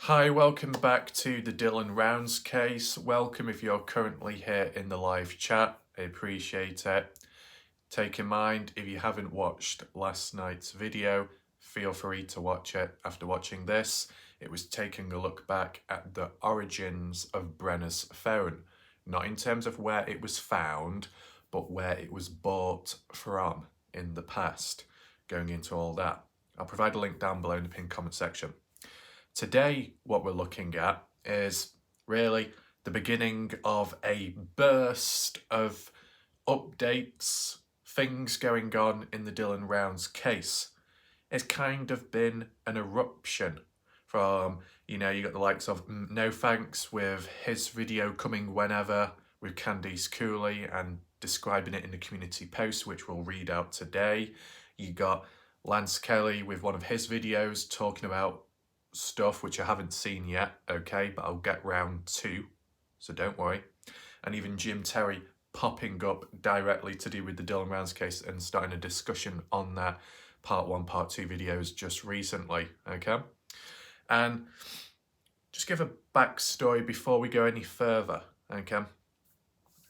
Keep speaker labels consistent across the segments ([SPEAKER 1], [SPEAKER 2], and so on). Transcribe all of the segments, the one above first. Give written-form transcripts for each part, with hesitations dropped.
[SPEAKER 1] Hi, welcome back to the Dylan Rounds case. Welcome if you're currently here in the live chat. I appreciate it. Take in mind, if you haven't watched last night's video, feel free to watch it after watching this. It was taking a look back at the origins of Brenner's phone. Not in terms of where it was found, but where it was bought from in the past. Going into all that. I'll provide a link down below in the pinned comment section. Today, what we're looking at is really the beginning of a burst of updates, things going on in the Dylan Rounds case. It's kind of been an eruption from, you got the likes of No Thanks with his video coming whenever with Candice Cooley and describing it in the community post, which we'll read out today. You got Lance Kelly with one of his videos talking about stuff which I haven't seen yet, okay, but I'll get round to, so don't worry. And even Jim Terry popping up directly to do with the Dylan Rounds case and starting a discussion on that part 1, part 2 videos just recently, okay? And just give a backstory before we go any further, okay?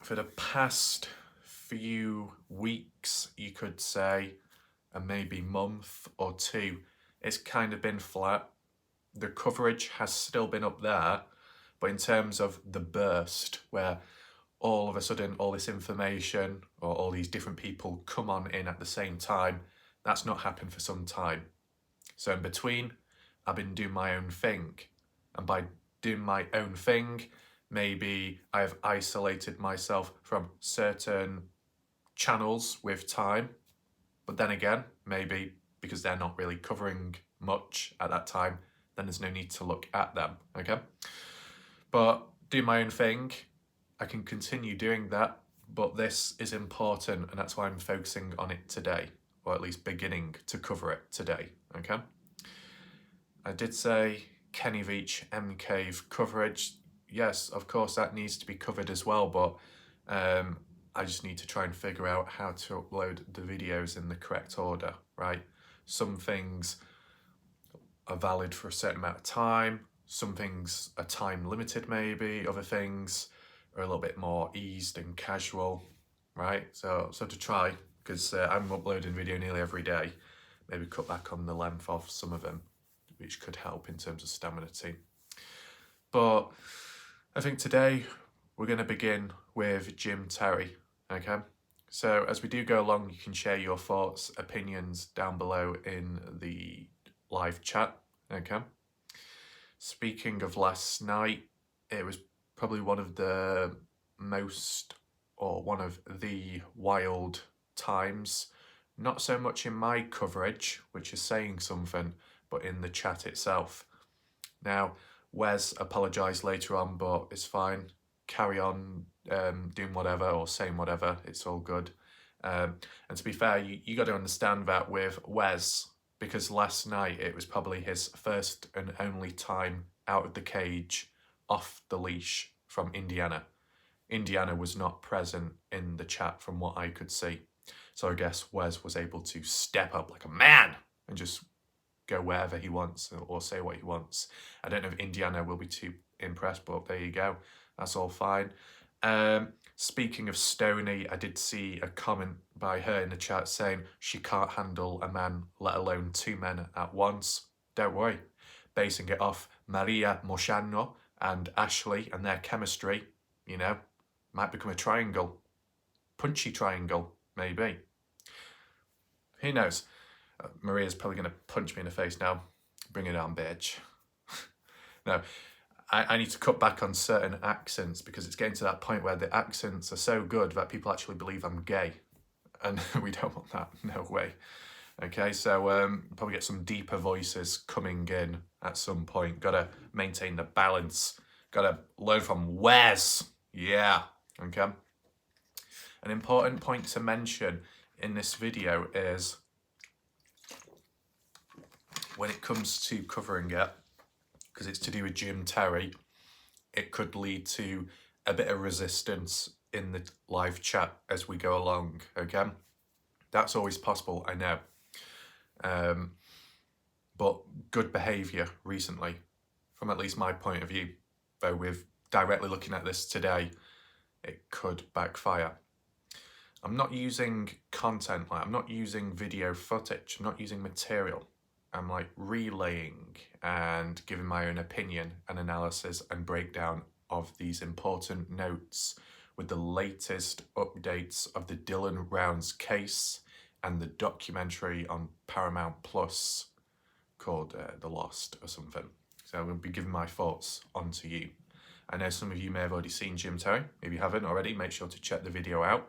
[SPEAKER 1] For the past few weeks, you could say, and maybe month or two, it's kind of been flat. The coverage has still been up there, but in terms of the burst, where all of a sudden all this information or all these different people come on in at the same time, that's not happened for some time. So in between, I've been doing my own thing. And by doing my own thing, maybe I've isolated myself from certain channels with time. But then again, maybe because they're not really covering much at that time, then there's no need to look at them, okay? But do my own thing. I can continue doing that, but this is important, and that's why I'm focusing on it today, or at least beginning to cover it today, okay? I did say Kenny Veach M-Cave coverage. Yes, of course, that needs to be covered as well, but I just need to try and figure out how to upload the videos in the correct order, right? Some things are valid for a certain amount of time. Some things are time limited maybe. Other things are a little bit more eased and casual, right? So to try, because I'm uploading video nearly every day, maybe cut back on the length of some of them, which could help in terms of stamina team. But I think today we're going to begin with Jim Terry, okay? So as we do go along, you can share your thoughts, opinions down below in the live chat, okay? Speaking of last night, it was probably one of the wild times. Not so much in my coverage, which is saying something, but in the chat itself. Now, Wes apologised later on, but it's fine. Carry on doing whatever or saying whatever, it's all good. And to be fair, you got to understand that with Wes, because last night it was probably his first and only time out of the cage, off the leash from Indiana. Indiana was not present in the chat from what I could see. So I guess Wes was able to step up like a man and just go wherever he wants or say what he wants. I don't know if Indiana will be too impressed, but there you go. That's all fine. Speaking of Stoney, I did see a comment by her in the chat saying she can't handle a man, let alone two men at once. Don't worry. Basing it off Maria Moschano and Ashley and their chemistry, might become a triangle. Punchy triangle, maybe. Who knows? Maria's probably going to punch me in the face now. Bring it on, bitch. No, I need to cut back on certain accents because it's getting to that point where the accents are so good that people actually believe I'm gay. And we don't want that, no way. Okay, so probably get some deeper voices coming in at some point. Gotta maintain the balance. Gotta learn from Wes. Yeah, okay. An important point to mention in this video is when it comes to covering it, because it's to do with Jim Terry, it could lead to a bit of resistance in the live chat as we go along, okay? That's always possible, I know. But good behaviour recently. from at least my point of view, though with directly looking at this today, it could backfire. I'm not using content, I'm not using video footage, I'm not using material. I'm like relaying and giving my own opinion and analysis and breakdown of these important notes with the latest updates of the Dylan Rounds case and the documentary on Paramount Plus called The Lost or something. So I'm going to be giving my thoughts onto you. I know some of you may have already seen Jim Terry. If you haven't already, make sure to check the video out.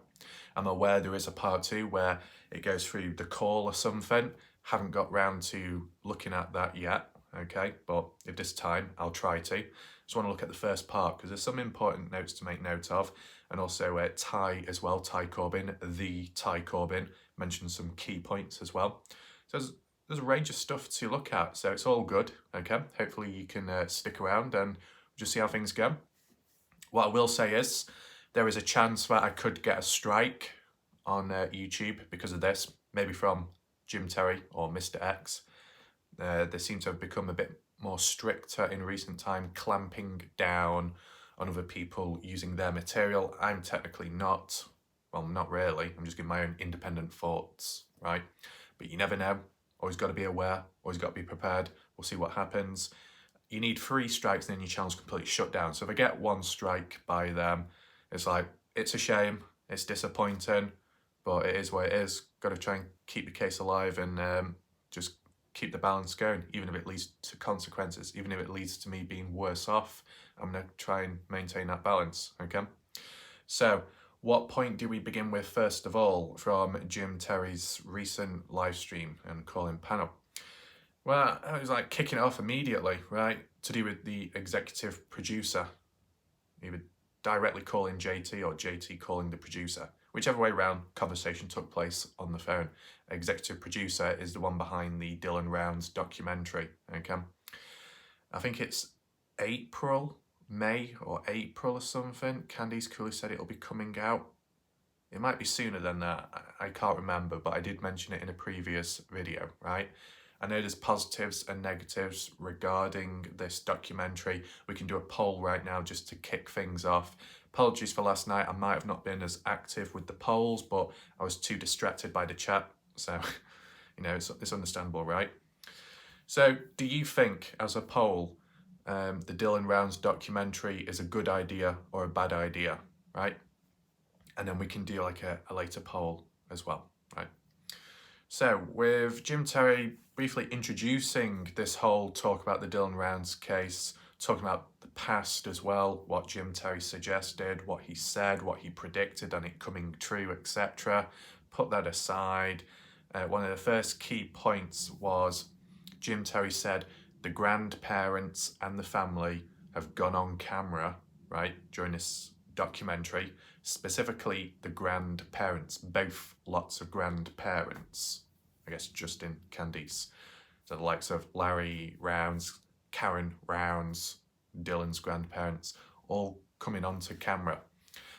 [SPEAKER 1] I'm aware there is a part 2 where it goes through the call or something. Haven't got round to looking at that yet, okay? But at this time, I'll try to. Just want to look at the first part because there's some important notes to make note of. And also Ty as well, Ty Corbyn, the Ty Corbyn, mentioned some key points as well. So there's a range of stuff to look at, so it's all good, okay? Hopefully you can stick around and just see how things go. What I will say is, there is a chance that I could get a strike on YouTube because of this, maybe from Jim Terry or Mr. X. They seem to have become a bit more stricter in recent time, clamping down on other people using their material. I'm technically not, well, not really. I'm just giving my own independent thoughts, right? But you never know. Always got to be aware, always got to be prepared. We'll see what happens. You need 3 strikes and then your channel's completely shut down. So if I get 1 strike by them, it's like, it's a shame, it's disappointing, but it is what it is. Got to try and keep the case alive and just keep the balance going, even if it leads to consequences, even if it leads to me being worse off. I'm going to try and maintain that balance, okay? So, what point do we begin with first of all from Jim Terry's recent live stream and call-in panel? Well, I was like kicking it off immediately, right? To do with the executive producer, either directly calling JT or JT calling the producer. Whichever way around, conversation took place on the phone. Executive producer is the one behind the Dylan Rounds documentary, okay? I think it's May or April or something. Candice Cooley said it'll be coming out. It might be sooner than that. I can't remember, but I did mention it in a previous video, right? I know there's positives and negatives regarding this documentary. We can do a poll right now just to kick things off. Apologies for last night. I might have not been as active with the polls, but I was too distracted by the chat. So, you know, it's understandable, right? So, do you think, as a poll, the Dylan Rounds documentary is a good idea or a bad idea, right? And then we can do like a later poll as well, right? So, with Jim Terry briefly introducing this whole talk about the Dylan Rounds case, talking about the past as well, what Jim Terry suggested, what he said, what he predicted and it coming true, etc. Put that aside. One of the first key points was Jim Terry said the grandparents and the family have gone on camera, right, during this documentary, specifically the grandparents, both lots of grandparents. I guess Justin, Candice. So the likes of Larry Rounds, Karen Rounds, Dylan's grandparents, all coming onto camera.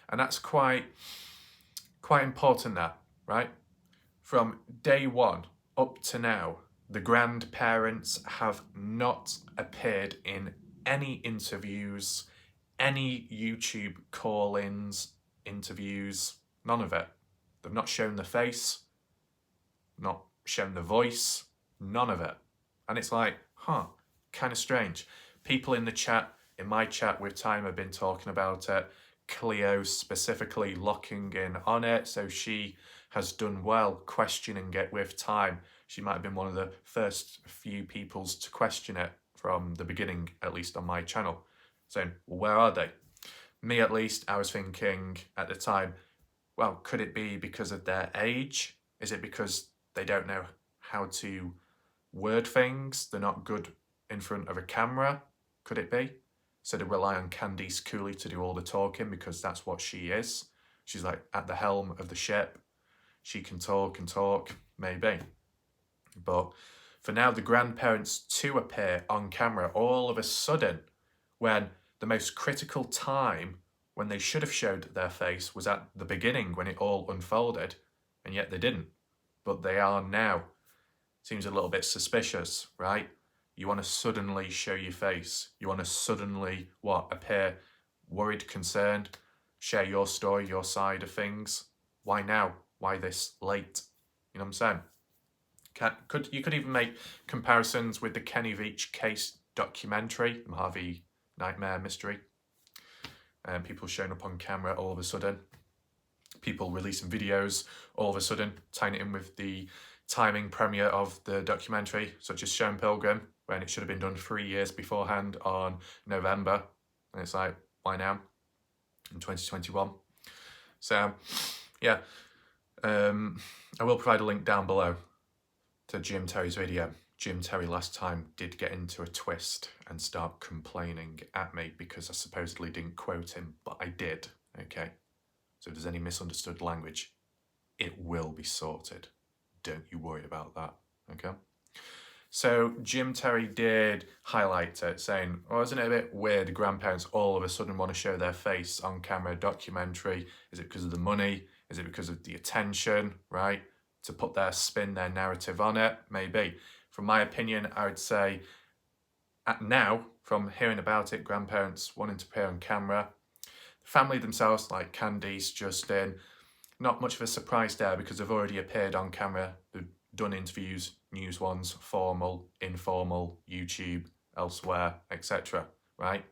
[SPEAKER 1] And that's quite important that, right? From day one up to now, the grandparents have not appeared in any interviews, any YouTube call-ins, interviews, none of it. They've not shown the face, not shown the voice, none of it. And it's like, kind of strange. People in the chat, in my chat with Time, have been talking about it. Cleo specifically locking in on it, so she has done well questioning it with Time. She might have been one of the first few peoples to question it from the beginning, at least on my channel. Saying, well, where are they? Me, at least, I was thinking at the time, well, could it be because of their age? Is it because they don't know how to word things? They're not good in front of a camera? Could it be? So they rely on Candice Cooley to do all the talking because that's what she is. She's like at the helm of the ship. She can talk and talk, maybe. But for now, the grandparents to appear on camera all of a sudden when the most critical time when they should have showed their face was at the beginning when it all unfolded, and yet they didn't. But they are now. Seems a little bit suspicious, right? You want to suddenly show your face. You want to suddenly, appear worried, concerned, share your story, your side of things. Why now? Why this late? You know what I'm saying? You could even make comparisons with the Kenny Veach case documentary, the Harvey Nightmare mystery. People showing up on camera all of a sudden. People releasing videos all of a sudden, tying it in with the timing premiere of the documentary, such as Sean Pilgrim, when it should have been done 3 years beforehand on November. And it's like, why now? In 2021. So, yeah. I will provide a link down below to Jim Terry's video. Jim Terry last time did get into a twist and start complaining at me because I supposedly didn't quote him, but I did, okay? So if there's any misunderstood language, it will be sorted. Don't you worry about that, okay? So Jim Terry did highlight it, saying, oh, isn't it a bit weird grandparents all of a sudden want to show their face on camera documentary? Is it because of the money? Is it because of the attention, right? To put their spin, their narrative on it? Maybe. From my opinion, I would say now, from hearing about it, grandparents wanting to appear on camera, the family themselves, like Candice, Justin, not much of a surprise there because they've already appeared on camera. They've done interviews, news ones, formal, informal, YouTube, elsewhere, etc. Right?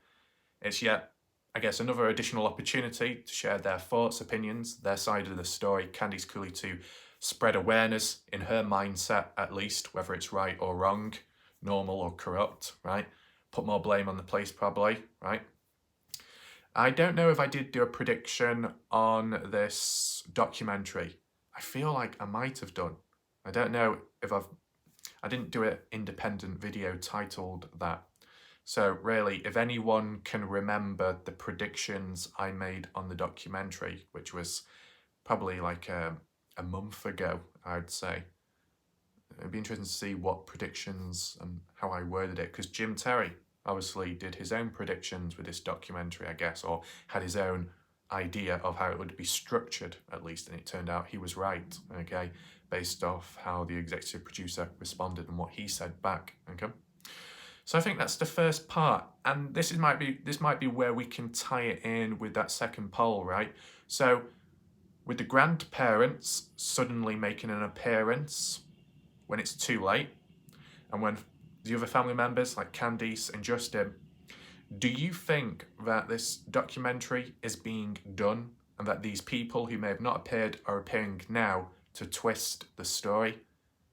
[SPEAKER 1] It's yet, I guess, another additional opportunity to share their thoughts, opinions, their side of the story. Candice Cooley to spread awareness in her mindset, at least, whether it's right or wrong, normal or corrupt, right? Put more blame on the police, probably, right? I don't know if I did do a prediction on this documentary. I feel like I might have done. I don't know if I didn't do an independent video titled that. So really, if anyone can remember the predictions I made on the documentary, which was probably like a month ago, I'd say. It'd be interesting to see what predictions and how I worded it, because Jim Terry obviously did his own predictions with this documentary, I guess, or had his own idea of how it would be structured, at least, and it turned out he was right, okay, based off how the executive producer responded and what he said back, okay. So I think that's the first part, and this might be where we can tie it in with that second poll, right? So with the grandparents suddenly making an appearance when it's too late, and when the other family members like Candice and Justin, do you think that this documentary is being done and that these people who may have not appeared are appearing now to twist the story?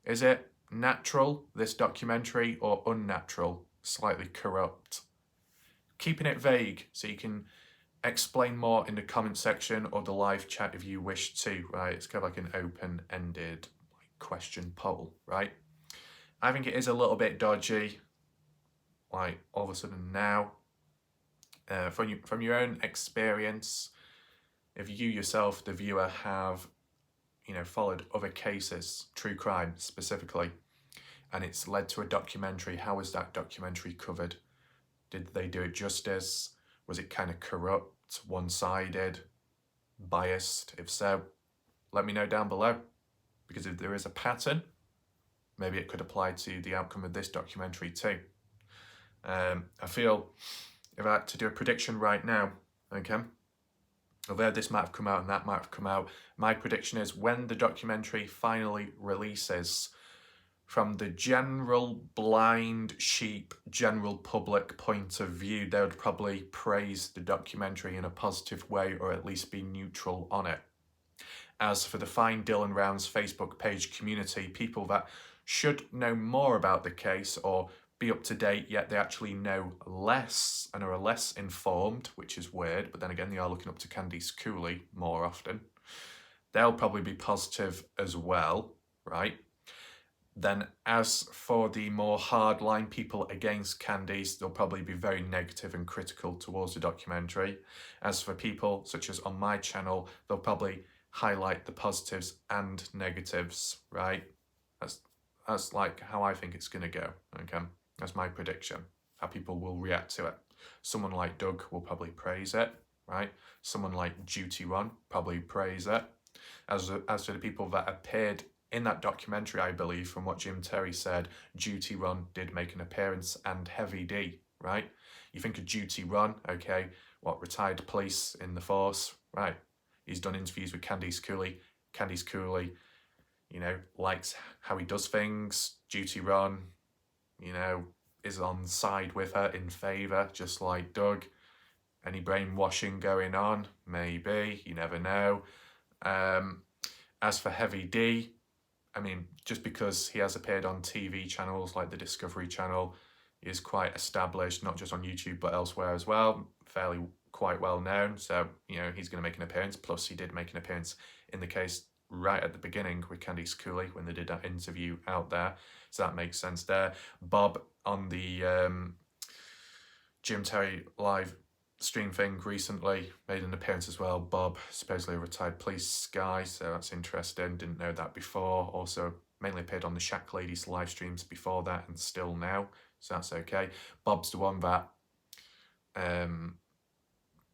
[SPEAKER 1] Is it natural, this documentary, or unnatural, slightly corrupt? Keeping it vague so you can explain more in the comment section or the live chat if you wish to, right? It's kind of like an open-ended question poll, right? I think it is a little bit dodgy, like all of a sudden now. From your own experience, if you yourself, the viewer, have followed other cases, true crime specifically, and it's led to a documentary, how was that documentary covered? Did they do it justice? Was it kind of corrupt, one-sided, biased? If so, let me know down below. Because if there is a pattern, maybe it could apply to the outcome of this documentary too. I feel if I had to do a prediction right now, okay, although this might have come out and that might have come out, my prediction is when the documentary finally releases, from the general blind sheep, general public point of view, they would probably praise the documentary in a positive way or at least be neutral on it. As for the Find Dylan Rounds Facebook page community, people that should know more about the case or be up to date, yet they actually know less and are less informed, which is weird, but then again, they are looking up to Candice Cooley more often. They'll probably be positive as well, right? Then as for the more hardline people against Candice, they'll probably be very negative and critical towards the documentary. As for people such as on my channel, they'll probably highlight the positives and negatives, right? That's like how I think it's going to go, okay? That's my prediction, how people will react to it. Someone like Doug will probably praise it, right? Someone like Duty One probably praise it. As for the people that appeared in that documentary, I believe, from what Jim Terry said, Duty Run did make an appearance, and Heavy D, right? You think of Duty Run, okay, what, retired police in the force, right? He's done interviews with Candice Cooley. Candice Cooley, you know, likes how he does things. Duty Run, you know, is on side with her, in favour, just like Doug. Any brainwashing going on? Maybe, you never know. As for Heavy D, I mean, just because he has appeared on TV channels like the Discovery Channel, he is quite established, not just on YouTube but elsewhere as well, fairly quite well known. So, you know, he's going to make an appearance. Plus, he did make an appearance in the case right at the beginning with Candice Cooley when they did that interview out there. So that makes sense there. Bob on the Jim Terry live stream thing recently made an appearance as well. Bob, supposedly a retired police guy, so that's interesting. Didn't know that before. Also mainly appeared on the Shack Ladies live streams before that and still now, so that's okay. Bob's the one that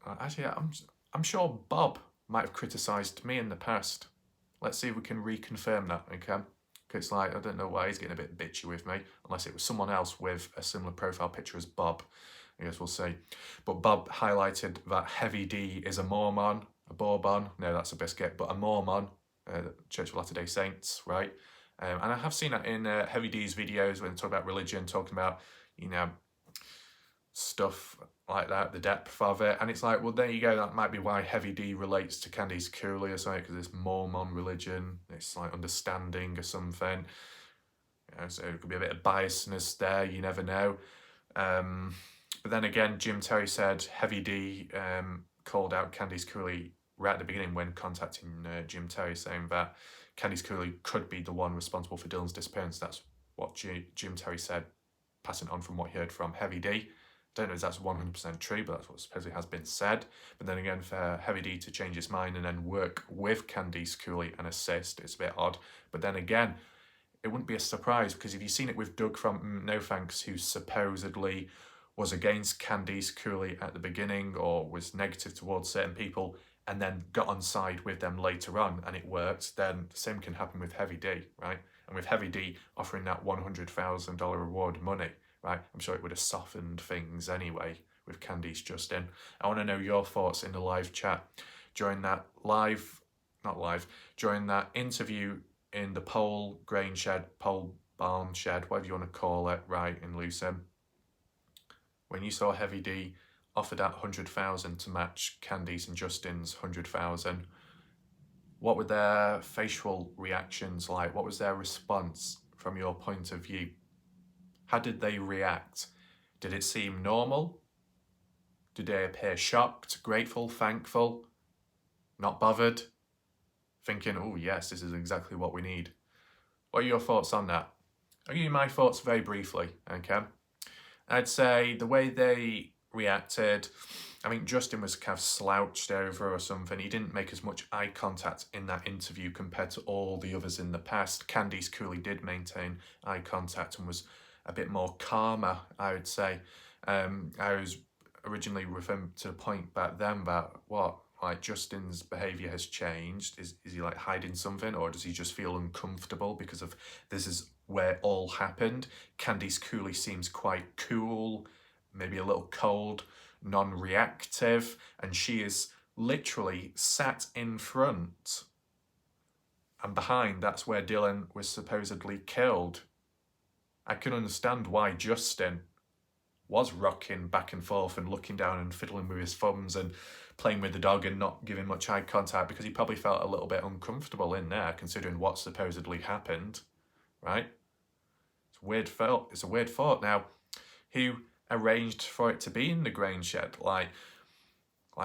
[SPEAKER 1] actually I'm sure Bob might have criticised me in the past. Let's see if we can reconfirm that, okay? Because it's like, I don't know why he's getting a bit bitchy with me, unless it was someone else with a similar profile picture as Bob. I guess we'll see. But Bob highlighted that Heavy D is a Mormon, a Bourbon. No, that's a biscuit, but a Mormon, Church of Latter-day Saints, right? And I have seen that in Heavy D's videos when they talk about religion, talking about, you know, stuff like that, the depth of it. And it's like, well, there you go. That might be why Heavy D relates to Candice Cooley or something, because it's Mormon religion. It's like understanding or something. You know, so it could be a bit of biasness there. You never know. But then again, Jim Terry said Heavy D called out Candice Cooley right at the beginning when contacting Jim Terry, saying that Candice Cooley could be the one responsible for Dylan's disappearance. That's what Jim Terry said, passing on from what he heard from Heavy D. Don't know if that's 100% true, but that's what supposedly has been said. But then again, for Heavy D to change his mind and then work with Candice Cooley and assist, it's a bit odd. But then again, it wouldn't be a surprise, because if you've seen it with Doug from No Thanks, who supposedly was against Candice Cooley at the beginning or was negative towards certain people and then got on side with them later on and it worked, then the same can happen with Heavy D, right? And with Heavy D offering that $100,000 reward money, right, I'm sure it would have softened things anyway with Candice Justin. I want to know your thoughts in the live chat during that during that interview in the pole grain shed, pole barn shed, whatever you want to call it, right, in Lucerne. When you saw Heavy D offer that 100,000 to match Candice and Justin's 100,000, what were their facial reactions like? What was their response from your point of view? How did they react? Did it seem normal? Did they appear shocked, grateful, thankful, not bothered, thinking, oh yes, this is exactly what we need? What are your thoughts on that? I'll give you my thoughts very briefly, okay? I'd say the way they reacted, I think Justin was kind of slouched over or something. He didn't make as much eye contact in that interview compared to all the others in the past. Candice Cooley did maintain eye contact and was a bit more calmer, I would say. I was originally referring to the point back then that like Justin's behaviour has changed. Is he like hiding something, or does he just feel uncomfortable because of this is where it all happened? Candice Cooley seems quite cool, maybe a little cold, non-reactive, and she is literally sat in front and behind. That's where Dylan was supposedly killed. I can understand why Justin was rocking back and forth and looking down and fiddling with his thumbs and playing with the dog and not giving much eye contact, because he probably felt a little bit uncomfortable in there considering what supposedly happened, right? It's a weird thought. Now, who arranged for it to be in the grain shed? Like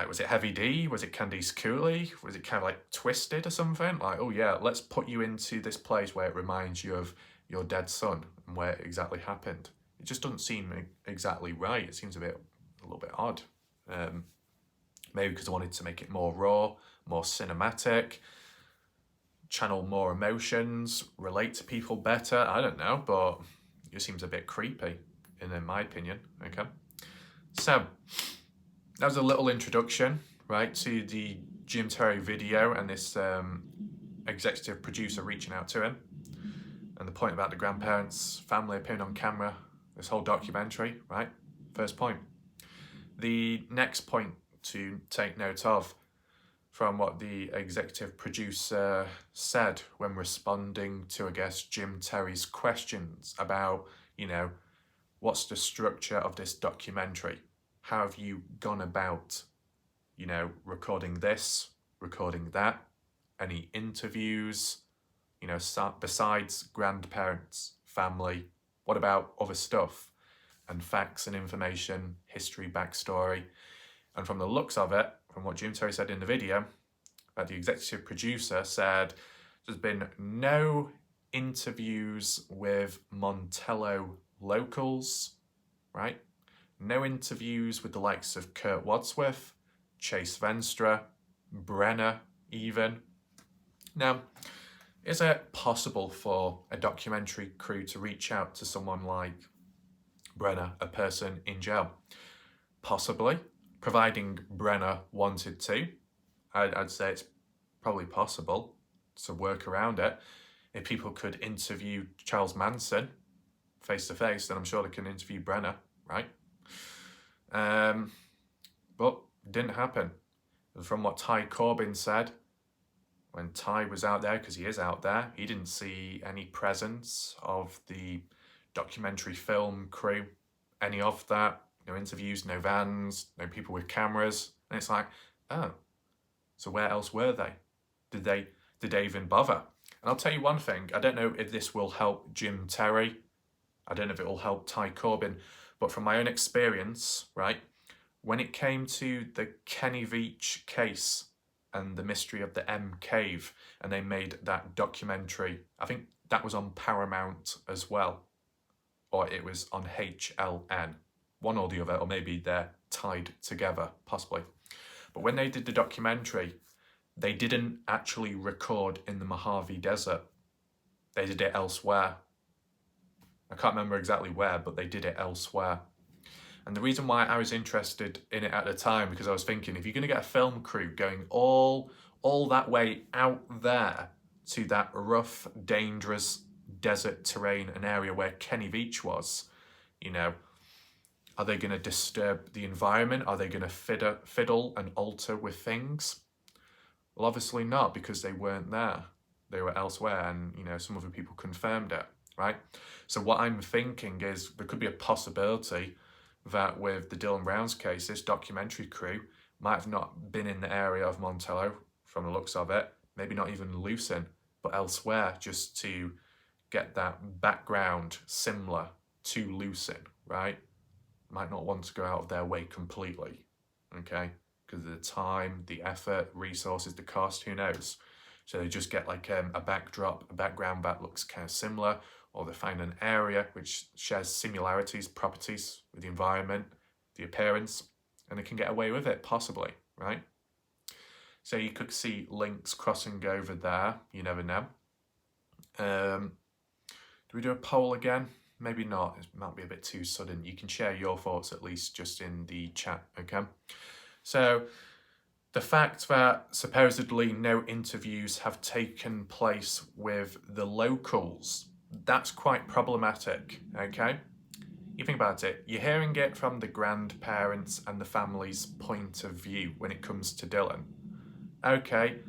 [SPEAKER 1] was it Heavy D? Was it Candice Cooley? Was it kind of like twisted or something? Like, oh yeah, let's put you into this place where it reminds you of your dead son and where it exactly happened. It just doesn't seem exactly right. It seems a little bit odd. Maybe because I wanted to make it more raw, more cinematic, channel more emotions, relate to people better. I don't know, but it seems a bit creepy, in my opinion. Okay, so that was a little introduction, right, to the Jim Terry video and this executive producer reaching out to him, and the point about the grandparents' family appearing on camera, this whole documentary, right? First point. The next point to take note of from what the executive producer said when responding to, I guess, Jim Terry's questions about, what's the structure of this documentary? How have you gone about, recording this, recording that? Any interviews, besides grandparents, family? What about other stuff and facts and information, history, backstory? And from the looks of it, from what Jim Terry said in the video, that the executive producer said there's been no interviews with Montello locals, right? No interviews with the likes of Kurt Wadsworth, Chase Venstra, Brenner even. Now, is it possible for a documentary crew to reach out to someone like Brenner, a person in jail? Possibly, providing Brenner wanted to. I'd say it's probably possible to work around it. If people could interview Charles Manson face to face, then I'm sure they can interview Brenner, right? But didn't happen. And from what Ty Corbin said, when Ty was out there, because he is out there, he didn't see any presence of the documentary film crew, any of that. No interviews, no vans, no people with cameras. And it's like, oh, so where else were they? Did they even bother? And I'll tell you one thing, I don't know if this will help Jim Terry. I don't know if it will help Ty Corbin, but from my own experience, right, when it came to the Kenny Veach case and the mystery of the M Cave, and they made that documentary, I think that was on Paramount as well, or it was on HLN, one or the other, or maybe they're tied together, possibly. But when they did the documentary, they didn't actually record in the Mojave Desert. They did it elsewhere. I can't remember exactly where, but they did it elsewhere. And the reason why I was interested in it at the time, because I was thinking, if you're going to get a film crew going all that way out there to that rough, dangerous desert terrain, an area where Kenny Veach was, are they going to disturb the environment? Are they going to fiddle and alter with things? Well, obviously not, because they weren't there. They were elsewhere, and some other people confirmed it, right? So what I'm thinking is there could be a possibility that with the Dylan Brown's case, this documentary crew might have not been in the area of Montello, from the looks of it, maybe not even Lucin, but elsewhere, just to get that background similar to Lucin, right? Might not want to go out of their way completely, okay? Because of the time, the effort, resources, the cost, who knows? So they just get like a backdrop, a background that looks kind of similar, or they find an area which shares similarities, properties with the environment, the appearance, and they can get away with it, possibly, right? So you could see links crossing over there, you never know. Do we do a poll again? Maybe not, it might be a bit too sudden. You can share your thoughts at least just in the chat, okay? So the fact that supposedly no interviews have taken place with the locals, that's quite problematic, okay? You think about it, you're hearing it from the grandparents and the family's point of view when it comes to Dylan. Okay,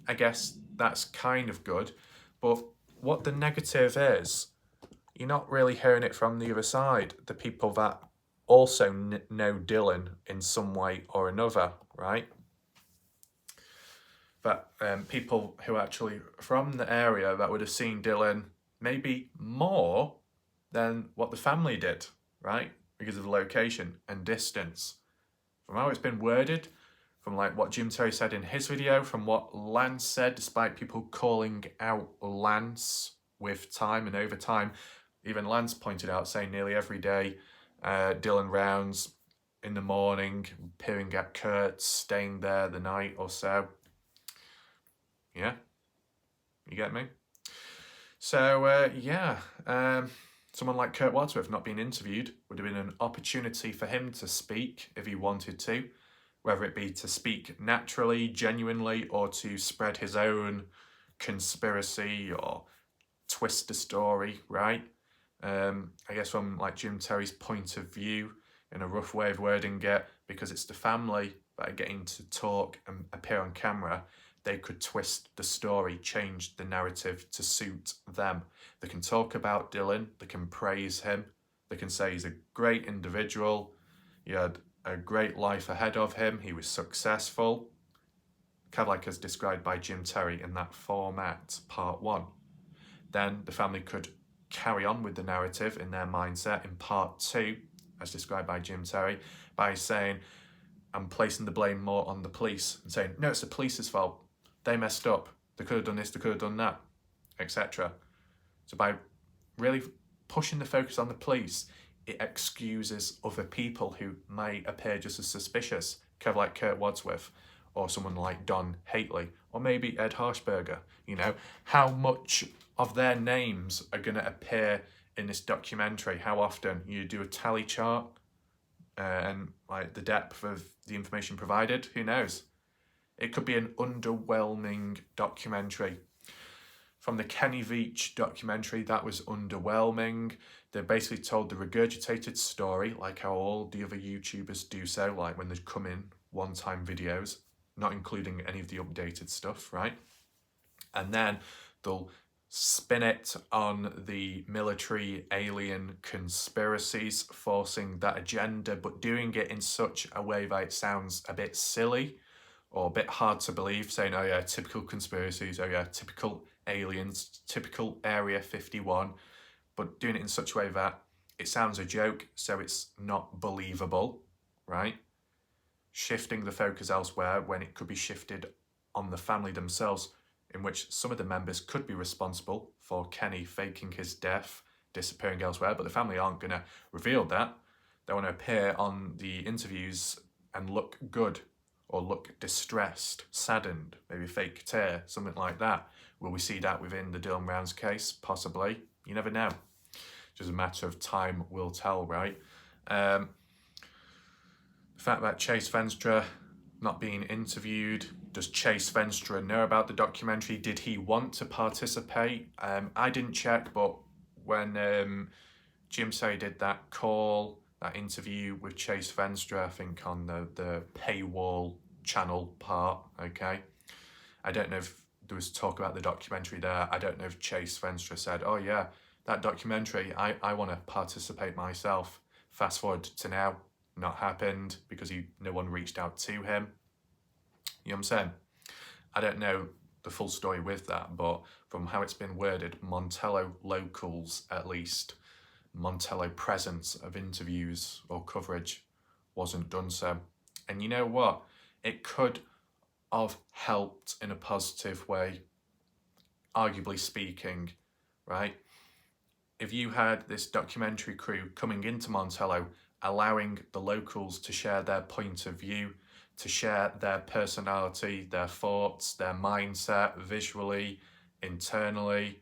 [SPEAKER 1] I guess that's kind of good, but what the negative is, you're not really hearing it from the other side, the people that also know Dylan in some way or another, right? That people who are actually from the area that would have seen Dylan maybe more than what the family did, right? Because of the location and distance. From how it's been worded, from like what Jim Terry said in his video, from what Lance said, despite people calling out Lance with time and over time, even Lance pointed out, saying nearly every day, Dylan rounds in the morning, peering at Kurt, staying there the night or so. Yeah, you get me? So, someone like Kurt Wadsworth not being interviewed would have been an opportunity for him to speak if he wanted to, whether it be to speak naturally, genuinely, or to spread his own conspiracy or twist the story, right? I guess from like Jim Terry's point of view, in a rough way of wording it, because it's the family that are getting to talk and appear on camera, they could twist the story, change the narrative to suit them. They can talk about Dylan, they can praise him, they can say he's a great individual, he had a great life ahead of him, he was successful, kind of like as described by Jim Terry in that format, part 1. Then the family could carry on with the narrative in their mindset in part 2, as described by Jim Terry, by saying, I'm placing the blame more on the police and saying, no, it's the police's fault. They messed up. They could have done this, they could have done that, etc. So by really pushing the focus on the police, it excuses other people who may appear just as suspicious, kind of like Kurt Wadsworth, or someone like Don Hately, or maybe Ed Harshberger. You know, how much of their names are going to appear in this documentary? How often? You do a tally chart and like the depth of the information provided, who knows? It could be an underwhelming documentary. From the Kenny Veach documentary, that was underwhelming. They basically told the regurgitated story, like how all the other YouTubers do so, like when they come in one-time videos, not including any of the updated stuff, right? And then they'll spin it on the military alien conspiracies, forcing that agenda, but doing it in such a way that it sounds a bit silly or a bit hard to believe, saying, oh yeah, typical conspiracies, oh yeah, typical aliens, typical Area 51, but doing it in such a way that it sounds a joke, so it's not believable, right? Shifting the focus elsewhere when it could be shifted on the family themselves, in which some of the members could be responsible for Kenny faking his death, disappearing elsewhere, but the family aren't going to reveal that. They want to appear on the interviews and look good, or look distressed, saddened, maybe fake tear, something like that. Will we see that within the Dylan Rounds case? Possibly. You never know. Just a matter of time will tell, right? The fact that Chase Venstra not being interviewed, does Chase Venstra know about the documentary? Did he want to participate? I didn't check, but when Jim Say did that call, that interview with Chase Venstra, I think on the paywall channel part, okay? I don't know if there was talk about the documentary there. I don't know if Chase Venstra said, oh yeah, that documentary, I want to participate myself. Fast forward to now, not happened because no one reached out to him. You know what I'm saying? I don't know the full story with that, but from how it's been worded, Montello locals, at least, Montello presence of interviews or coverage wasn't done so. And you know what? It could have helped in a positive way, arguably speaking, right? If you had this documentary crew coming into Montello, allowing the locals to share their point of view, to share their personality, their thoughts, their mindset, visually, internally,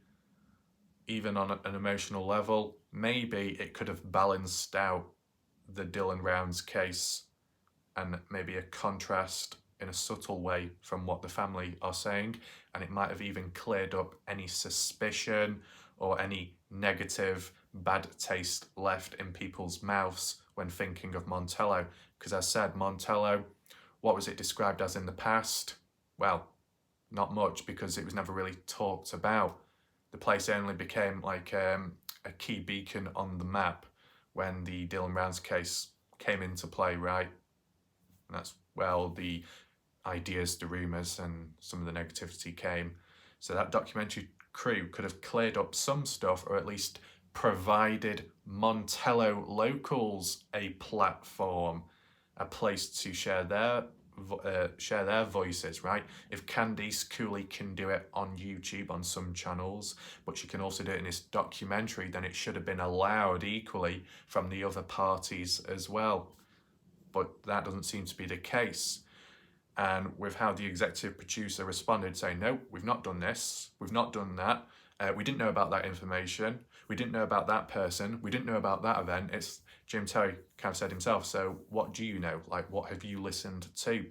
[SPEAKER 1] even on an emotional level, maybe it could have balanced out the Dylan Rounds case and maybe a contrast in a subtle way from what the family are saying, and it might have even cleared up any suspicion or any negative bad taste left in people's mouths when thinking of Montello. Because as I said, Montello, what was it described as in the past? Well, not much, because it was never really talked about. The place only became like a key beacon on the map when the Dylan Rounds case came into play, right? And that's where all the ideas, the rumours and some of the negativity came. So that documentary crew could have cleared up some stuff, or at least provided Montello locals a platform, a place to share their voices, right? If Candice Cooley can do it on YouTube on some channels, but she can also do it in this documentary, then it should have been allowed equally from the other parties as well. But that doesn't seem to be the case. And with how the executive producer responded, saying, no, we've not done this, we've not done that, we didn't know about that information, we didn't know about that person, we didn't know about that event, it's Jim Terry kind of said himself, so what do you know? Like, what have you listened to?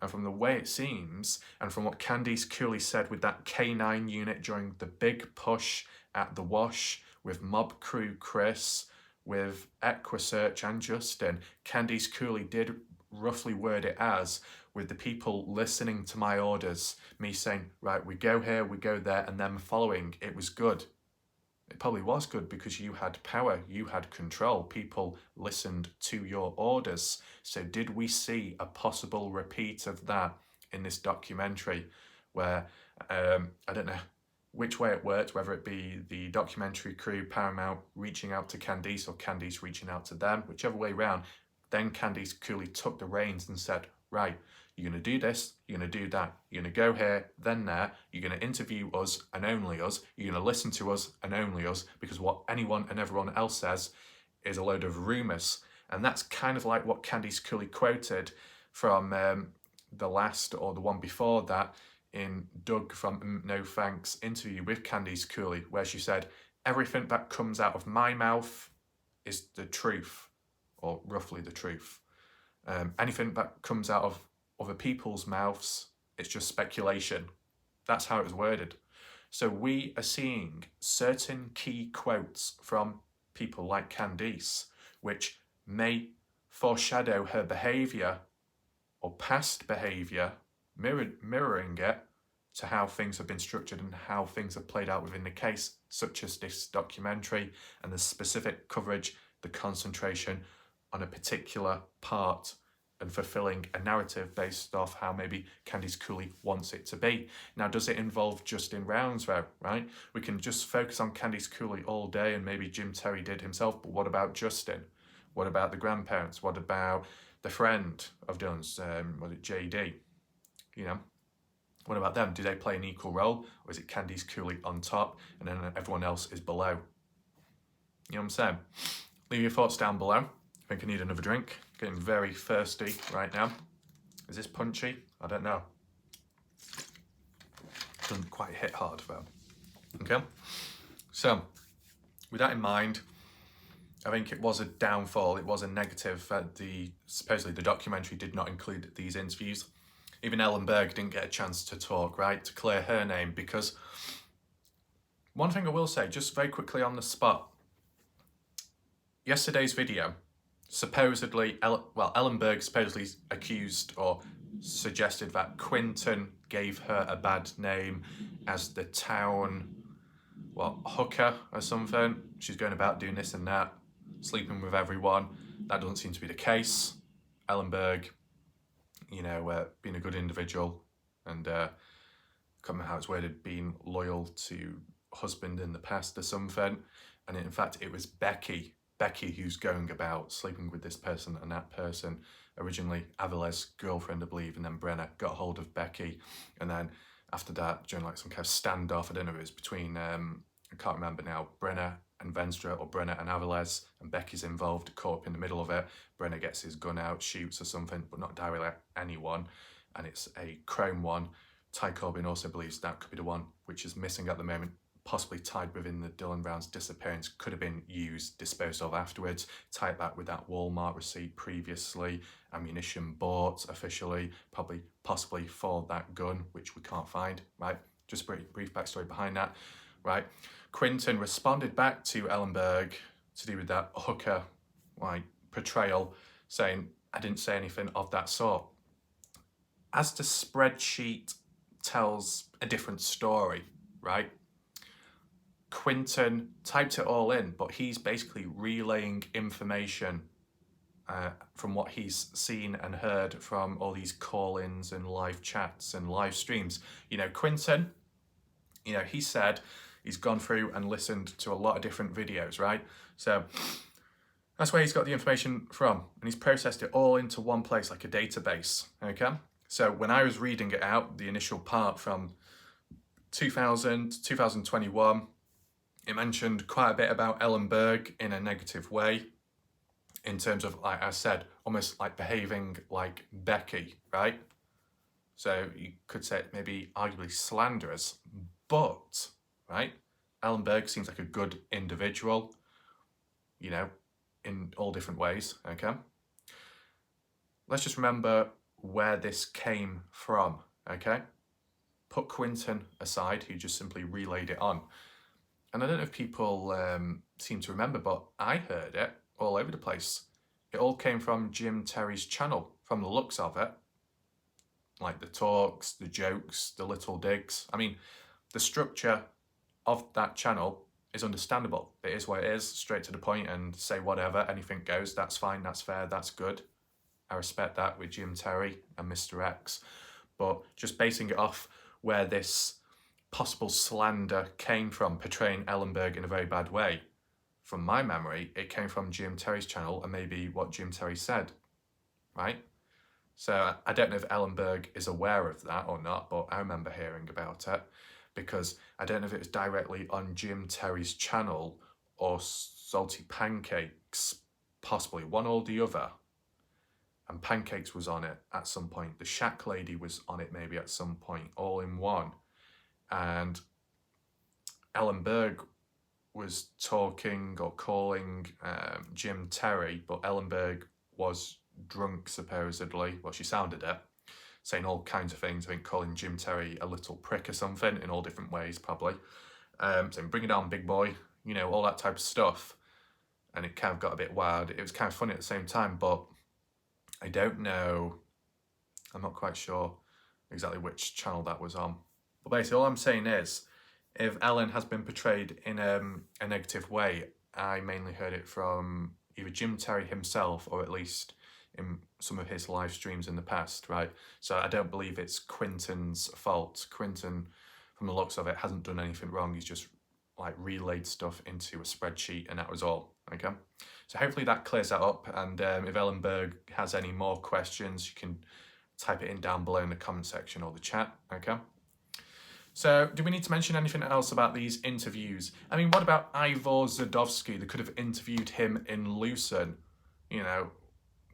[SPEAKER 1] And from the way it seems, and from what Candice Cooley said with that K9 unit during the big push at the wash with Mob Crew Chris, with Equisearch and Justin, Candice Cooley did roughly word it as, with the people listening to my orders, me saying, right, we go here, we go there, and them following, it was good. It probably was good because you had power, you had control, people listened to your orders. So did we see a possible repeat of that in this documentary where, I don't know which way it worked, whether it be the documentary crew, Paramount, reaching out to Candice or Candice reaching out to them, whichever way round, then Candice Cooley took the reins and said, right, you're going to do this, you're going to do that, you're going to go here, then there, you're going to interview us and only us, you're going to listen to us and only us, because what anyone and everyone else says is a load of rumours. And that's kind of like what Candice Cooley quoted from the last or the one before that in Doug from No Thanks interview with Candice Cooley, where she said, everything that comes out of my mouth is the truth, or roughly the truth. Anything that comes out of other people's mouths, it's just speculation. That's how it was worded. So we are seeing certain key quotes from people like Candice, which may foreshadow her behaviour or past behaviour, mirroring it to how things have been structured and how things have played out within the case, such as this documentary and the specific coverage, the concentration on a particular part and fulfilling a narrative based off how maybe Candice Cooley wants it to be. Now, does it involve Justin Rounds, right? We can just focus on Candice Cooley all day, and maybe Jim Terry did himself, but what about Justin? What about the grandparents? What about the friend of Dylan's, was it JD? You know, what about them? Do they play an equal role, or is it Candice Cooley on top and then everyone else is below? You know what I'm saying? Leave your thoughts down below. I think I need another drink. Getting very thirsty right now. Is this punchy? I don't know. Doesn't quite hit hard though. Okay, so with that in mind, I think it was a downfall. It was a negative that supposedly the documentary did not include these interviews. Even Ellen Berg didn't get a chance to talk, right, to clear her name, because one thing I will say, just very quickly on the spot, yesterday's video, supposedly, Ellen Berg supposedly accused or suggested that Quinton gave her a bad name as the town, hooker or something. She's going about doing this and that, sleeping with everyone. That doesn't seem to be the case. Ellen Berg, you know, being a good individual and, I can't remember how it's worded, being loyal to husband in the past or something. And in fact, it was Becky who's going about sleeping with this person and that person. Originally Avila's girlfriend, I believe, and then Brenna got hold of Becky, and then after that, during like some kind of standoff, I don't know if it was between I can't remember now, Brenna and Venstra, or Brenna and Aviles, and Becky's involved, caught up in the middle of it. Brenna gets his gun out, shoots or something, but not directly at anyone, and it's a chrome one. Ty Corbin also believes that could be the one which is missing at the moment, possibly tied within the Dylan Rounds disappearance, could have been used, disposed of afterwards. Tie that with that Walmart receipt previously, ammunition bought officially, possibly for that gun, which we can't find, right? Just a brief backstory behind that, right? Quinton responded back to Ellen Berg to do with that hooker portrayal, saying, I didn't say anything of that sort. As the spreadsheet tells a different story, right? Quinton typed it all in, but he's basically relaying information from what he's seen and heard from all these call-ins and live chats and live streams. You know, Quinton, you know, he said he's gone through and listened to a lot of different videos, right? So that's where he's got the information from, and he's processed it all into one place like a database, okay? So when I was reading it out, the initial part from 2021, it mentioned quite a bit about Ellen Berg in a negative way, in terms of, like I said, almost like behaving like Becky, right? So you could say maybe arguably slanderous, but, right, Ellen Berg seems like a good individual, you know, in all different ways, okay? Let's just remember where this came from, okay? Put Quinton aside, who just simply relayed it on. And I don't know if people seem to remember, but I heard it all over the place. It all came from Jim Terry's channel, from the looks of it. Like the talks, the jokes, the little digs. I mean, the structure of that channel is understandable. It is what it is, straight to the point and say whatever, anything goes. That's fine, that's fair, that's good. I respect that with Jim Terry and Mr. X. But just basing it off where this possible slander came from, portraying Ellenberg in a very bad way, from my memory, it came from Jim Terry's channel and maybe what Jim Terry said, right? So I don't know if Ellenberg is aware of that or not, but I remember hearing about it because I don't know if it was directly on Jim Terry's channel or Salty Pancakes, possibly one or the other. And Pancakes was on it at some point. The Shack Lady was on it maybe at some point, all in one. And Ellenberg was talking or calling Jim Terry, but Ellenberg was drunk supposedly. Well, she sounded it, saying all kinds of things. I think calling Jim Terry a little prick or something in all different ways, probably. Saying, bring it on, big boy, you know, all that type of stuff. And it kind of got a bit wild. It was kind of funny at the same time, but I don't know. I'm not quite sure exactly which channel that was on. But basically, all I'm saying is, if Ellen has been portrayed in a negative way, I mainly heard it from either Jim Terry himself or at least in some of his live streams in the past, right? So I don't believe it's Quinton's fault. Quinton, from the looks of it, hasn't done anything wrong. He's just like relayed stuff into a spreadsheet and that was all, okay? So hopefully that clears that up, and if Ellenberg has any more questions, you can type it in down below in the comment section or the chat, okay? So, do we need to mention anything else about these interviews? I mean, what about Ivor Zadovsky? They could have interviewed him in Lucerne, you know,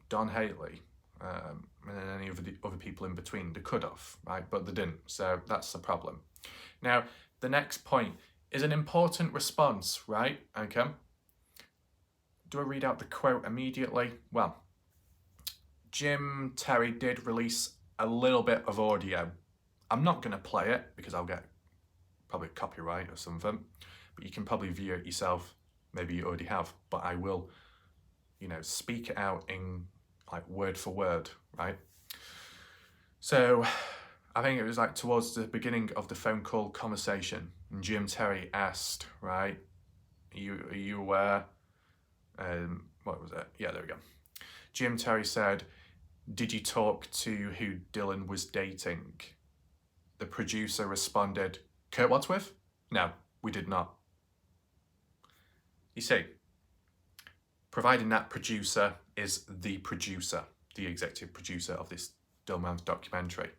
[SPEAKER 1] Don Haley, and then any of the other people in between. They could have, right? But they didn't, so that's the problem. Now, the next point is an important response, right? Okay. Do I read out the quote immediately? Well, Jim Terry did release a little bit of audio. I'm not going to play it because I'll get probably copyright or something, but you can probably view it yourself. Maybe you already have, but I will, you know, speak it out in like word for word, right? So I think it was like towards the beginning of the phone call conversation, and Jim Terry asked, right, are you aware? What was it? Yeah, there we go. Jim Terry said, did you talk to who Dylan was dating? The producer responded, Kurt Wadsworth? No, we did not. You see, providing that producer is the producer, the executive producer of this Dumb documentary,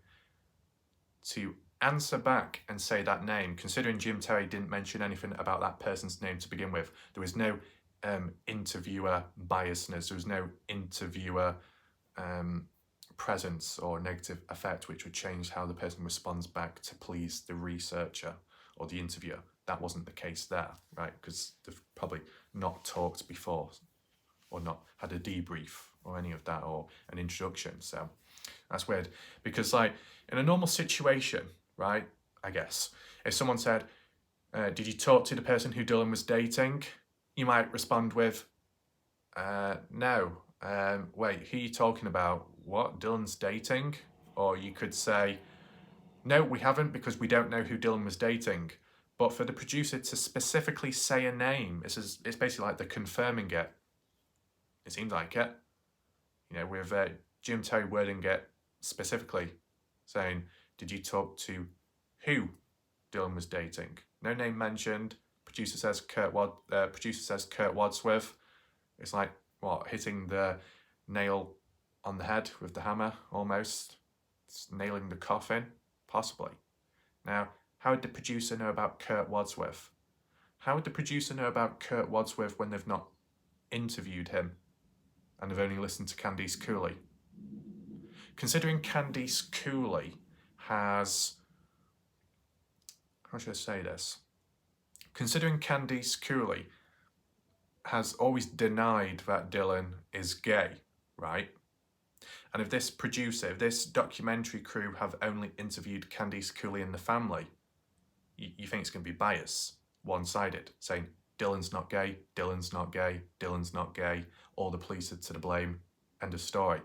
[SPEAKER 1] to answer back and say that name, considering Jim Terry didn't mention anything about that person's name to begin with, there was no interviewer biasness, there was no interviewer presence or negative effect which would change how the person responds back to please the researcher or the interviewer. That wasn't the case there, right? Because they've probably not talked before or not had a debrief or any of that or an introduction. So that's weird because like in a normal situation, right, I guess, if someone said, did you talk to the person who Dylan was dating? You might respond with, no. Wait, who are you talking about? What, Dylan's dating? Or you could say, no, we haven't because we don't know who Dylan was dating. But for the producer to specifically say a name, it's basically like they're confirming it. It seems like it. You know, with Jim Terry wording it specifically, saying, did you talk to who Dylan was dating? No name mentioned. Producer says Kurt Wadsworth. It's like, what, hitting the nail on the head with the hammer, almost. It's nailing the coffin, possibly. Now, how would the producer know about Kurt Wadsworth? How would the producer know about Kurt Wadsworth when they've not interviewed him and they've only listened to Candice Cooley? Considering Candice Cooley has... How should I say this? Considering Candice Cooley has always denied that Dylan is gay, right? And if this documentary crew have only interviewed Candice, Cooley and the family, you think it's going to be biased, one-sided, saying Dylan's not gay, Dylan's not gay, Dylan's not gay, all the police are to the blame, end of story.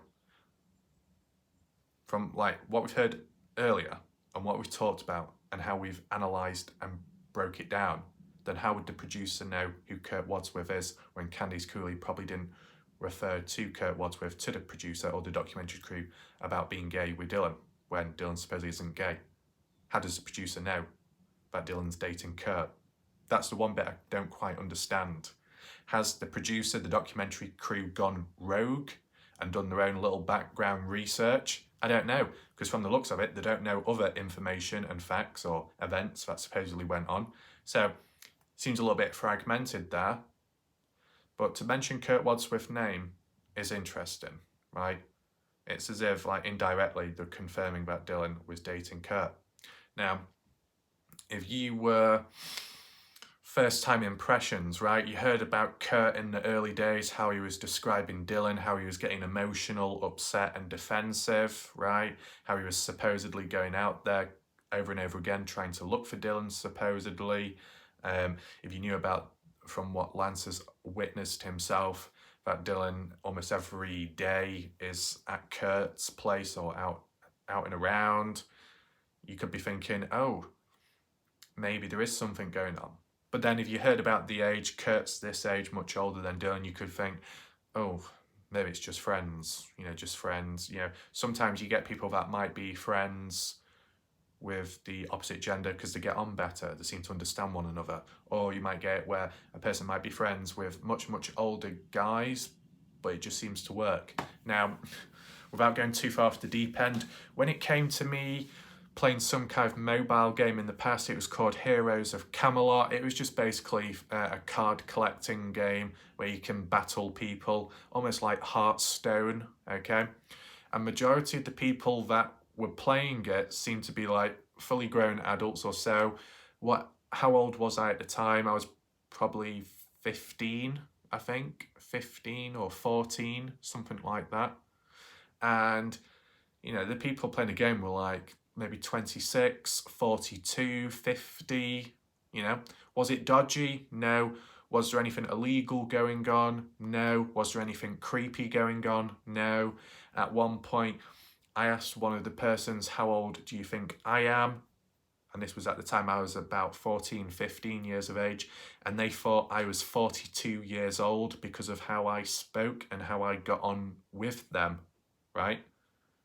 [SPEAKER 1] From like what we've heard earlier and what we've talked about and how we've analysed and broke it down, then how would the producer know who Kurt Wadsworth is when Candice Cooley probably didn't refer to Kurt Wadsworth to the producer or the documentary crew about being gay with Dylan when Dylan supposedly isn't gay? How does the producer know that Dylan's dating Kurt? That's the one bit I don't quite understand. Has the producer, the documentary crew, gone rogue and done their own little background research? I don't know, because from the looks of it, they don't know other information and facts or events that supposedly went on. So, seems a little bit fragmented there. But to mention Kurt Wadsworth's name is interesting, right? It's as if, like, indirectly, they're confirming that Dylan was dating Kurt. Now, if you were first-time impressions, right? You heard about Kurt in the early days, how he was describing Dylan, how he was getting emotional, upset and defensive, right? How he was supposedly going out there over and over again trying to look for Dylan, supposedly. If you knew about, from what Lance has witnessed himself, that Dylan almost every day is at Kurt's place or out and around, you could be thinking, oh, maybe there is something going on. But then if you heard about the age, Kurt's this age, much older than Dylan, you could think, oh, maybe it's just friends, just friends. Sometimes you get people that might be friends with the opposite gender because they get on better, they seem to understand one another. Or you might get where a person might be friends with much, much older guys, but it just seems to work. Now, without going too far off the deep end, when it came to me playing some kind of mobile game in the past, it was called Heroes of Camelot. It was just basically a card collecting game where you can battle people, almost like Hearthstone, okay? And majority of the people that were playing it seemed to be like fully grown adults or so. How old was I at the time? I was probably 15, I think, 15 or 14, something like that. And, the people playing the game were like maybe 26, 42, 50, Was it dodgy? No. Was there anything illegal going on? No. Was there anything creepy going on? No. At one point, I asked one of the persons, how old do you think I am? And this was at the time I was about 14, 15 years of age. And they thought I was 42 years old because of how I spoke and how I got on with them, right?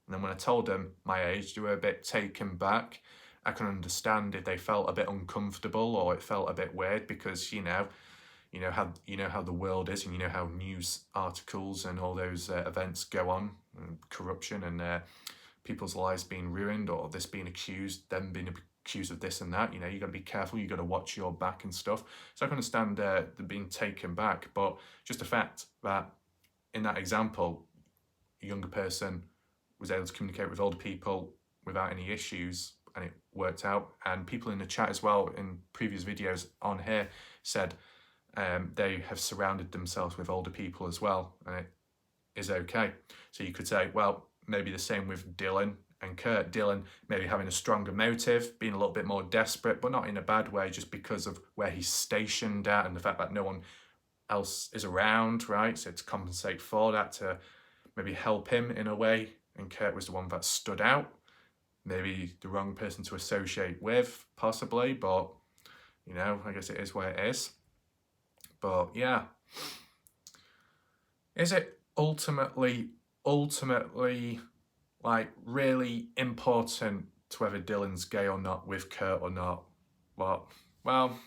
[SPEAKER 1] And then when I told them my age, they were a bit taken back. I can understand if they felt a bit uncomfortable or it felt a bit weird because, you know how the world is, and how news articles and all those events go on, and corruption and people's lives being ruined or this being accused, them being accused of this and that. You got to be careful, you got to watch your back and stuff. So I can understand them being taken back, but just the fact that in that example, a younger person was able to communicate with older people without any issues, and it worked out. And people in the chat as well in previous videos on here said they have surrounded themselves with older people as well, and it is okay. So you could say, well, maybe the same with Dylan and Kurt. Dylan maybe having a stronger motive, being a little bit more desperate, but not in a bad way, just because of where he's stationed at and the fact that no one else is around, right? So to compensate for that, to maybe help him in a way. And Kurt was the one that stood out. Maybe the wrong person to associate with, possibly, but, I guess it is where it is. But, yeah. Is it ultimately, like, really important to whether Dylan's gay or not with Kurt or not? Well,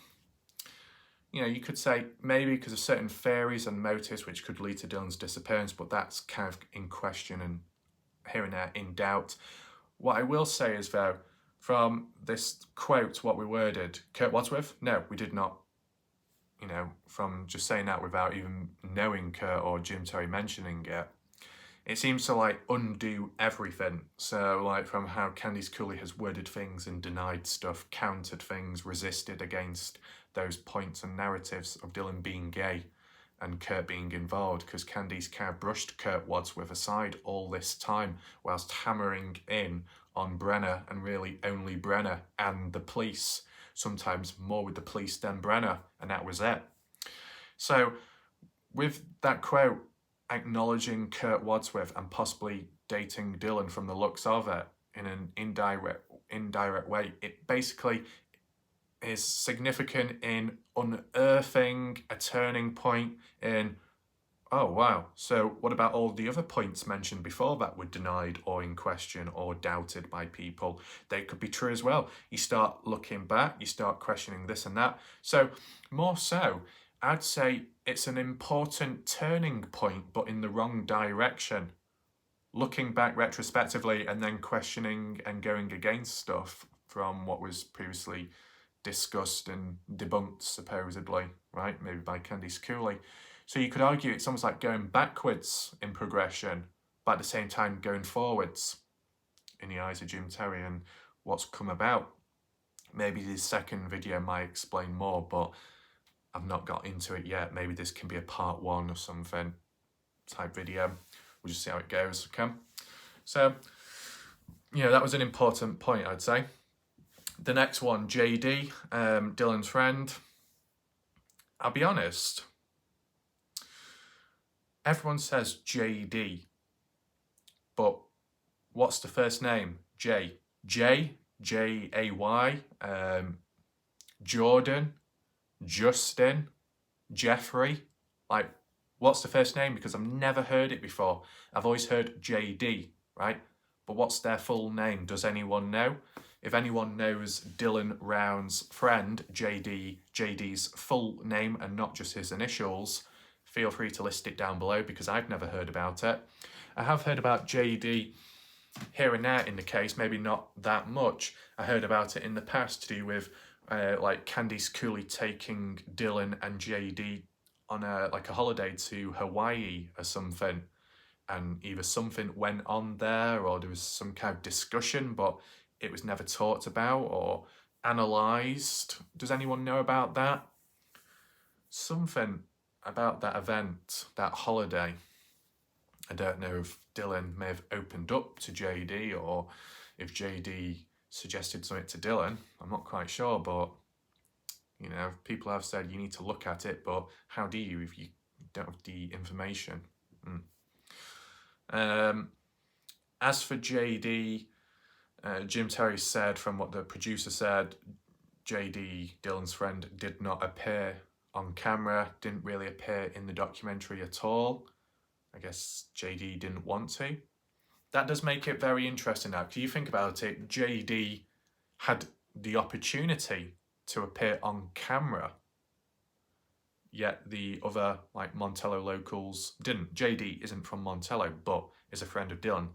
[SPEAKER 1] you could say maybe because of certain theories and motives which could lead to Dylan's disappearance, but that's kind of in question and here and there in doubt. What I will say is, though, from this quote, what we worded, Kurt Wadsworth? No, we did not. From just saying that without even knowing Kurt or Jim Terry mentioning it, it seems to like undo everything. So like from how Candice Cooley has worded things and denied stuff, countered things, resisted against those points and narratives of Dylan being gay. and Kurt being involved, because Candice kind of brushed Kurt Wadsworth aside all this time whilst hammering in on Brenner, and really only Brenner and the police, sometimes more with the police than Brenner, and that was it. So with that quote acknowledging Kurt Wadsworth and possibly dating Dylan from the looks of it in an indirect way, it basically is significant in unearthing a turning point in, oh wow, so what about all the other points mentioned before that were denied or in question or doubted by people? They could be true as well. You start looking back, you start questioning this and that. So more so, I'd say it's an important turning point, but in the wrong direction. Looking back retrospectively and then questioning and going against stuff from what was previously discussed and debunked, supposedly, right? Maybe by Candice Cooley. So you could argue it's almost like going backwards in progression, but at the same time going forwards in the eyes of Jim Terry and what's come about. Maybe the second video might explain more, but I've not got into it yet. Maybe this can be a part 1 or something type video. We'll just see how it goes, okay? So, that was an important point, I'd say. The next one, JD, Dylan's friend. I'll be honest, everyone says JD, but what's the first name? J, J-A-Y, Jordan, Justin, Jeffrey. Like, what's the first name? Because I've never heard it before. I've always heard JD, right? But what's their full name? Does anyone know? If anyone knows Dylan Round's friend, JD's full name and not just his initials, feel free to list it down below, because I've never heard about it. I have heard about JD here and there in the case, maybe not that much. I heard about it in the past to do with like Candice Cooley taking Dylan and JD on a holiday to Hawaii or something, and either something went on there or there was some kind of discussion, but it was never talked about or analysed. Does anyone know about that? Something about that event, that holiday. I don't know if Dylan may have opened up to JD or if JD suggested something to Dylan. I'm not quite sure, but people have said you need to look at it, but how do you if you don't have the information? As for JD, Jim Terry said, from what the producer said, JD, Dylan's friend, did not appear on camera, didn't really appear in the documentary at all. I guess JD didn't want to. That does make it very interesting now, because you think about it, JD had the opportunity to appear on camera, yet the other Montello locals didn't. JD isn't from Montello, but is a friend of Dylan.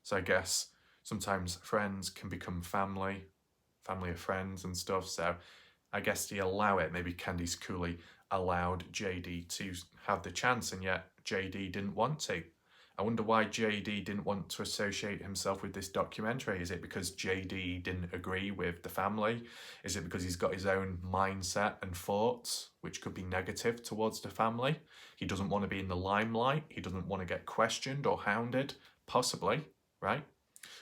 [SPEAKER 1] So I guess sometimes friends can become family of friends and stuff. So I guess they allow it. Maybe Candice Cooley allowed JD to have the chance, and yet JD didn't want to. I wonder why JD didn't want to associate himself with this documentary. Is it because JD didn't agree with the family? Is it because he's got his own mindset and thoughts, which could be negative towards the family? He doesn't want to be in the limelight. He doesn't want to get questioned or hounded, possibly, right?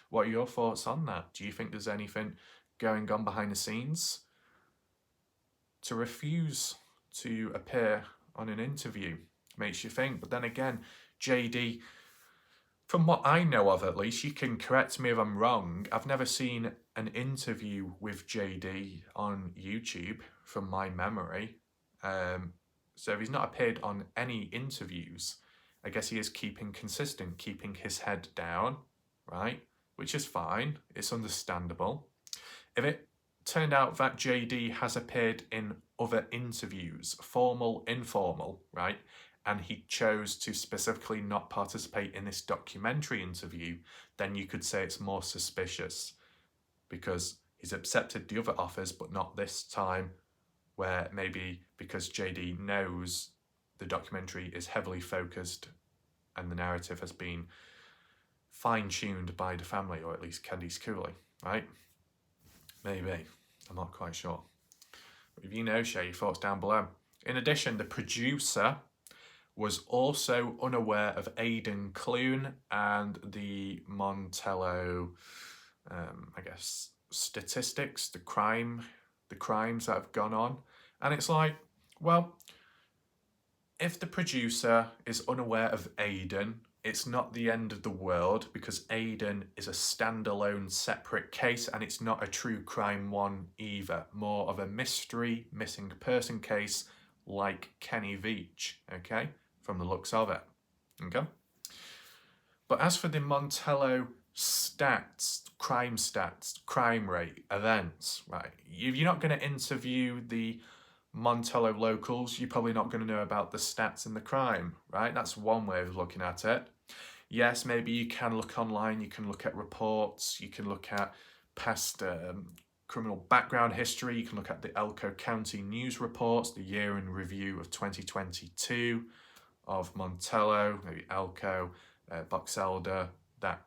[SPEAKER 1] What are your thoughts on that? Do you think there's anything going on behind the scenes to refuse to appear on an interview? Makes you think. But then again, JD, from what I know of at least, you can correct me if I'm wrong, I've never seen an interview with JD on YouTube from my memory. So if he's not appeared on any interviews, I guess he is keeping consistent, keeping his head down, right? Which is fine, it's understandable. If it turned out that JD has appeared in other interviews, formal, informal, right, and he chose to specifically not participate in this documentary interview, then you could say it's more suspicious, because he's accepted the other offers but not this time, where maybe because JD knows the documentary is heavily focused and the narrative has been fine-tuned by the family, or at least Candice Cooley, right? Maybe. I'm not quite sure. But if you know, share your thoughts down below. In addition, the producer was also unaware of Aidan Clune and the Montello, I guess, statistics, the crimes that have gone on. And it's like, well, if the producer is unaware of Aidan, it's not the end of the world, because Aidan is a standalone separate case, and it's not a true crime one either. More of a mystery missing person case like Kenny Veach, okay, from the looks of it, okay? But as for the Montello stats, crime rate, events, right, if you're not going to interview the Montello locals, you're probably not going to know about the stats and the crime, right? That's one way of looking at it. Yes, maybe you can look online, you can look at reports, you can look at past criminal background history, you can look at the Elko County news reports, the year in review of 2022 of Montello, maybe Elko, Box Elder, that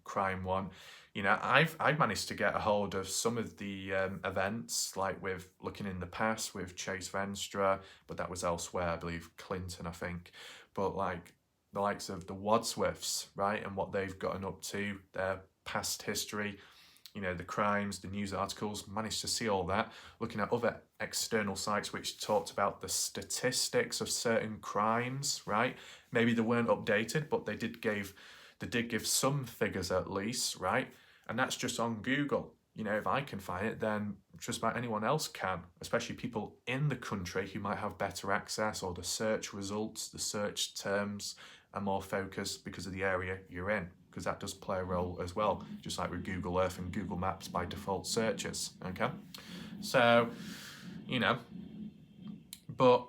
[SPEAKER 1] crime one. You know, I've managed to get a hold of some of the events, like with looking in the past with Chase Venstra, but that was elsewhere, I believe Clinton, I think. But like the likes of the Wadsworths, right, and what they've gotten up to, their past history, you know, the crimes, the news articles, managed to see all that, looking at other external sites which talked about the statistics of certain crimes, right? Maybe they weren't updated, but they did give some figures at least, right? And that's just on Google. You know, if I can find it, then just about anyone else can, especially people in the country who might have better access, or the search results, the search terms are more focused because of the area you're in, because that does play a role as well, just like with Google Earth and Google Maps by default searches, okay? So, you know, but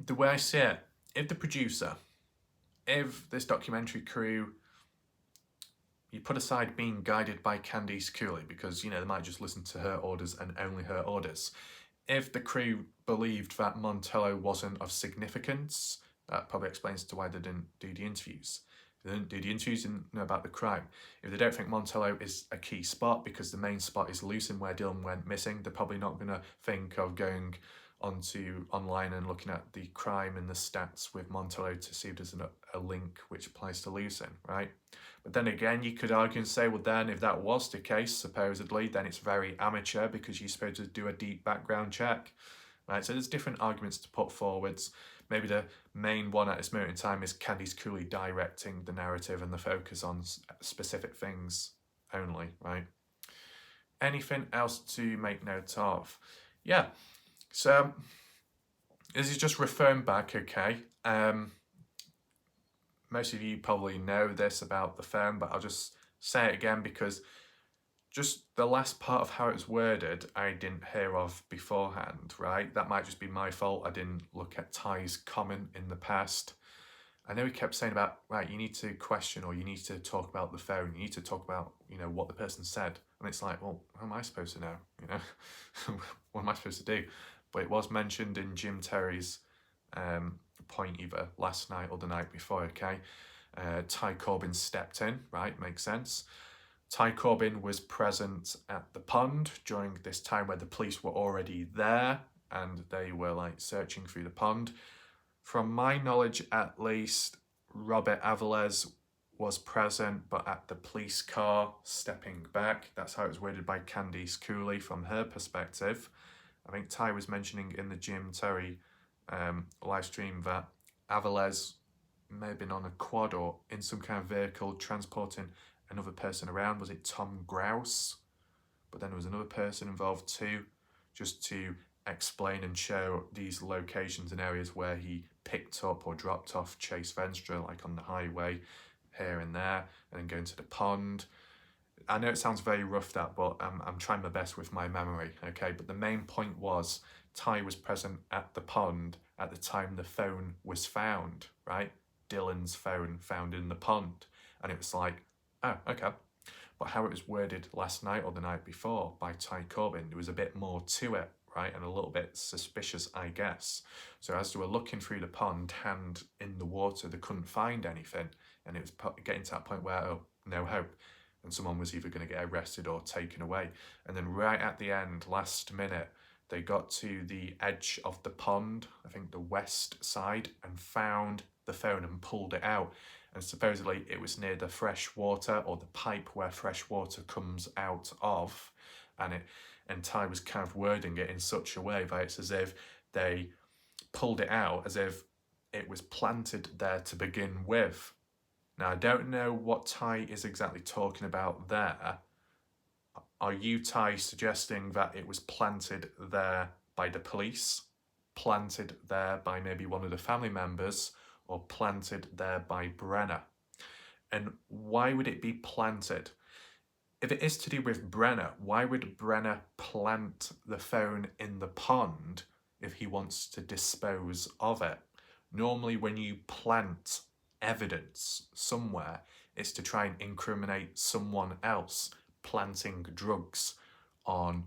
[SPEAKER 1] the way I see it, if the producer, if this documentary crew, you put aside being guided by Candice Cooley, because, you know, they might just listen to her orders and only her orders. If the crew believed that Montello wasn't of significance, that probably explains to why they didn't do the interviews. If they didn't do the interviews, they didn't know about the crime. If they don't think Montello is a key spot because the main spot is Lucin where Dylan went missing, they're probably not going to think of going onto online and looking at the crime and the stats with Montello to see if there's a link which applies to Lucin, right? But then again, you could argue and say, well, then if that was the case, supposedly, then it's very amateur because you're supposed to do a deep background check, right? So there's different arguments to put forwards. Maybe the main one at this moment in time is Candice Cooley directing the narrative and the focus on specific things only, right? Anything else to make note of? Yeah, so this is just referring back, okay? Most of you probably know this about the film, but I'll just say it again because just the last part of how it was worded, I didn't hear of beforehand, right? That might just be my fault. I didn't look at Ty's comment in the past. I know he kept saying about, right, you need to question, or you need to talk about the phone. You need to talk about, you know, what the person said. And it's like, well, how am I supposed to know? You know, what am I supposed to do? But it was mentioned in Jim Terry's point either last night or the night before, okay? Ty Corbin stepped in, right? Makes sense. Ty Corbin was present at the pond during this time where the police were already there and they were like searching through the pond. From my knowledge, at least, Robert Avilés was present, but at the police car, stepping back. That's how it was worded by Candice Cooley from her perspective. I think Ty was mentioning in the Jim Terry live stream that Avilés may have been on a quad or in some kind of vehicle transporting another person around. Was it Tom Grouse? But then there was another person involved too, just to explain and show these locations and areas where he picked up or dropped off Chase Venstra, like on the highway here and there, and then going to the pond. I know it sounds very rough, that, but I'm trying my best with my memory, okay? But the main point was Ty was present at the pond at the time the phone was found, right? Dylan's phone found in the pond. And it was like, oh, okay. But how it was worded last night or the night before by Ty Corbin, there was a bit more to it, right? And a little bit suspicious, I guess. So as they were looking through the pond, hand in the water, they couldn't find anything. And it was getting to that point where, oh, no hope. And someone was either going to get arrested or taken away. And then right at the end, last minute, They got to the edge of the pond, I think the west side, and found the phone and pulled it out. And supposedly it was near the fresh water, or the pipe where fresh water comes out of. And Ty was kind of wording it in such a way that it's as if they pulled it out as if it was planted there to begin with. Now, I don't know what Ty is exactly talking about there. Are you, Ty, suggesting that it was planted there by the police, planted there by maybe one of the family members, or planted there by Brenner? And why would it be planted? If it is to do with Brenner, why would Brenner plant the phone in the pond if he wants to dispose of it? Normally when you plant evidence somewhere, it's to try and incriminate someone else. Planting drugs on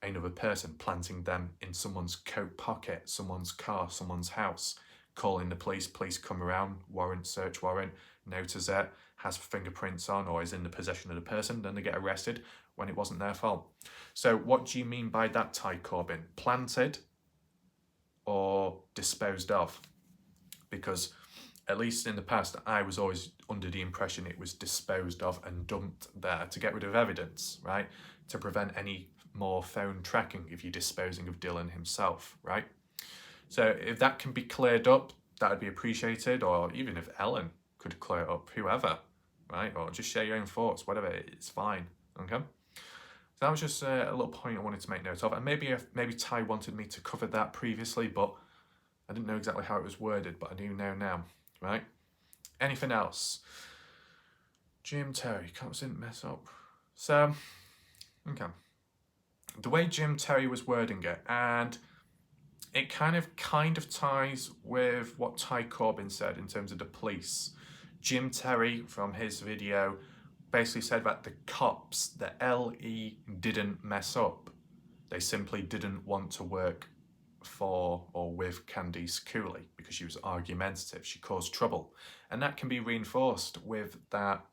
[SPEAKER 1] another person, planting them in someone's coat pocket, someone's car, someone's house, calling the police come around, warrant, search warrant, notice it, has fingerprints on or is in the possession of the person, then they get arrested when it wasn't their fault. So what do you mean by that, Ty Corbin? Planted or disposed of? Because at least in the past, I was always under the impression it was disposed of and dumped there to get rid of evidence, right? To prevent any more phone tracking if you're disposing of Dylan himself, right? So if that can be cleared up, that would be appreciated, or even if Ellen could clear it up, whoever, right? Or just share your own thoughts, whatever, it's fine, okay? So that was just a little point I wanted to make note of, and maybe Ty wanted me to cover that previously, but I didn't know exactly how it was worded, but I do know now. Right? Anything else? Jim Terry, cops didn't mess up. So, okay. The way Jim Terry was wording it, and it kind of ties with what Ty Corbin said in terms of the police. Jim Terry, from his video, basically said that the cops, the LE, didn't mess up. They simply didn't want to work for or with Candice Cooley because she was argumentative, she caused trouble. And that can be reinforced with that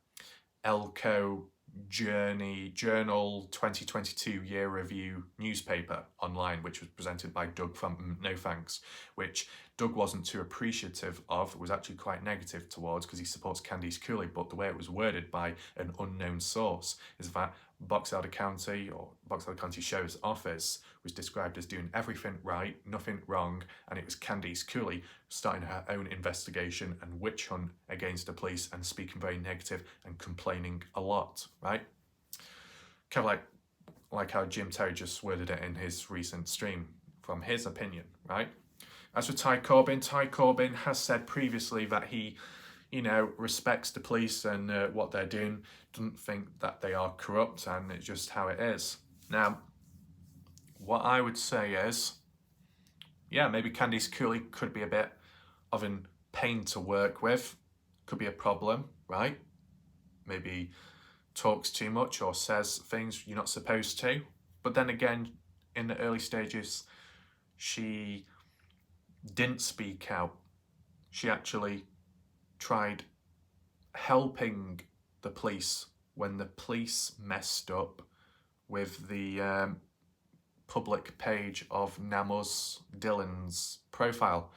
[SPEAKER 1] Elko Journal 2022 year review newspaper online, which was presented by Doug from No Thanks, which Doug wasn't too appreciative of, was actually quite negative towards because he supports Candice Cooley, but the way it was worded by an unknown source is that Box Elder County, or Box Elder County Sheriff's Office, was described as doing everything right, nothing wrong, and it was Candice Cooley starting her own investigation and witch hunt against the police and speaking very negative and complaining a lot, right? Kind of like how Jim Terry just worded it in his recent stream, from his opinion, right? As for Ty Corbin has said previously that he, respects the police and what they're doing, doesn't think that they are corrupt, and it's just how it is. Now, what I would say is, yeah, maybe Candice Cooley could be a bit of a pain to work with, could be a problem, right? Maybe talks too much or says things you're not supposed to. But then again, in the early stages, she didn't speak out. She actually tried helping the police when the police messed up with the public page of Namus Dylan's profile,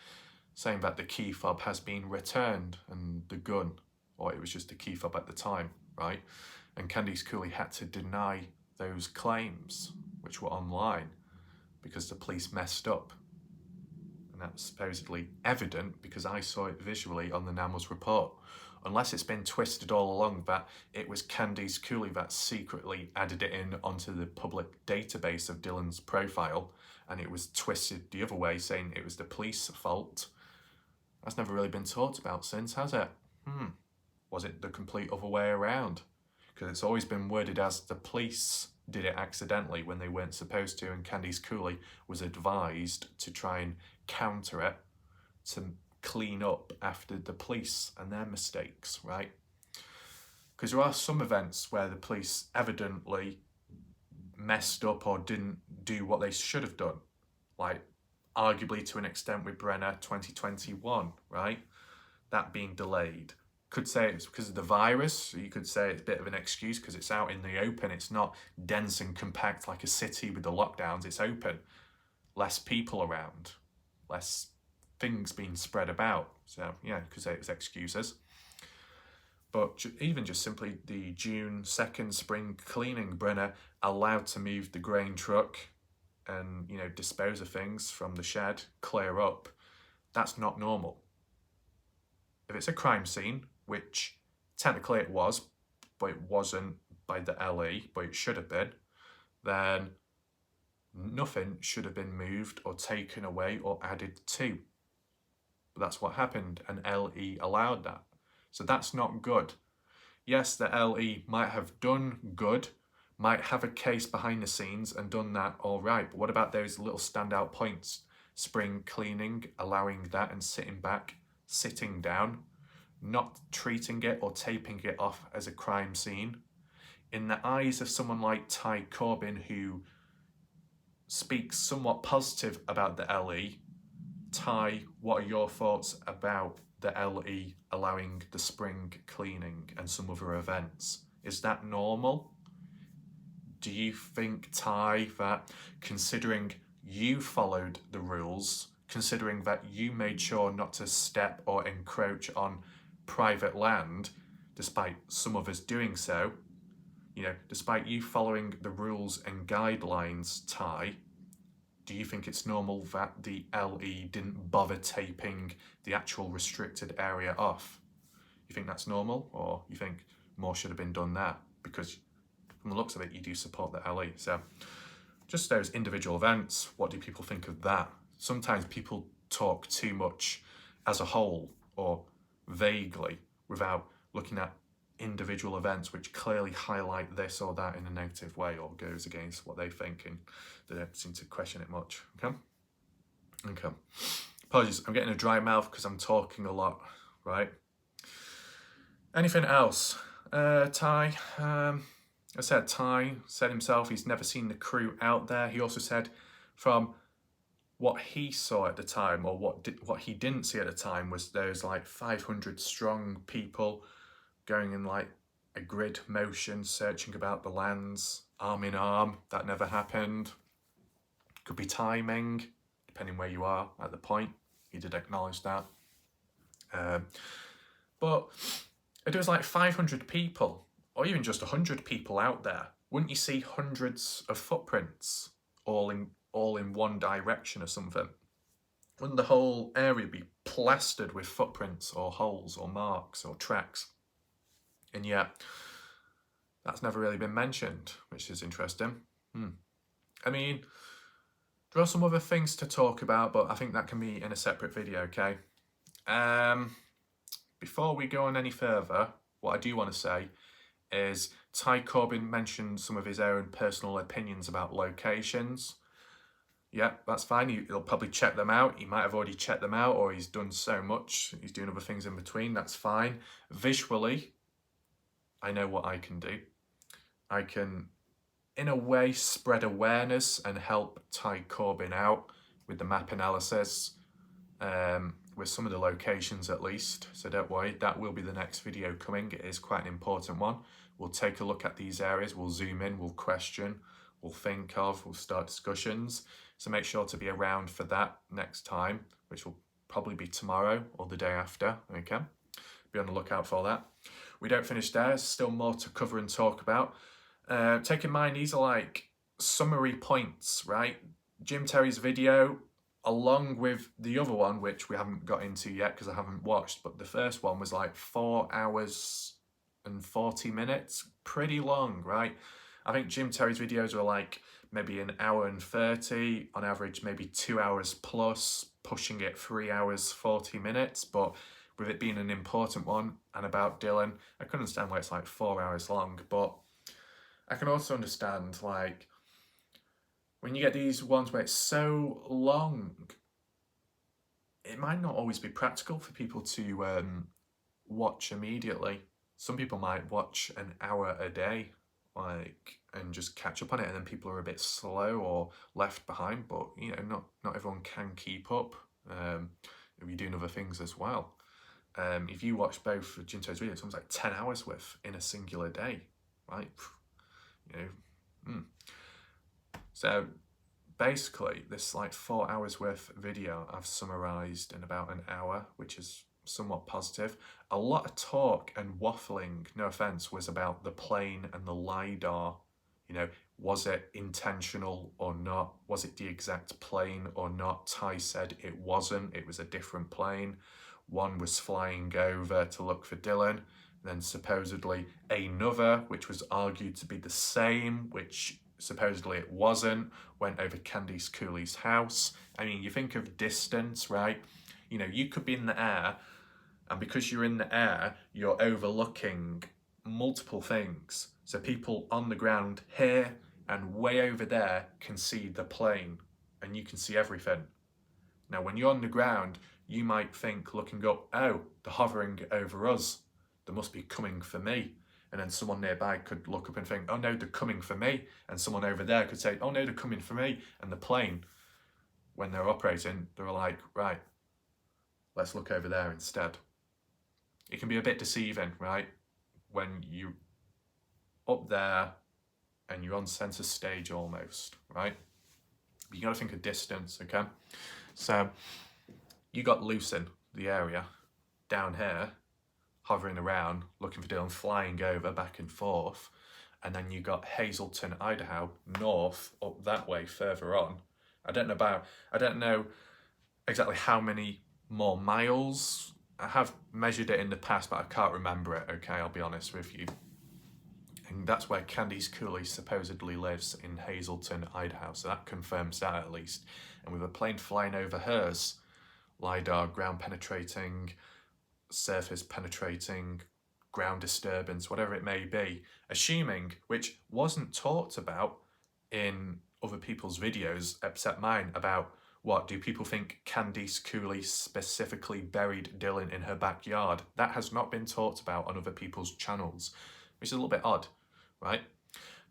[SPEAKER 1] saying that the key fob has been returned and the gun, or it was just a key fob at the time, right? And Candice Cooley had to deny those claims, which were online, because the police messed up. And that's supposedly evident because I saw it visually on the Namus report. Unless it's been twisted all along that it was Candice Cooley that secretly added it in onto the public database of Dylan's profile, and it was twisted the other way, saying it was the police's fault. That's never really been talked about since, has it? Was it the complete other way around? Because it's always been worded as the police did it accidentally when they weren't supposed to, and Candice Cooley was advised to try and counter it, to clean up after the police and their mistakes, right? Because there are some events where the police evidently messed up or didn't do what they should have done, like arguably to an extent with Brenner 2021, right? That being delayed. Could say it's because of the virus, you could say it's a bit of an excuse because it's out in the open, it's not dense and compact like a city with the lockdowns, it's open. less people around, less things being spread about. So yeah, because it's excuses. But even just simply the June 2nd spring cleaning, Brenner allowed to move the grain truck and, you know, dispose of things from the shed, clear up. That's not normal. If it's a crime scene, which technically it was, but it wasn't by the LE, but it should have been, then nothing should have been moved or taken away or added to. But that's what happened, and LE allowed that. So that's not good. Yes, the LE might have done good, might have a case behind the scenes and done that all right, but what about those little standout points? Spring cleaning, allowing that and sitting back, sitting down, not treating it or taping it off as a crime scene. In the eyes of someone like Ty Corbin, who speaks somewhat positive about the LE, Ty, what are your thoughts about the LE allowing the spring cleaning and some other events? Is that normal? Do you think, Ty, that considering you followed the rules, considering that you made sure not to step or encroach on private land, despite some of us doing so, you know, despite you following the rules and guidelines, Ty, do you think it's normal that the LE didn't bother taping the actual restricted area off? You think that's normal, or you think more should have been done there? Because from the looks of it, you do support the LE. So just those individual events, what do people think of that? Sometimes people talk too much as a whole or vaguely without looking at individual events which clearly highlight this or that in a negative way or goes against what they think, and they don't seem to question it much. Okay. Apologies, I'm getting a dry mouth because I'm talking a lot, right? Anything else? Ty, I said Ty said himself he's never seen the crew out there. He also said from what he saw at the time, or what he didn't see at the time, was there's like 500 strong people going in like a grid motion, searching about the lands, arm in arm. That never happened. Could be timing, depending where you are at the point. He did acknowledge that. But if there was like 500 people, or even just 100 people out there, wouldn't you see hundreds of footprints all in one direction or something? Wouldn't the whole area be plastered with footprints or holes or marks or tracks? And yet, that's never really been mentioned, which is interesting. I mean, there are some other things to talk about, but I think that can be in a separate video, okay? Before we go on any further, what I do want to say is Ty Corbin mentioned some of his own personal opinions about locations. Yeah, that's fine. He'll probably check them out. He might have already checked them out, or he's done so much. He's doing other things in between. That's fine. Visually, I know what I can do. I can, in a way, spread awareness and help Ty Corbin out with the map analysis, with some of the locations at least. So don't worry, that will be the next video coming. It is quite an important one. We'll take a look at these areas. We'll zoom in, we'll question, we'll think of, we'll start discussions. So make sure to be around for that next time, which will probably be tomorrow or the day after, okay? Be on the lookout for that. We don't finish there, there's still more to cover and talk about. Take in mind, these are like summary points, right? Jim Terry's video, along with the other one, which we haven't got into yet because I haven't watched, but the first one was like 4 hours and 40 minutes, pretty long, right? I think Jim Terry's videos are like maybe an hour and 30, on average maybe 2 hours plus, pushing it 3 hours 40 minutes, but with it being an important one and about Dylan, I can understand why it's like 4 hours long, but I can also understand like when you get these ones where it's so long, it might not always be practical for people to watch immediately. Some people might watch an hour a day, like, and just catch up on it, and then people are a bit slow or left behind, but you know, not everyone can keep up if you're doing other things as well. If you watch both Jim Terry's videos, it's like 10 hours worth in a singular day, right? You know, So basically, this like 4 hours worth of video I've summarised in about an hour, which is somewhat positive. A lot of talk and waffling, no offence, was about the plane and the Lidar. You know, was it intentional or not? Was it the exact plane or not? Ty said it wasn't, it was a different plane. One was flying over to look for Dylan, then supposedly another, which was argued to be the same, which supposedly it wasn't, went over Candice Cooley's house. I mean, you think of distance, right? You know, you could be in the air, and because you're in the air, you're overlooking multiple things. So people on the ground here and way over there can see the plane, and you can see everything. Now, when you're on the ground, you might think, looking up, oh, they're hovering over us. They must be coming for me. And then someone nearby could look up and think, oh no, they're coming for me. And someone over there could say, oh no, they're coming for me. And the plane, when they're operating, they're like, right, let's look over there instead. It can be a bit deceiving, right? When you're up there and you're on centre stage almost, right? But you got to think of distance, okay? So you got Lucin, the area, down here, hovering around, looking for Dylan, flying over back and forth. And then you got Hazleton, Idaho, north, up that way, further on. I don't know exactly how many more miles. I have measured it in the past, but I can't remember it, okay, I'll be honest with you. And that's where Candice Cooley supposedly lives, in Hazleton, Idaho, so that confirms that at least. And with a plane flying over hers, Lidar, ground penetrating, surface penetrating, ground disturbance, whatever it may be, assuming, which wasn't talked about in other people's videos except mine, about what, do people think Candice Cooley specifically buried Dylan in her backyard? That has not been talked about on other people's channels, which is a little bit odd, right?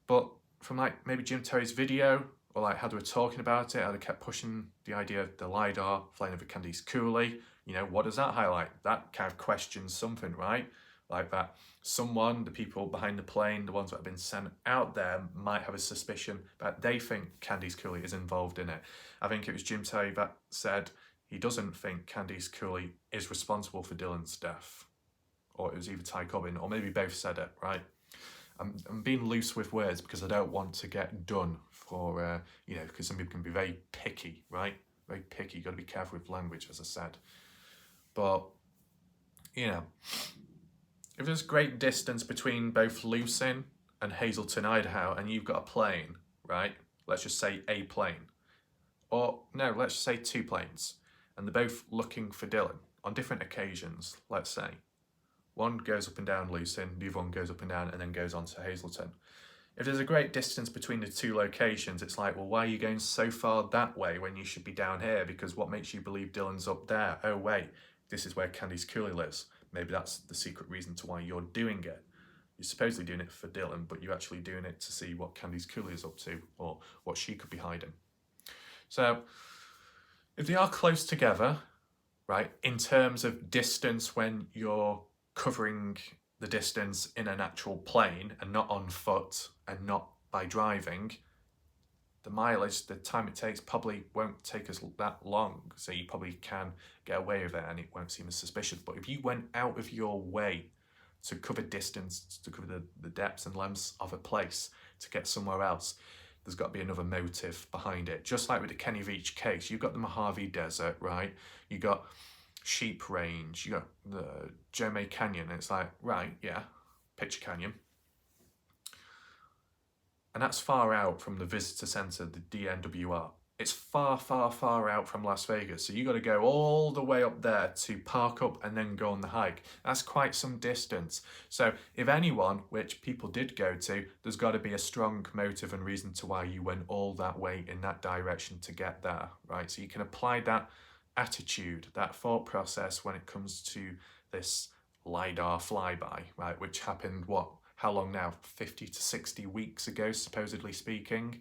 [SPEAKER 1] But from like maybe Jim Terry's video, or like how they were talking about it, how they kept pushing the idea of the Lidar flying over Candice Cooley, you know, what does that highlight? That kind of questions something, right? Like that someone, the people behind the plane, the ones that have been sent out there, might have a suspicion that they think Candice Cooley is involved in it. I think it was Jim Terry that said he doesn't think Candice Cooley is responsible for Dylan's death. Or it was either Ty Cobbin, or maybe both said it, right? I'm being loose with words because I don't want to get done for, you know, because some people can be very picky, right? Very picky. You've got to be careful with language, as I said. But, you know, if there's great distance between both Lucin and Hazleton, Idaho, and you've got a plane, right? Let's just say a plane. Or, no, let's just say 2 planes. And they're both looking for Dylan on different occasions, let's say. One goes up and down Lucin, the other one goes up and down and then goes on to Hazleton. If there's a great distance between the 2 locations, it's like, well, why are you going so far that way when you should be down here? Because what makes you believe Dylan's up there? Oh, wait, this is where Candice Cooley lives. Maybe that's the secret reason to why you're doing it. You're supposedly doing it for Dylan, but you're actually doing it to see what Candice Cooley is up to, or what she could be hiding. So, if they are close together, right, in terms of distance when you're covering the distance in an actual plane and not on foot and not by driving, the mileage, the time it takes probably won't take us that long. So you probably can get away with it and it won't seem as suspicious. But if you went out of your way to cover distance, to cover the depths and lengths of a place to get somewhere else, there's got to be another motive behind it. Just like with the Kenny Veach case, you've got the Mojave Desert, right? You got Sheep Range, you got the Jomay Canyon, and it's like, right, yeah, Picture Canyon. And that's far out from the visitor centre, the DNWR. It's far, far, far out from Las Vegas. So you got to go all the way up there to park up and then go on the hike. That's quite some distance. So if anyone, which people did go to, there's got to be a strong motive and reason to why you went all that way in that direction to get there, right? So you can apply that attitude, that thought process when it comes to this Lidar flyby, right? Which happened, what, how long now? 50 to 60 weeks ago, supposedly speaking.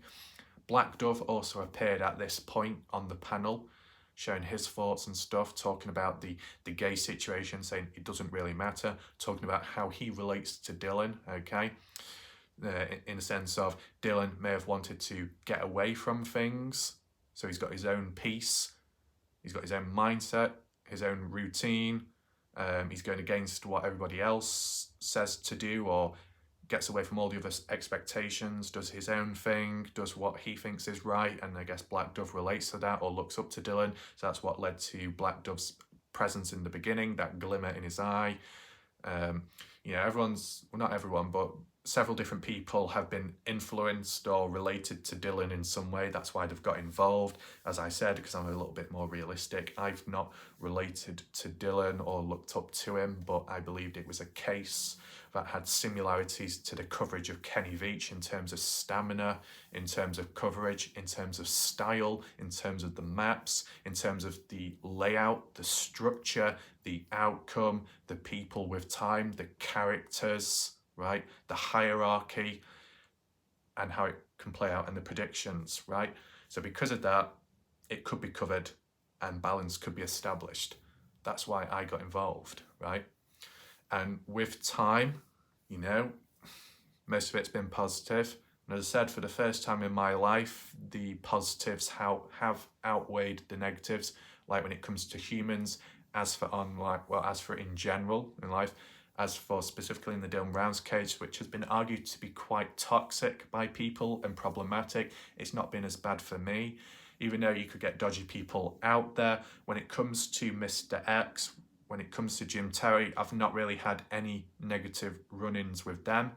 [SPEAKER 1] Black Dove also appeared at this point on the panel, showing his thoughts and stuff, talking about the gay situation, saying it doesn't really matter, talking about how he relates to Dylan, okay? in the sense of Dylan may have wanted to get away from things, so he's got his own peace, he's got his own mindset, his own routine. He's going against what everybody else says to do, or gets away from all the other expectations, does his own thing, does what he thinks is right, and I guess Black Dove relates to that or looks up to Dylan. So that's what led to Black Dove's presence in the beginning, that glimmer in his eye. Everyone's, well, not everyone, but several different people have been influenced or related to Dylan in some way. That's why they've got involved. As I said, because I'm a little bit more realistic, I've not related to Dylan or looked up to him, but I believed it was a case that had similarities to the coverage of Kenny Veach in terms of stamina, in terms of coverage, in terms of style, in terms of the maps, in terms of the layout, the structure, the outcome, the people with time, the characters, right? The hierarchy and how it can play out and the predictions, right? So because of that, it could be covered and balance could be established. That's why I got involved, right? And with time, most of it's been positive. And as I said, for the first time in my life, the positives have outweighed the negatives, like when it comes to humans, as for in general in life. As for specifically in the Dylan Brown's case, which has been argued to be quite toxic by people and problematic, it's not been as bad for me. Even though you could get dodgy people out there, when it comes to Mr. X, when it comes to Jim Terry, I've not really had any negative run-ins with them,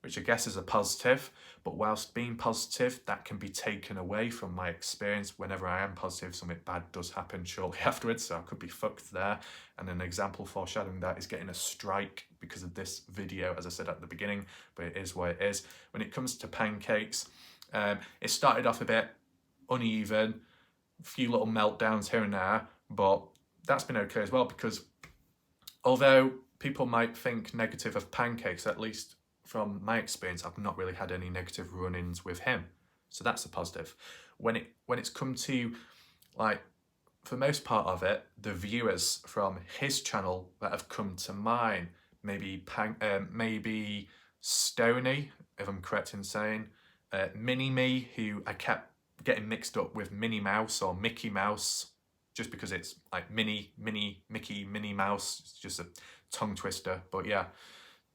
[SPEAKER 1] which I guess is a positive. But whilst being positive, that can be taken away from my experience. Whenever I am positive, something bad does happen shortly afterwards, so I could be fucked there. And an example foreshadowing that is getting a strike because of this video, as I said at the beginning, but it is what it is. When it comes to pancakes, it started off a bit uneven, a few little meltdowns here and there, but that's been okay as well, because although people might think negative of pancakes, at least from my experience, I've not really had any negative run-ins with him. So that's a positive. When it's come to, like, for most part of it, the viewers from his channel that have come to mine, maybe Stoney, if I'm correct in saying, Mini-Me, who I kept getting mixed up with Minnie Mouse or Mickey Mouse, just because it's like Mickey, Minnie Mouse. It's just a tongue twister. But yeah,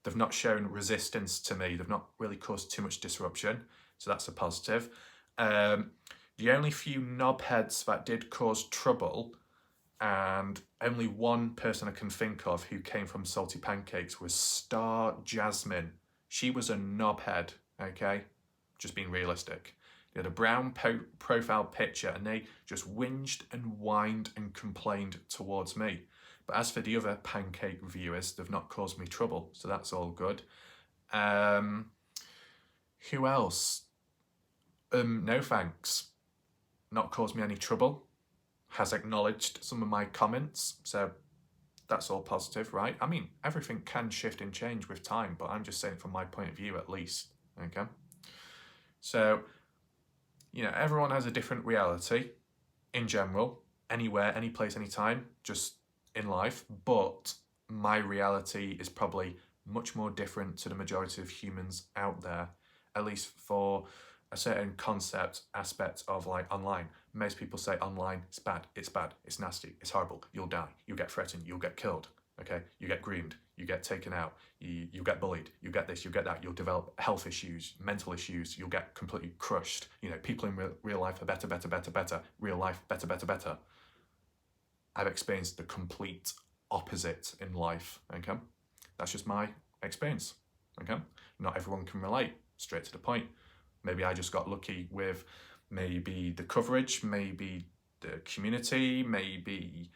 [SPEAKER 1] they've not shown resistance to me. They've not really caused too much disruption. So that's a positive. The only few knobheads that did cause trouble, and only one person I can think of who came from Salty Pancakes, was Star Jasmine. She was a knobhead, okay? Just being realistic. They had a brown profile picture and they just whinged and whined and complained towards me. But as for the other pancake viewers, they've not caused me trouble, so that's all good. Who else? No thanks. Not caused me any trouble. Has acknowledged some of my comments, so that's all positive, right? I mean, everything can shift and change with time, but I'm just saying from my point of view at least, okay? So, everyone has a different reality in general, anywhere, any place, any time, just in life, but my reality is probably much more different to the majority of humans out there, at least for a certain concept aspect of like online. Most people say online, it's bad, it's nasty, it's horrible, you'll die, you'll get threatened, you'll get killed, okay? You get groomed, you get taken out, you get bullied, you get this, you get that, you'll develop health issues, mental issues, you'll get completely crushed. People in real life are better, real life, better. I've experienced the complete opposite in life, okay? That's just my experience, okay? Not everyone can relate, straight to the point. Maybe I just got lucky with maybe the coverage, maybe the community, maybe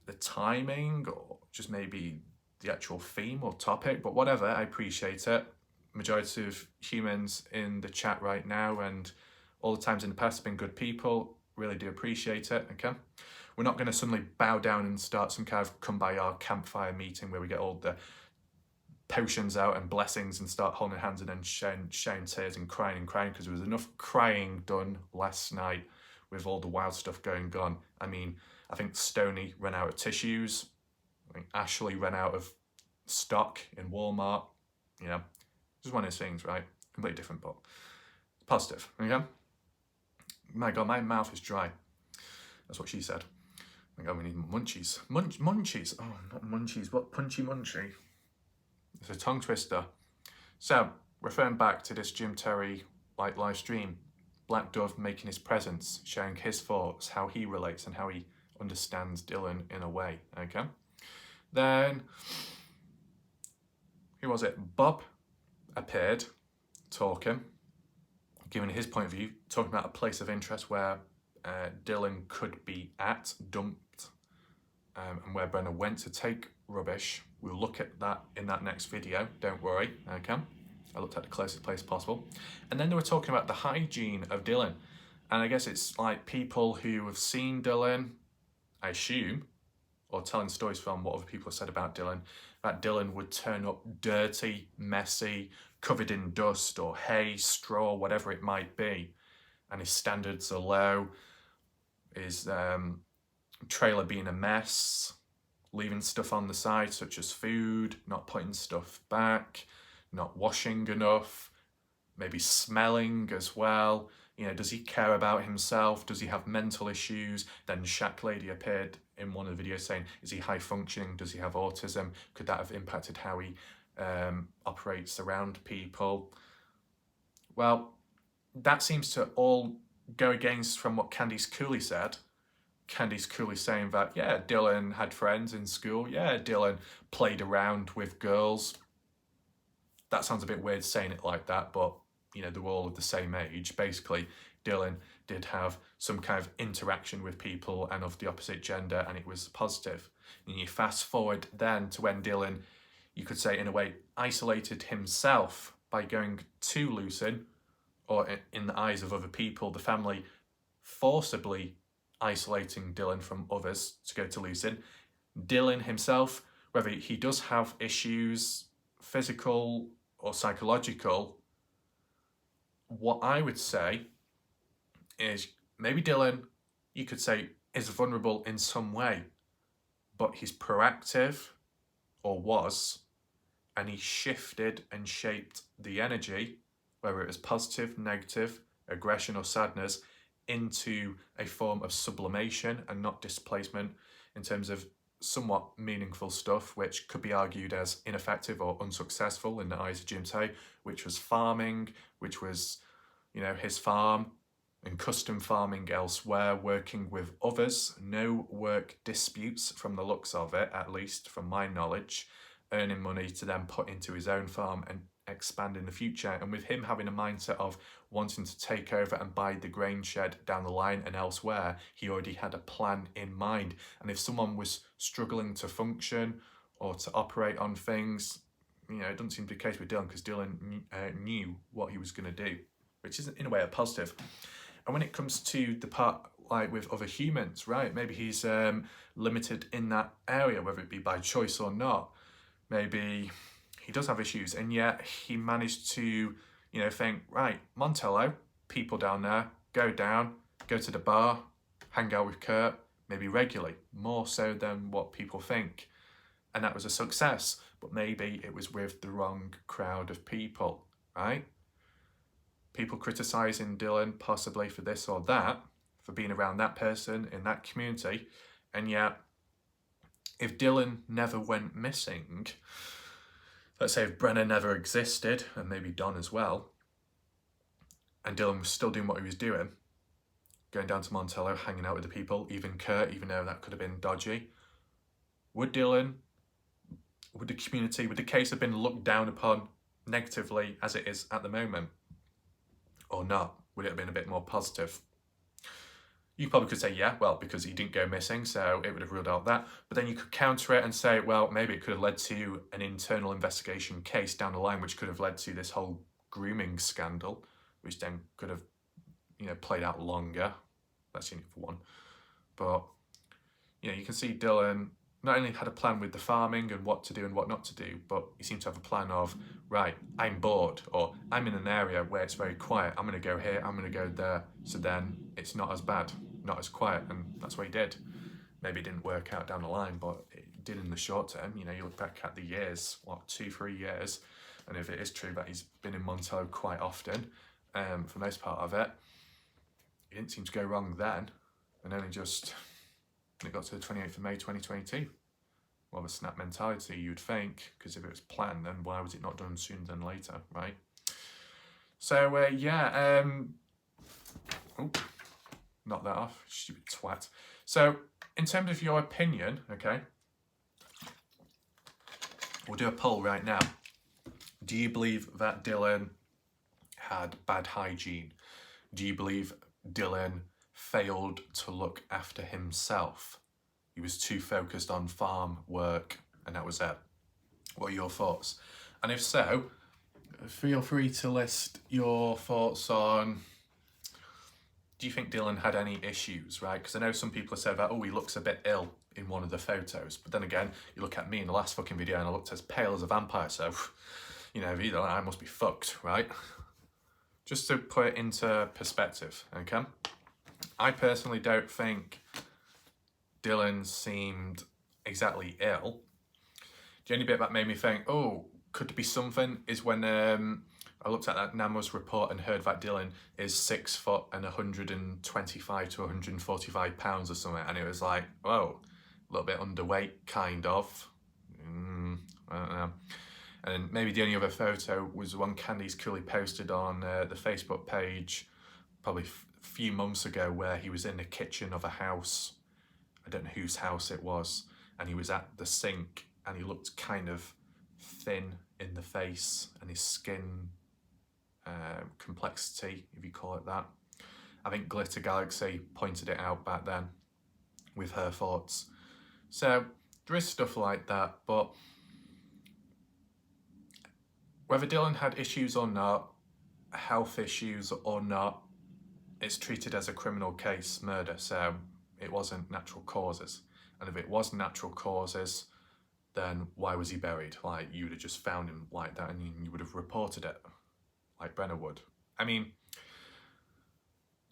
[SPEAKER 1] the timing, or just maybe the actual theme or topic, but whatever, I appreciate it. Majority of humans in the chat right now and all the times in the past have been good people, really do appreciate it, okay? We're not going to suddenly bow down and start some kind of come by our campfire meeting where we get all the potions out and blessings and start holding hands and then sharing tears and crying because there was enough crying done last night with all the wild stuff going on. I mean, I think Stoney ran out of tissues. I think Ashley ran out of stock in Walmart. Just one of those things, right? Completely different, but positive. Okay? My God, my mouth is dry. That's what she said. My God, we need munchies. Munchies. Oh, not munchies. What? Punchy munchy. It's a tongue twister. So, referring back to this Jim Terry live stream, Black Dove making his presence, sharing his thoughts, how he relates and how he understands Dylan in a way. Okay? Then, who was it? Bob appeared, talking, giving his point of view, talking about a place of interest where Dylan could be dumped, and where Brenna went to take rubbish. We'll look at that in that next video, don't worry, okay? I looked at the closest place possible. And then they were talking about the hygiene of Dylan. And I guess it's like people who have seen Dylan, I assume, or telling stories from what other people have said about Dylan, that Dylan would turn up dirty, messy, covered in dust or hay, straw, whatever it might be. And his standards are low, his trailer being a mess, leaving stuff on the side such as food, not putting stuff back, not washing enough, maybe smelling as well. You know, does he care about himself? Does he have mental issues? Then Shaq Lady appeared in one of the videos saying, is he high functioning? Does he have autism? Could that have impacted how he operates around people? Well, that seems to all go against from what Candice Cooley said. Candice Cooley saying that, yeah, Dylan had friends in school. Yeah, Dylan played around with girls. That sounds a bit weird saying it like that, but, you know, they're all of the same age. Basically, Dylan did have some kind of interaction with people and of the opposite gender, and it was positive. And you fast forward then to when Dylan, you could say in a way, isolated himself by going to Lucin, or in the eyes of other people, the family forcibly isolating Dylan from others to go to Lucin. Dylan himself, whether he does have issues, physical or psychological, what I would say is maybe Dylan, you could say, is vulnerable in some way, but he's proactive, or was, and he shifted and shaped the energy, whether it was positive, negative, aggression or sadness, into a form of sublimation and not displacement in terms of somewhat meaningful stuff, which could be argued as ineffective or unsuccessful in the eyes of Jim Tay, which was farming, which was, you know, his farm and custom farming elsewhere, working with others, no work disputes from the looks of it, at least from my knowledge, earning money to then put into his own farm and expand in the future. And with him having a mindset of wanting to take over and buy the grain shed down the line and elsewhere, he already had a plan in mind. And if someone was struggling to function or to operate on things, you know, it doesn't seem to be the case with Dylan, because Dylan knew what he was going to do, which is in a way a positive. And when it comes to the part like with other humans, right, maybe he's limited in that area, whether it be by choice or not. Maybe he does have issues, and yet he managed to, you know, think, right, Montello, people down there, go to the bar, hang out with Kurt, maybe regularly, more so than what people think. And that was a success, but maybe it was with the wrong crowd of people, right? People criticising Dylan possibly for this or that, for being around that person in that community, and yet if Dylan never went missing, let's say if Brenna never existed, and maybe Don as well, and Dylan was still doing what he was doing, going down to Montello, hanging out with the people, even Kurt, even though that could have been dodgy, would Dylan, would the community, would the case have been looked down upon negatively as it is at the moment? Or not? Would it have been a bit more positive? You probably could say, yeah, well, because he didn't go missing, so it would have ruled out that. But then you could counter it and say, well, maybe it could have led to an internal investigation case down the line, which could have led to this whole grooming scandal, which then could have, you know, played out longer. That's the only one. But, you know, you can see Dylan not only had a plan with the farming and what to do and what not to do, but he seemed to have a plan of, right, I'm bored, or I'm in an area where it's very quiet. I'm going to go here, I'm going to go there. So then it's not as bad, not as quiet. And that's what he did. Maybe it didn't work out down the line, but it did in the short term. You know, you look back at the years, what, 2-3 years, and if it is true that he's been in Montello quite often, for most part of it, he didn't seem to go wrong then, and only just, it got to the 28th of May 2022. Well, the snap mentality, you'd think, because if it was planned, then why was it not done sooner than later, right? So, yeah, oh, knock that off, stupid twat. So, in terms of your opinion, okay, we'll do a poll right now. Do you believe that Dylan had bad hygiene? Do you believe Dylan failed to look after himself? He was too focused on farm work and that was it. What are your thoughts? And if so, feel free to list your thoughts on, do you think Dylan had any issues, right? Because I know some people have said that, oh, he looks a bit ill in one of the photos. But then again, you look at me in the last fucking video and I looked as pale as a vampire. So, you know, either I must be fucked, right? Just to put it into perspective, okay? I personally don't think Dylan seemed exactly ill. The only bit that made me think, oh, could it be something, is when I looked at that NAMO's report and heard that Dylan is 6 foot and 125 to 145 pounds or something, and it was like, whoa, a little bit underweight, kind of. I don't know. And maybe the only other photo was the one Candice Cooley posted on the Facebook page probably a few months ago, where he was in the kitchen of a house. I don't know whose house it was, and he was at the sink and he looked kind of thin in the face, and his skin complexity, if you call it that. I think Glitter Galaxy pointed it out back then with her thoughts. So there is stuff like that, but whether Dylan had issues or not, health issues or not, it's treated as a criminal case, murder, so it wasn't natural causes. And if it was natural causes, then why was he buried? Like, you would have just found him like that and you would have reported it, like Brenner would. I mean,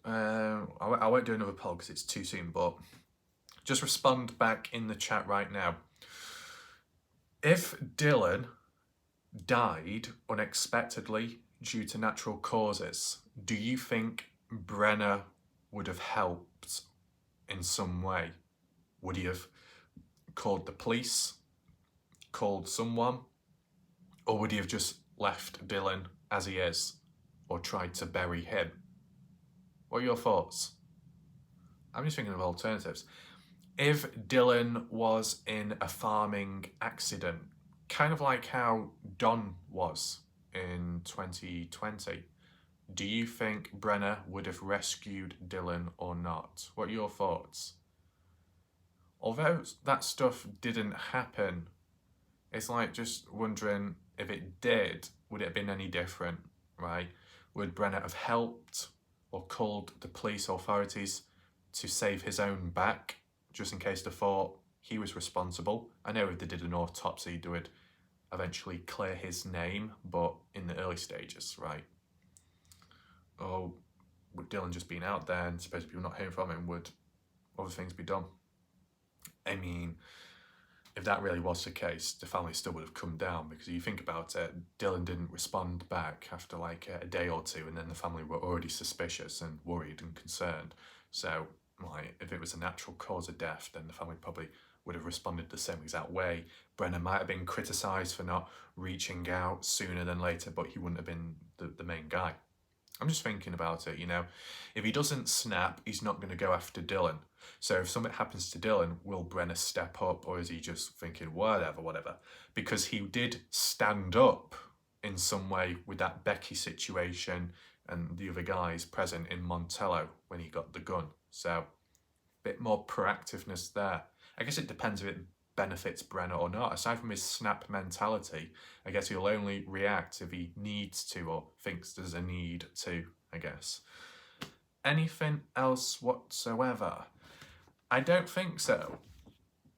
[SPEAKER 1] I won't do another poll because it's too soon, but just respond back in the chat right now. If Dylan died unexpectedly due to natural causes, do you think Brenner would have helped in some way? Would he have called the police, called someone, or would he have just left Dylan as he is, or tried to bury him? What are your thoughts? I'm just thinking of alternatives. If Dylan was in a farming accident, kind of like how Don was in 2020, do you think Brenner would have rescued Dylan or not? What are your thoughts? Although that stuff didn't happen, it's like just wondering, if it did, would it have been any different, right? Would Brenner have helped or called the police authorities to save his own back, just in case they thought he was responsible? I know if they did an autopsy, they would eventually clear his name, but in the early stages, right? Or would Dylan just been out there and supposed people not hearing from him, would other things be done? I mean, if that really was the case, the family still would have come down, because if you think about it, Dylan didn't respond back after like a day or two, and then the family were already suspicious and worried and concerned. So, like, if it was a natural cause of death, then the family probably would have responded the same exact way. Brenner might have been criticised for not reaching out sooner than later, but he wouldn't have been the main guy. I'm just thinking about it, you know. If he doesn't snap, he's not going to go after Dylan. So if something happens to Dylan, will Brenner step up, or is he just thinking, whatever? Because he did stand up in some way with that Becky situation and the other guys present in Montello when he got the gun. So a bit more proactiveness there. I guess it depends if it benefits Brenner or not. Aside from his snap mentality, I guess he'll only react if he needs to or thinks there's a need to, I guess. Anything else whatsoever? I don't think so.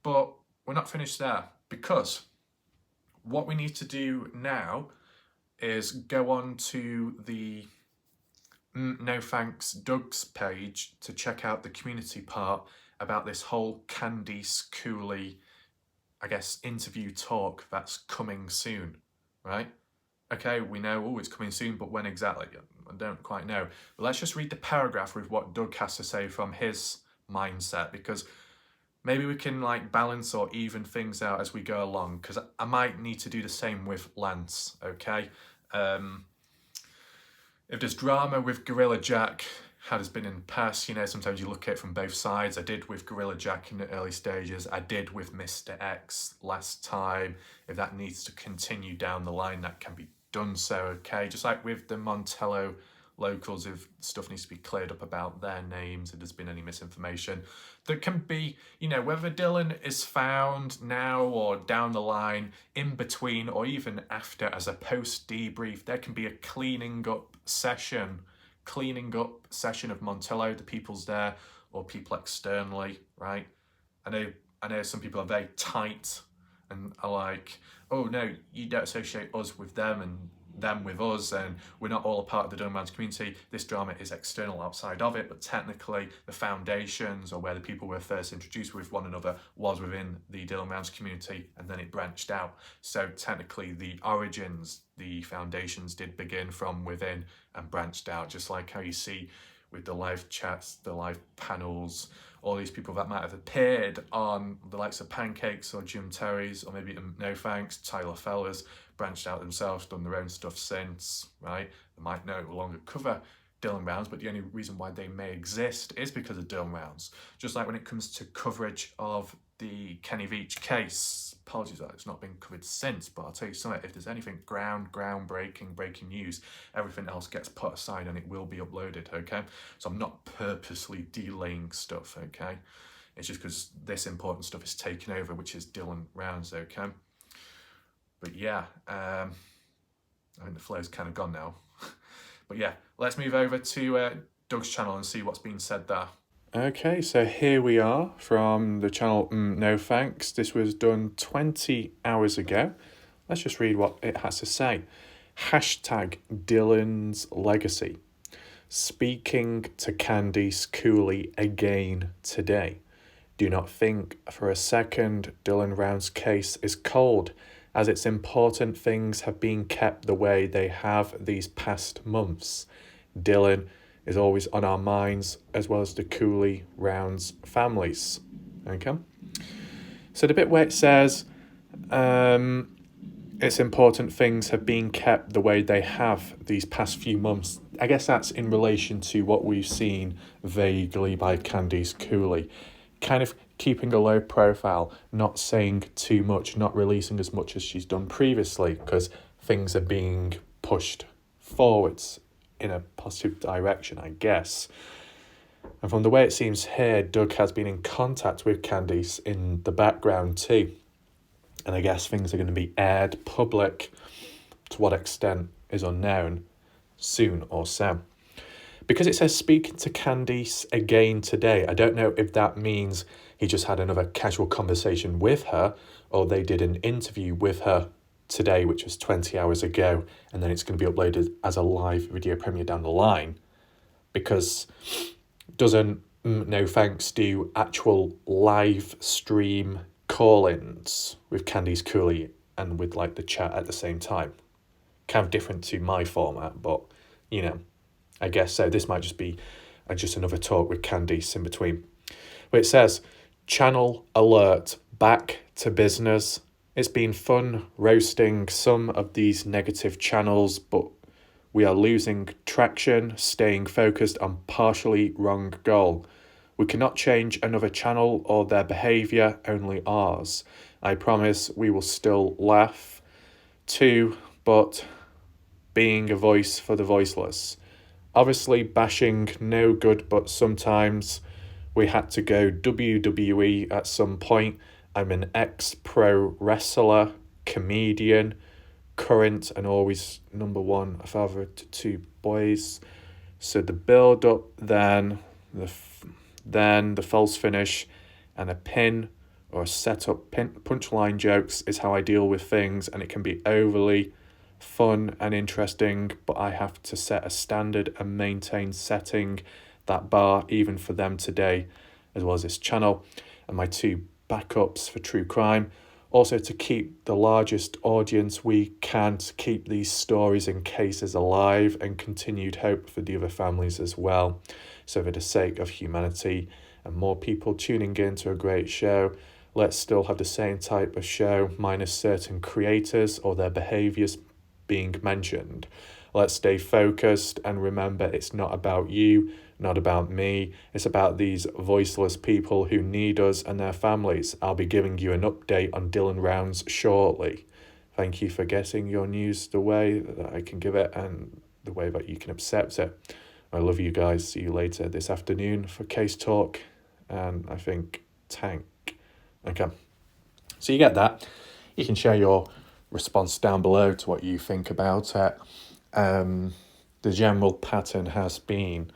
[SPEAKER 1] But we're not finished there, because what we need to do now is go on to the No Thanks Doug's page to check out the community part about this whole Candice Cooley, I guess, interview talk that's coming soon, right? Okay, we know, oh, it's coming soon, but when exactly? I don't quite know. But let's just read the paragraph with what Doug has to say from his mindset, because maybe we can like balance or even things out as we go along, because I might need to do the same with Lance, okay? If there's drama with Gorilla Jack, how there's been in the past, you know, sometimes you look at it from both sides. I did with Gorilla Jack in the early stages. I did with Mr. X last time. If that needs to continue down the line, that can be done so, okay? Just like with the Montello locals, if stuff needs to be cleared up about their names, if there's been any misinformation. There can be, you know, whether Dylan is found now or down the line, in between or even after as a post debrief, there can be a cleaning up session of Montello, the people's there, or people externally, right? I know some people are very tight and are like, oh no, you don't associate us with them and them with us, and we're not all a part of the Dylan Rounds community. This drama is external, outside of it, but technically the foundations, or where the people were first introduced with one another, was within the Dylan Rounds community, and then it branched out. So technically the origins, the foundations did begin from within and branched out, just like how you see with the live chats, the live panels, all these people that might have appeared on the likes of Pancakes or Jim Terry's, or maybe No Thanks, Tyler Fellers, branched out themselves, done their own stuff since, right? They might no longer cover Dylan Rounds, but the only reason why they may exist is because of Dylan Rounds. Just like when it comes to coverage of the Kenny Veach case, apologies that it's not been covered since, but I'll tell you something, if there's anything groundbreaking, breaking news, everything else gets put aside and it will be uploaded, okay? So I'm not purposely delaying stuff, okay? It's just because this important stuff is taken over, which is Dylan Rounds, okay? But yeah, I think the flow's kind of gone now. But yeah, let's move over to Doug's channel and see what's been said there. Okay, so here we are from the channel No Thanks. This was done 20 hours ago. Let's just read what it has to say. Hashtag Dylan's legacy. Speaking to Candice Cooley again today. Do not think for a second Dylan Round's case is cold, as its important things have been kept the way they have these past months. Dylan is always on our minds, as well as the Cooley Rounds families. Okay? So the bit where it says, its important things have been kept the way they have these past few months, I guess that's in relation to what we've seen vaguely by Candice Cooley. Kind of keeping a low profile, not saying too much, not releasing as much as she's done previously, because things are being pushed forwards in a positive direction, I guess. And from the way it seems here, Doug has been in contact with Candice in the background too. And I guess things are going to be aired public. To what extent is unknown, soon or so. Because it says speaking to Candice again today, I don't know if that means he just had another casual conversation with her, or they did an interview with her today, which was 20 hours ago, and then it's going to be uploaded as a live video premiere down the line. Because doesn't No Thanks do actual live stream call-ins with Candice Cooley and with like the chat at the same time? Kind of different to my format, but you know, I guess so. This might just be just another talk with Candice in between. But it says, channel alert, back to business. It's been fun roasting some of these negative channels, but we are losing traction, staying focused on partially wrong goal. We cannot change another channel or their behaviour, only ours. I promise we will still laugh too, but being a voice for the voiceless. Obviously bashing no good, but sometimes we had to go WWE at some point. I'm an ex-pro wrestler, comedian, current and always number one, a father to two boys. So the build up, then the false finish and a pin or a setup punchline jokes is how I deal with things, and it can be overly fun and interesting, but I have to set a standard and maintain setting that bar even for them today, as well as this channel and my two backups for true crime. Also, to keep the largest audience we can, to keep these stories and cases alive and continued hope for the other families as well. So for the sake of humanity and more people tuning in to a great show, let's still have the same type of show minus certain creators or their behaviours being mentioned. Let's stay focused and remember it's not about you, not about me. It's about these voiceless people who need us and their families. I'll be giving you an update on Dylan Rounds shortly. Thank you for getting your news the way that I can give it and the way that you can accept it. I love you guys. See you later this afternoon for Case Talk and I think Tank. Okay. So you get that. You can share your response down below to what you think about it. The general pattern has been,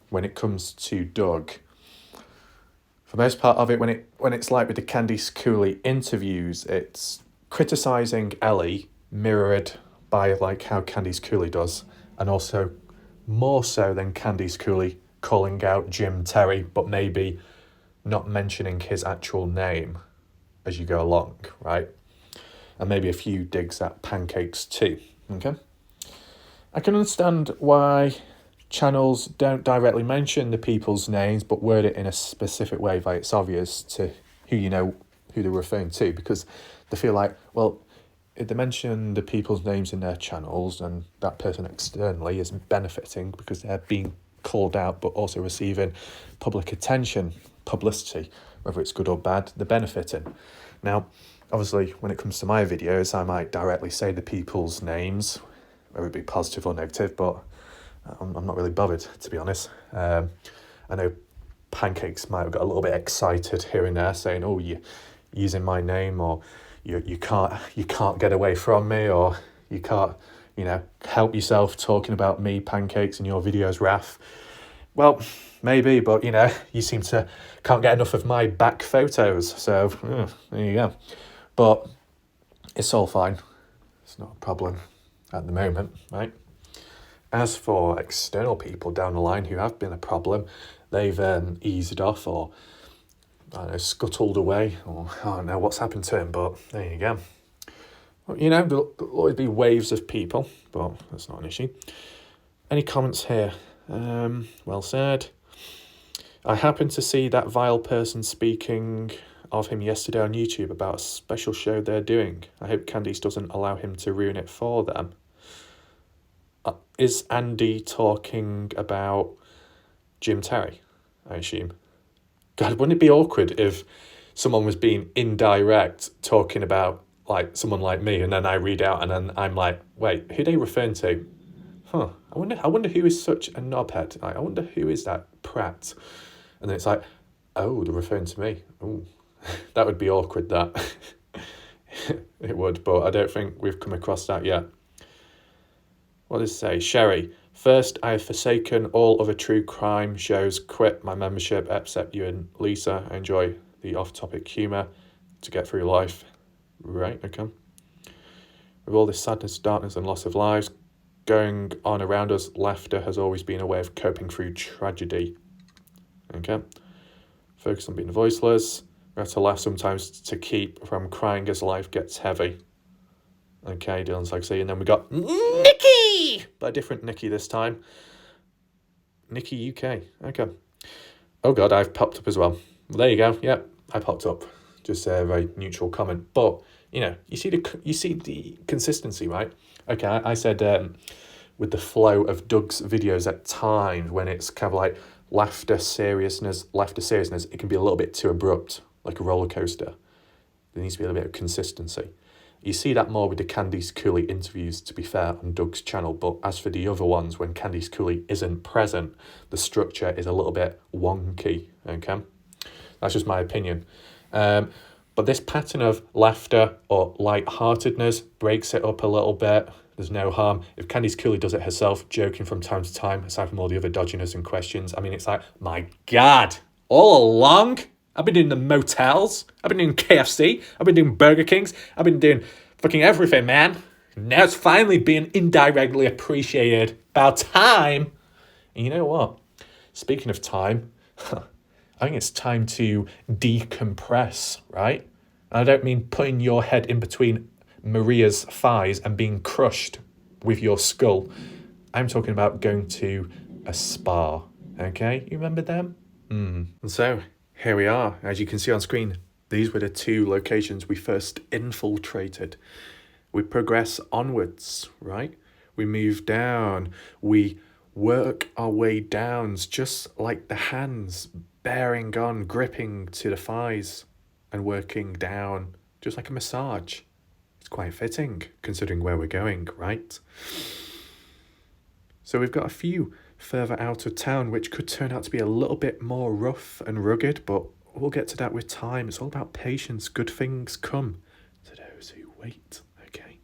[SPEAKER 1] when it comes to Doug, for most part of it, when it's like with the Candice Cooley interviews, it's criticising Ellie mirrored by like how Candice Cooley does, and also more so than Candice Cooley calling out Jim Terry, but maybe not mentioning his actual name as you go along, right? And maybe a few digs at Pancakes too, okay? I can understand why channels don't directly mention the people's names, but word it in a specific way that it's obvious to who you know who they're referring to, because they feel like, well, if they mention the people's names in their channels and that person externally is benefiting because they're being called out but also receiving public attention, publicity, whether it's good or bad, they're benefiting. Now, obviously, when it comes to my videos, I might directly say the people's names, whether it be positive or negative, but I'm not really bothered, to be honest. I know Pancakes might have got a little bit excited here and there, saying, "Oh, you're using my name," or you can't get away from me, or you can't, help yourself talking about me, Pancakes, in your videos, Raf. Well, maybe, but you seem to can't get enough of my back photos, so there you go. But it's all fine. It's not a problem at the moment, right? As for external people down the line who have been a problem, they've eased off or, I don't know, scuttled away, or I don't know what's happened to him, but there you go. Well, there'll always be waves of people, but that's not an issue. Any comments here? Well said. I happened to see that vile person speaking of him yesterday on YouTube about a special show they're doing. I hope Candice doesn't allow him to ruin it for them. Is Andy talking about Jim Terry, I assume? God, wouldn't it be awkward if someone was being indirect talking about like someone like me, and then I read out and then I'm like, wait, who are they referring to? I wonder who is such a knobhead. I wonder who is that prat? And then it's like, oh, they're referring to me. Oh, that would be awkward, that. It would, but I don't think we've come across that yet. What does it say? Sherry, first, I have forsaken all other true crime shows, quit my membership, except you and Lisa. I enjoy the off-topic humour to get through life. Right, okay. With all this sadness, darkness and loss of lives going on around us, laughter has always been a way of coping through tragedy. Okay. Focus on being voiceless. We have to laugh sometimes to keep from crying as life gets heavy. Okay, Dylan's like, see, and then we got Nikki, but a different Nikki this time. Nikki UK. Okay. Oh God, I've popped up as well. There you go. Yep, I popped up. Just a very neutral comment, but you see the consistency, right? Okay, I said with the flow of Doug's videos at times when it's kind of like laughter seriousness, it can be a little bit too abrupt, like a roller coaster. There needs to be a little bit of consistency. You see that more with the Candice Cooley interviews, to be fair, on Doug's channel. But as for the other ones, when Candice Cooley isn't present, the structure is a little bit wonky, okay? That's just my opinion. But this pattern of laughter or lightheartedness breaks it up a little bit. There's no harm. If Candice Cooley does it herself, joking from time to time, aside from all the other dodginess and questions, I mean, it's like, my God, all along, I've been doing the motels, I've been doing KFC, I've been doing Burger Kings, I've been doing fucking everything, man. Now it's finally being indirectly appreciated. About time. And you know what? Speaking of time, I think it's time to decompress, right? And I don't mean putting your head in between Maria's thighs and being crushed with your skull. I'm talking about going to a spa. Okay, you remember them? And so here we are. As you can see on screen, these were the two locations we first infiltrated. We progress onwards, right? We move down. We work our way down, just like the hands bearing on, gripping to the thighs and working down, just like a massage. It's quite fitting considering where we're going, right? So we've got a few further out of town, which could turn out to be a little bit more rough and rugged, but we'll get to that with time. It's all about patience. Good things come to those who wait. Okay.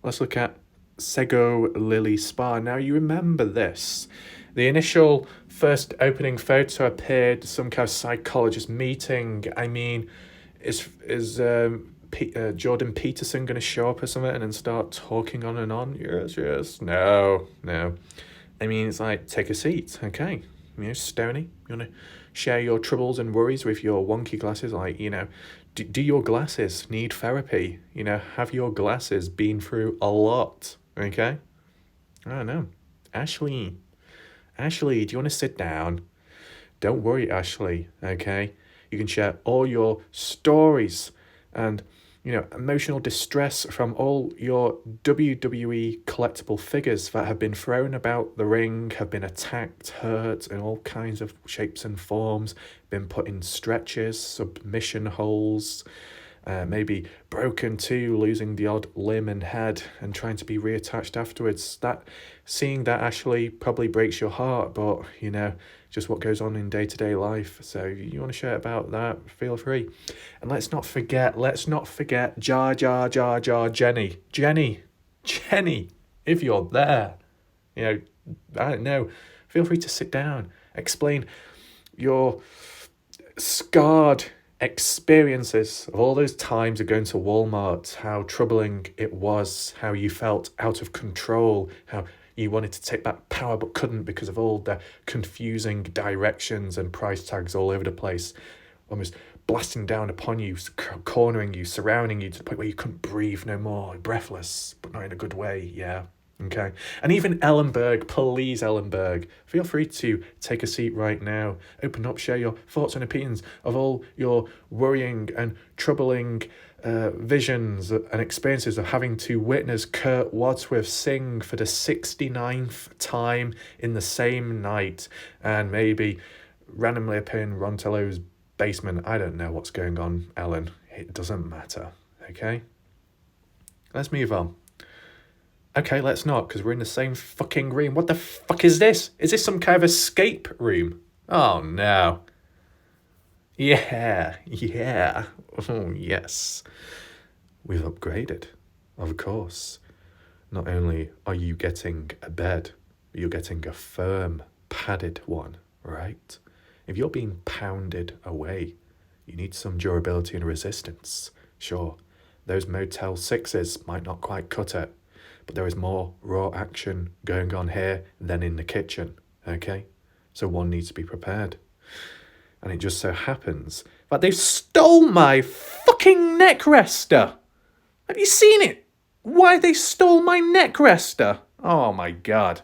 [SPEAKER 1] Let's look at Sego Lily Spa. Now, you remember this. The initial first opening photo appeared some kind of psychologist meeting. I mean, is Jordan Peterson going to show up or something and then start talking on and on? Yes. No. I mean, it's like, take a seat, okay? Stoney, you want to share your troubles and worries with your wonky glasses? Like, do your glasses need therapy? Have your glasses been through a lot, okay? I don't know. Ashley, do you want to sit down? Don't worry, Ashley, okay? You can share all your stories and emotional distress from all your WWE collectible figures that have been thrown about the ring, have been attacked, hurt in all kinds of shapes and forms, been put in stretchers, submission holes, maybe broken too, losing the odd limb and head and trying to be reattached afterwards. Seeing that actually probably breaks your heart, but just what goes on in day-to-day life. So you want to share about that, feel free. And let's not forget Jar Jenny, if you're there, I don't know, feel free to sit down, explain your scarred experiences of all those times of going to Walmart, how troubling it was, how you felt out of control, how you wanted to take back power but couldn't because of all the confusing directions and price tags all over the place, almost blasting down upon you, cornering you, surrounding you to the point where you couldn't breathe no more, breathless, but not in a good way, yeah. Okay. And even Ellenberg, please, Ellenberg, feel free to take a seat right now. Open up, share your thoughts and opinions of all your worrying and troubling visions and experiences of having to witness Kurt Wadsworth sing for the 69th time in the same night and maybe randomly appear in Rontello's basement. I don't know what's going on, Ellen. It doesn't matter. Okay? Let's move on. Okay, let's not, because we're in the same fucking room. What the fuck is this? Is this some kind of escape room? Oh, no. Yeah. Oh, yes. We've upgraded, of course. Not only are you getting a bed, but you're getting a firm, padded one, right? If you're being pounded away, you need some durability and resistance. Sure, those Motel 6s might not quite cut it, but there is more raw action going on here than in the kitchen, okay? So one needs to be prepared. And it just so happens that they stole my fucking neck rester. Have you seen it? Why they stole my neck rester? Oh my God.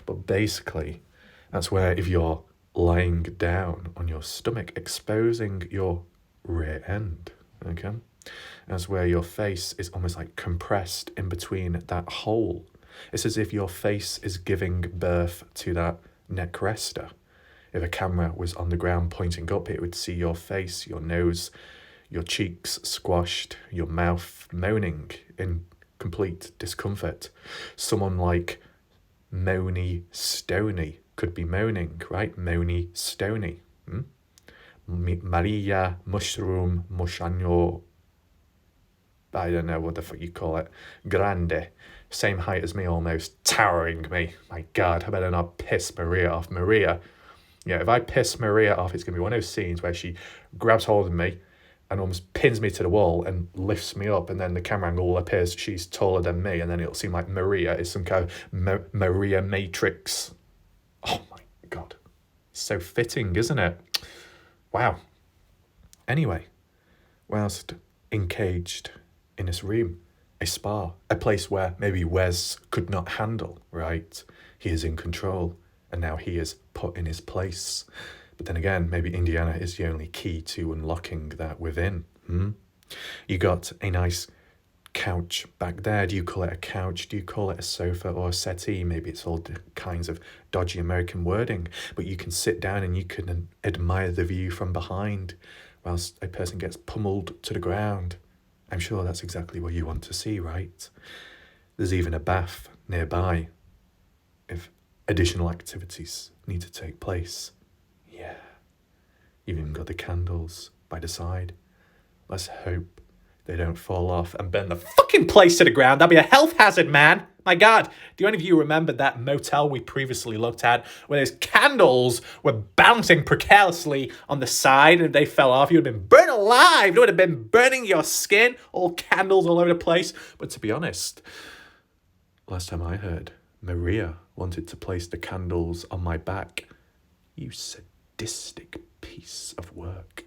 [SPEAKER 1] But basically, that's where if you're lying down on your stomach, exposing your rear end, okay? That's where your face is almost like compressed in between that hole. It's as if your face is giving birth to that neck rester. If a camera was on the ground pointing up, it would see your face, your nose, your cheeks squashed, your mouth moaning in complete discomfort. Someone like Moany Stoney could be moaning, right? Moany Stoney. Maria Mushroom Mushano, I don't know what the fuck you call it. Grande. Same height as me almost. Towering me. My God, I better not piss Maria off. Maria, if I piss Maria off, it's going to be one of those scenes where she grabs hold of me and almost pins me to the wall and lifts me up, and then the camera angle appears she's taller than me, and then it'll seem like Maria is some kind of Maria Matrix. Oh my God. So fitting, isn't it? Wow. Anyway, whilst encaged in this room, a spa, a place where maybe Wes could not handle, right? He is in control, and now he is put in his place. But then again, maybe Indiana is the only key to unlocking that within. You got a nice couch back there. Do you call it a couch? Do you call it a sofa or a settee? Maybe it's all kinds of dodgy American wording, but you can sit down and you can admire the view from behind whilst a person gets pummeled to the ground. I'm sure that's exactly what you want to see, right? There's even a bath nearby if additional activities need to take place. Yeah. You've even got the candles by the side. Let's hope they don't fall off and burn the fucking place to the ground. That'd be a health hazard, man. My God, do any of you remember that motel we previously looked at where those candles were bouncing precariously on the side and if they fell off, you would have been burned alive. It would have been burning your skin, all candles all over the place. But to be honest, last time I heard, Maria wanted to place the candles on my back. You sadistic piece of work.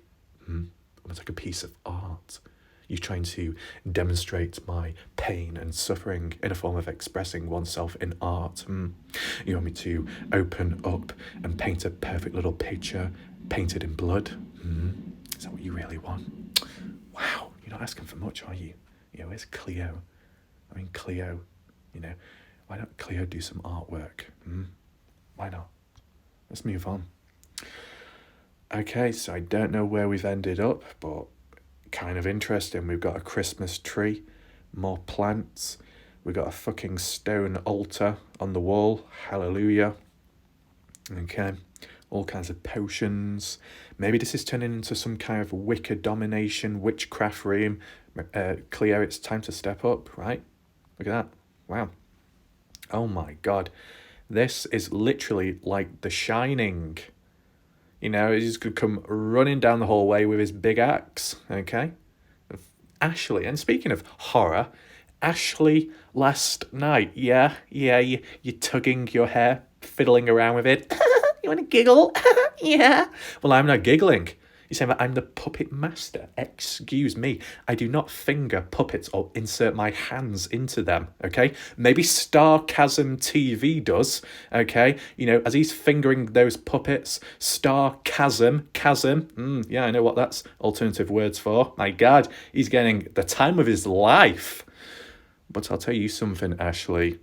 [SPEAKER 1] Almost like a piece of art. You're trying to demonstrate my pain and suffering in a form of expressing oneself in art. You want me to open up and paint a perfect little picture painted in blood? Is that what you really want? Wow, you're not asking for much, are you? Where's Cleo? Cleo, why don't Cleo do some artwork? Why not? Let's move on. Okay, so I don't know where we've ended up, but kind of interesting. We've got a Christmas tree, more plants. We've got a fucking stone altar on the wall. Hallelujah. Okay, all kinds of potions. Maybe this is turning into some kind of Wicca domination, witchcraft room. Cleo, it's time to step up, right? Look at that. Wow. Oh my God. This is literally like The Shining. He's going to come running down the hallway with his big axe, okay? Ashley, and speaking of horror, Ashley last night, you're tugging your hair, fiddling around with it. You want to giggle? Yeah. Well, I'm not giggling. You're saying that I'm the puppet master. Excuse me. I do not finger puppets or insert my hands into them, okay? Maybe Starchasm TV does, okay? As he's fingering those puppets, Starchasm, yeah, I know what that's alternative words for. My God, he's getting the time of his life. But I'll tell you something, Ashley.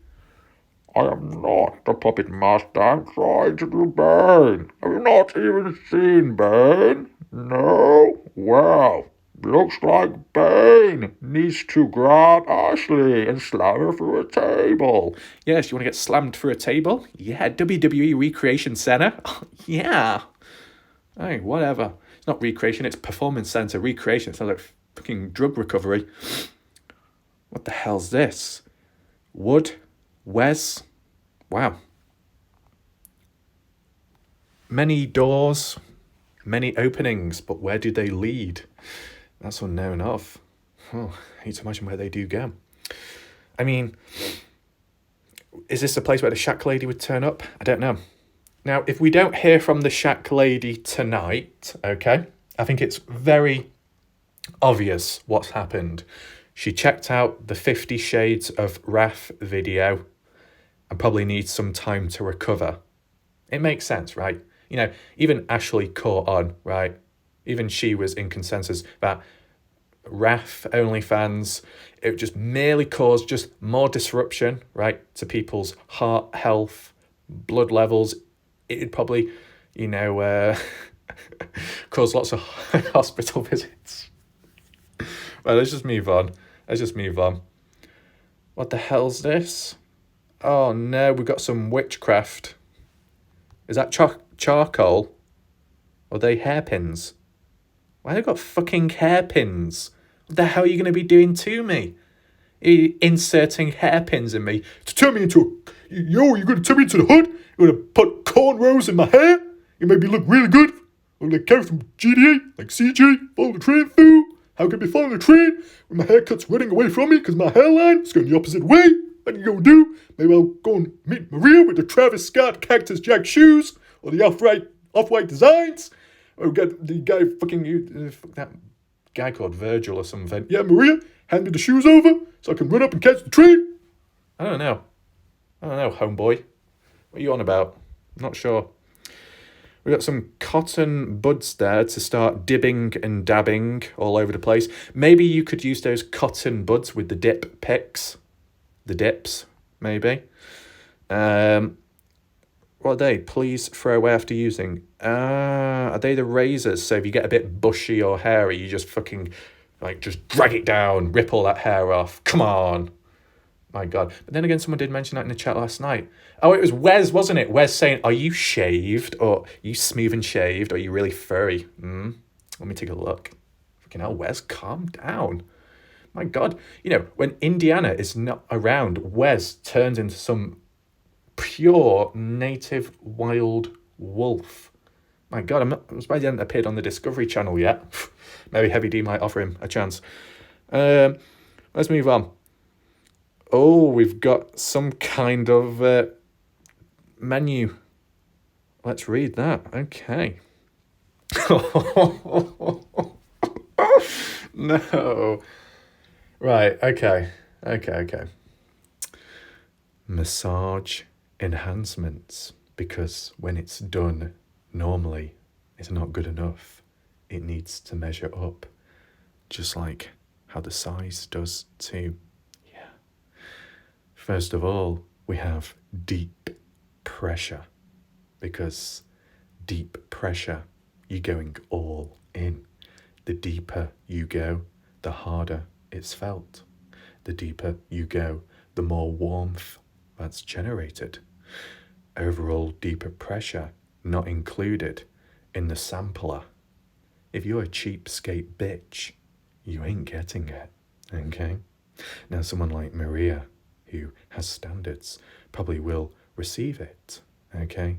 [SPEAKER 1] I am not the puppet master. I'm trying to do Bane. Have you not even seen Bane? No? Well, looks like Bane needs to grab Ashley and slam her through a table. Yes, you want to get slammed through a table? Yeah, WWE Recreation Center. Yeah. Hey, whatever. It's not recreation, it's performance center. Recreation, it sounds like fucking drug recovery. What the hell's this? Wood? Wes? Wow. Many doors, many openings, but where do they lead? That's unknown of. I hate to imagine where they do go. Is this a place where the shack lady would turn up? I don't know. Now, if we don't hear from the shack lady tonight, okay, I think it's very obvious what's happened. She checked out the 50 Shades of Wrath video and probably needs some time to recover. It makes sense, right? Even Ashley caught on, right? Even she was in consensus that Wrath OnlyFans, it just merely caused just more disruption, right, to people's heart health, blood levels. It'd probably, cause lots of hospital visits. Well, let's just move on. What the hell's this? Oh no, we've got some witchcraft. Is that charcoal? Or are they hairpins? Why have they got fucking hairpins? What the hell are you going to be doing to me? Are you inserting hairpins in me to turn me into you're going to turn me into the hood? You're going to put cornrows in my hair? You make me look really good? Or like character from GTA, like CJ, follow the train through? How can I be following the train when my haircut's running away from me because my hairline is going the opposite way? What are you going to do? Maybe I'll go and meet Maria with the Travis Scott Cactus Jack shoes or the Off-White designs. Oh, get the guy fucking that guy called Virgil or something. Yeah, Maria, hand me the shoes over so I can run up and catch the train. I don't know, homeboy. What are you on about? Not sure. We've got some cotton buds there to start dibbing and dabbing all over the place. Maybe you could use those cotton buds with the dip picks. The dips, maybe. What are they? Please throw away after using. Are they the razors? So if you get a bit bushy or hairy, you just fucking, just drag it down, rip all that hair off. Come on. My God. But then again, someone did mention that in the chat last night. Oh, it was Wes, wasn't it? Wes saying, are you shaved? Or are you smooth and shaved? Or are you really furry? Let me take a look. Fucking hell, Wes, calm down. My God. When Indiana is not around, Wes turns into some pure native wild wolf. My God, I'm surprised he hasn't appeared on the Discovery Channel yet. Maybe Heavy D might offer him a chance. Let's move on. Oh, we've got some kind of menu. Let's read that. Okay. No. Right, okay. Massage enhancements, because when it's done normally, it's not good enough. It needs to measure up, just like how the size does too. First of all, we have deep pressure, because deep pressure, you're going all in. The deeper you go, the harder it's felt. The deeper you go, the more warmth that's generated. Overall deeper pressure not included in the sampler. If you're a cheapskate bitch, you ain't getting it, okay? Now someone like Maria, who has standards, probably will receive it, okay?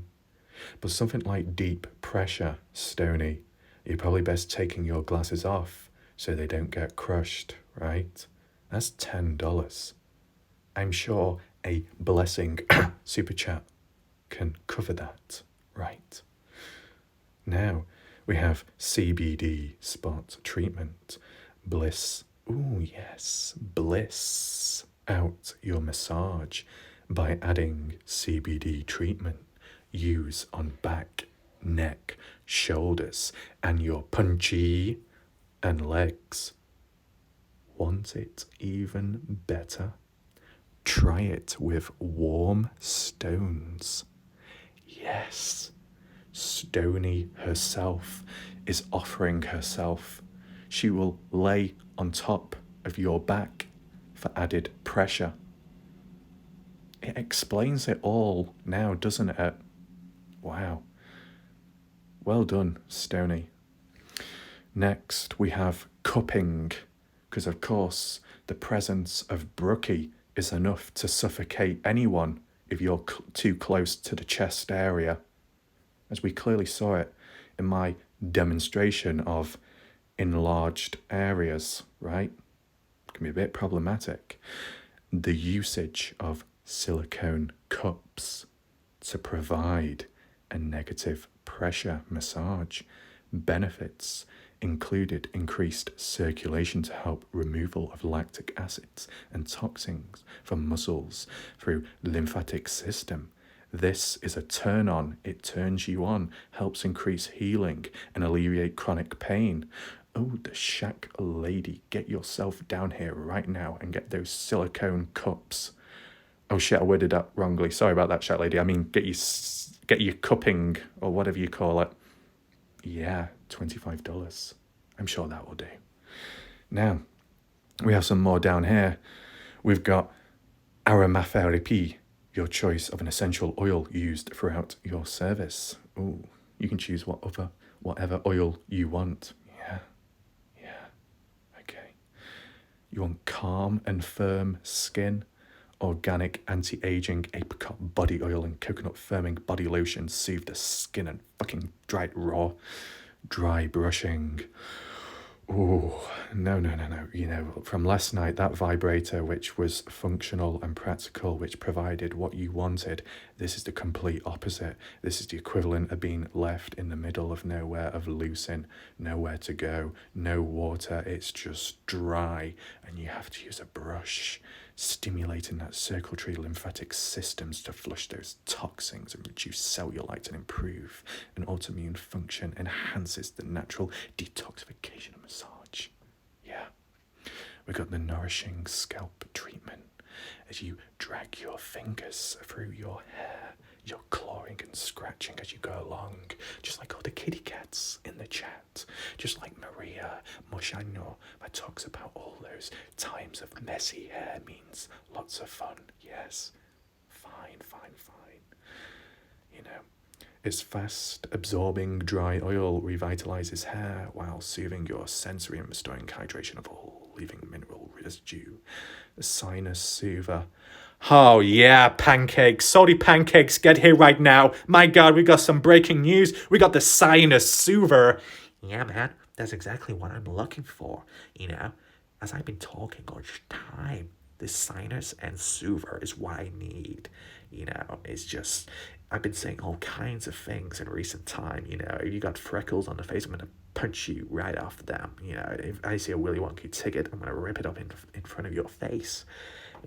[SPEAKER 1] But something like deep pressure, Stoney, you're probably best taking your glasses off so they don't get crushed, right? That's $10. I'm sure a blessing super chat can cover that, right? Now we have CBD spot treatment, bliss. Ooh, yes, bliss out your massage by adding CBD treatment. Use on back, neck, shoulders, and your punchy and legs. Want it even better? Try it with warm stones. Yes, Stony herself is offering herself. She will lay on top of your back for added pressure. It explains it all now, doesn't it? Wow. Well done, Stony. Next, we have cupping, because of course the presence of Brookie is enough to suffocate anyone if you're too close to the chest area, as we clearly saw it in my demonstration of enlarged areas, right? It can be a bit problematic. The usage of silicone cups to provide a negative pressure massage. Benefits included increased circulation to help removal of lactic acids and toxins from muscles through lymphatic system. This is a turn on. It turns you on, helps increase healing and alleviate chronic pain. Oh, the shack lady, get yourself down here right now and get those silicone cups. Oh shit, I worded that wrongly. Sorry about that, shack lady. I mean, get your cupping or whatever you call it. Yeah, $25. I'm sure that will do. Now, we have some more down here. We've got aromatherapy, your choice of an essential oil used throughout your service. Ooh, you can choose whatever oil you want. Yeah, okay. You want calm and firm skin? Organic anti-aging apricot body oil and coconut firming body lotion soothe the skin and fucking dry it raw. Dry brushing. Oh, no. You know, from last night, that vibrator, which was functional and practical, which provided what you wanted, this is the complete opposite. This is the equivalent of being left in the middle of nowhere, of losing, nowhere to go, no water. It's just dry, and you have to use a brush, stimulating that circulatory lymphatic systems to flush those toxins and reduce cellulite and improve an autoimmune function, enhances the natural detoxification and massage. Yeah. We got the nourishing scalp treatment as you drag your fingers through your hair. You're clawing and scratching as you go along, just like all the kitty cats in the chat, just like Maria Moshano, that talks about all those times of messy hair means lots of fun. Yes, fine. You know, its fast absorbing dry oil revitalizes hair while soothing your sensory and restoring hydration of all leaving mineral residue. The sinus soother. Oh yeah, pancakes. Sorry, pancakes, get here right now. My God, we got some breaking news. We got the sinus soother.
[SPEAKER 2] Yeah, man, that's exactly what I'm looking for. You know, as I've been talking all this time, this sinus and soother is what I need. You know, it's just, I've been saying all kinds of things in recent time. You know, if you got freckles on the face, I'm going to punch you right off them. You know, if I see a Willy Wonka ticket, I'm going to rip it up in front of your face.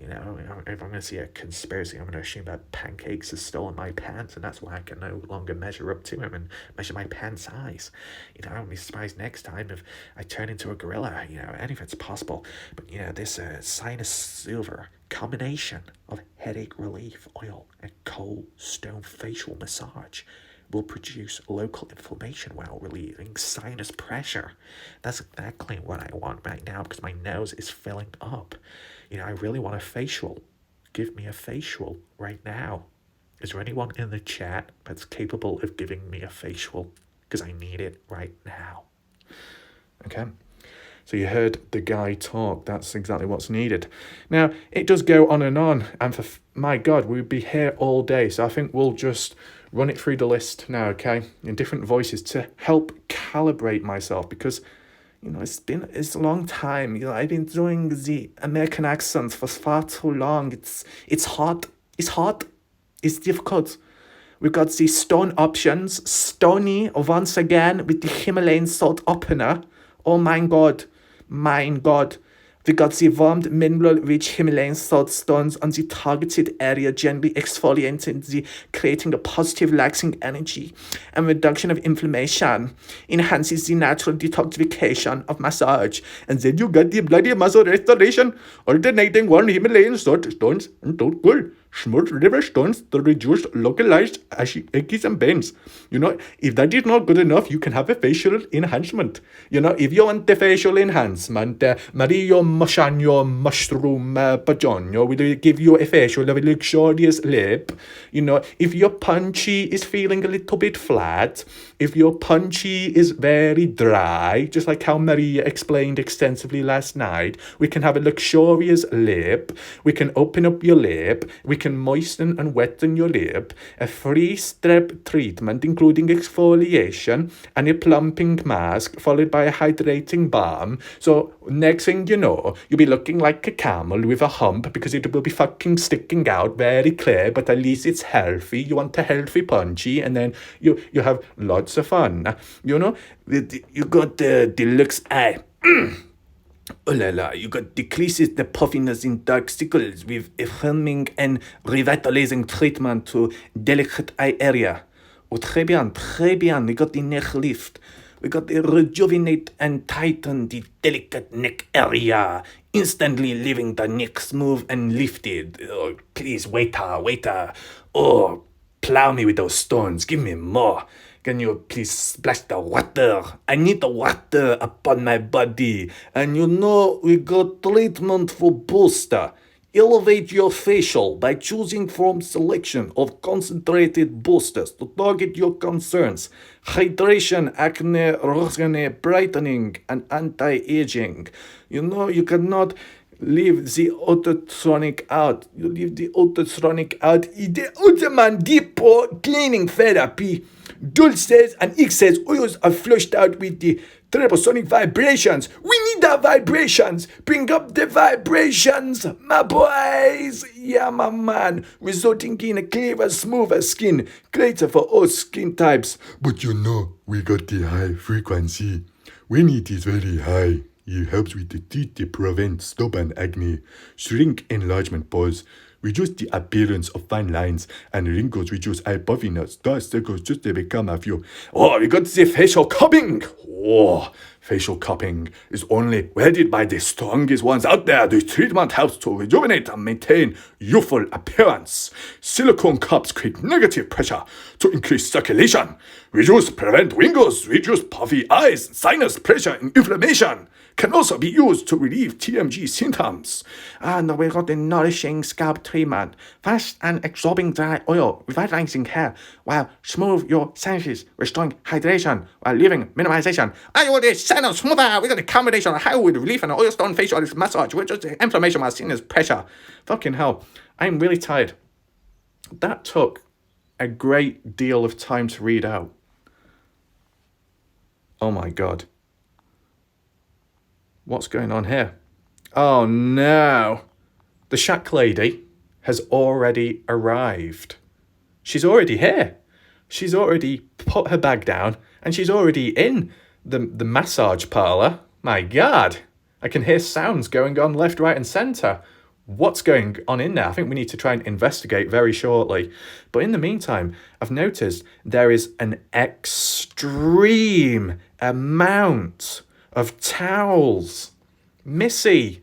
[SPEAKER 2] You know, if I'm going to see a conspiracy, I'm going to assume that Pancakes has stolen my pants, and that's why I can no longer measure up to him and measure my pants size. You know, I won't be surprised next time if I turn into a gorilla. You know, anything's possible. But, you know, this sinus silver combination of headache relief oil and cold stone facial massage will produce local inflammation while relieving sinus pressure. That's exactly what I want right now because my nose is filling up. You know, I really want a facial. Give me a facial right now. Is there anyone in the chat that's capable of giving me a facial? Because I need it right now. Okay. So you heard the guy talk. That's exactly what's needed. Now, it does go on, and for my God, we'd be here all day. So I think we'll just run it through the list now, okay, in different voices to help calibrate myself because, you know, it's a long time. You know, I've been doing the American accent for far too long. It's hard. It's difficult. We've got the stone options. Stony once again with the Himalayan salt opener. Oh my God. We got the warmed mineral-rich Himalayan salt stones on the targeted area, gently exfoliating creating the positive relaxing energy and reduction of inflammation, enhances the natural detoxification of massage, and then you got the bloody muscle restoration, alternating warm Himalayan salt stones and cool smooth river stones to reduce localized aches and pains. You know, if that is not good enough, you can have a facial enhancement. You know, if you want the facial enhancement, Mario Moshano Mushroom Pagano will give you a facial of a luxurious lip. You know, if your punchy is feeling a little bit flat, if your punchy is very dry, just like how Maria explained extensively last night, we can have a luxurious lip. We can open up your lip. We can moisten and wetten your lip. A three-step treatment, including exfoliation and a plumping mask, followed by a hydrating balm. So next thing you know, you'll be looking like a camel with a hump because it will be fucking sticking out very clear, but at least it's healthy. You want a healthy punchy, and then you have lots of fun. You know, you got the deluxe eye. Oh la la, you got decreases the puffiness in dark circles with a firming and revitalizing treatment to delicate eye area. Oh, très bien, we got the neck lift. We got the rejuvenate and tighten the delicate neck area, instantly leaving the neck smooth and lifted. Oh, please, waiter. Oh, plow me with those stones, give me more. Can you please splash the water? I need the water upon my body. And you know, we got treatment for booster. Elevate your facial by choosing from selection of concentrated boosters to target your concerns. Hydration, acne, acne, brightening, and anti-aging. You know, you cannot leave the ultrasonic out. You leave the ultrasonic out. The ultimate deep cleaning therapy. Dulces and excess oils are flushed out with the
[SPEAKER 3] Treposonic vibrations. We need the vibrations. Bring up the vibrations, my boys. Yeah, my man. Resulting in a clearer, smoother skin. Greater for all skin types.
[SPEAKER 4] But you know, we got the high frequency. When it is very high, it helps with the teeth to prevent stubborn acne, shrink enlargement pores, reduce the appearance of fine lines and wrinkles, reduce eye puffiness, dark circles just to become a few.
[SPEAKER 3] Oh, we got the facial cupping. Oh, facial cupping is only wedded by the strongest ones out there. The treatment helps to rejuvenate and maintain youthful appearance. Silicone cups create negative pressure to increase circulation, prevent wrinkles, reduce puffy eyes, sinus pressure and inflammation. Can also be used to relieve TMG symptoms. And we got the nourishing scalp treatment. Fast and absorbing dry oil, revitalizing hair, while smooth your senses, restoring hydration, while leaving minimization. I want this sound smoother. We got a combination of high with relief and oil stone facial massage, which is the inflammation while sinus pressure. Fucking hell, I'm really tired. That took a great deal of time to read out. Oh my god. What's going on here? Oh no. The shack lady has already arrived. She's already here. She's already put her bag down and she's already in the massage parlour. My god. I can hear sounds going on left, right and centre. What's going on in there? I think we need to try and investigate very shortly. But in the meantime, I've noticed there is an extreme amount of towels. Missy,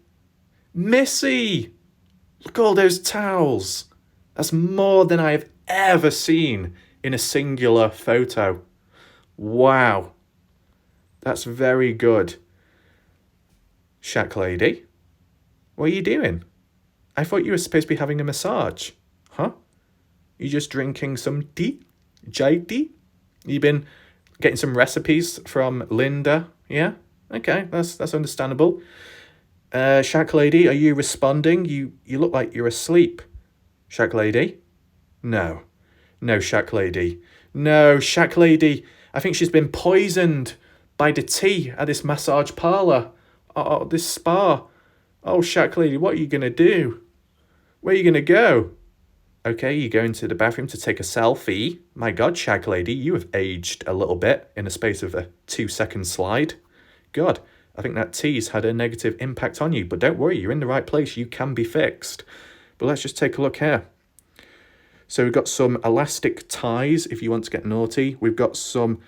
[SPEAKER 3] look at all those towels. That's more than I've ever seen in a singular photo. Wow, that's very good. Shack lady, what are you doing? I thought you were supposed to be having a massage. Huh? You just drinking some tea? Chai tea? You been getting some recipes from Linda? Yeah? Okay, that's understandable. Shack lady, are you responding? You look like you're asleep. Shack lady? No, Shack lady. No, Shack lady. I think she's been poisoned by the tea at this massage parlour. Oh, this spa. Oh, Shack lady, what are you going to do? Where are you going to go? Okay, you go into the bathroom to take a selfie. My god, Shack lady, you have aged a little bit in a space of a 2-second slide. God, I think that tea's had a negative impact on you. But don't worry, you're in the right place. You can be fixed. But let's just take a look here. So we've got some elastic ties if you want to get naughty. We've got some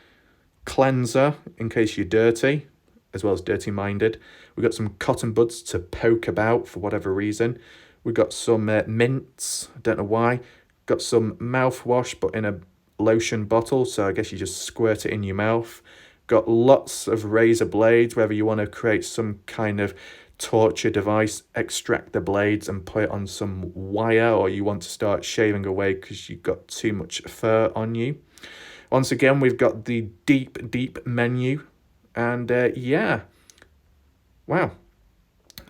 [SPEAKER 3] cleanser in case you're dirty, as well as dirty-minded. We've got some cotton buds to poke about for whatever reason. We've got some mints, I don't know why. Got some mouthwash, but in a lotion bottle, so I guess you just squirt it in your mouth. Got lots of razor blades, whether you want to create some kind of torture device, extract the blades and put it on some wire, or you want to start shaving away because you've got too much fur on you. Once again, we've got the deep menu, and yeah, wow.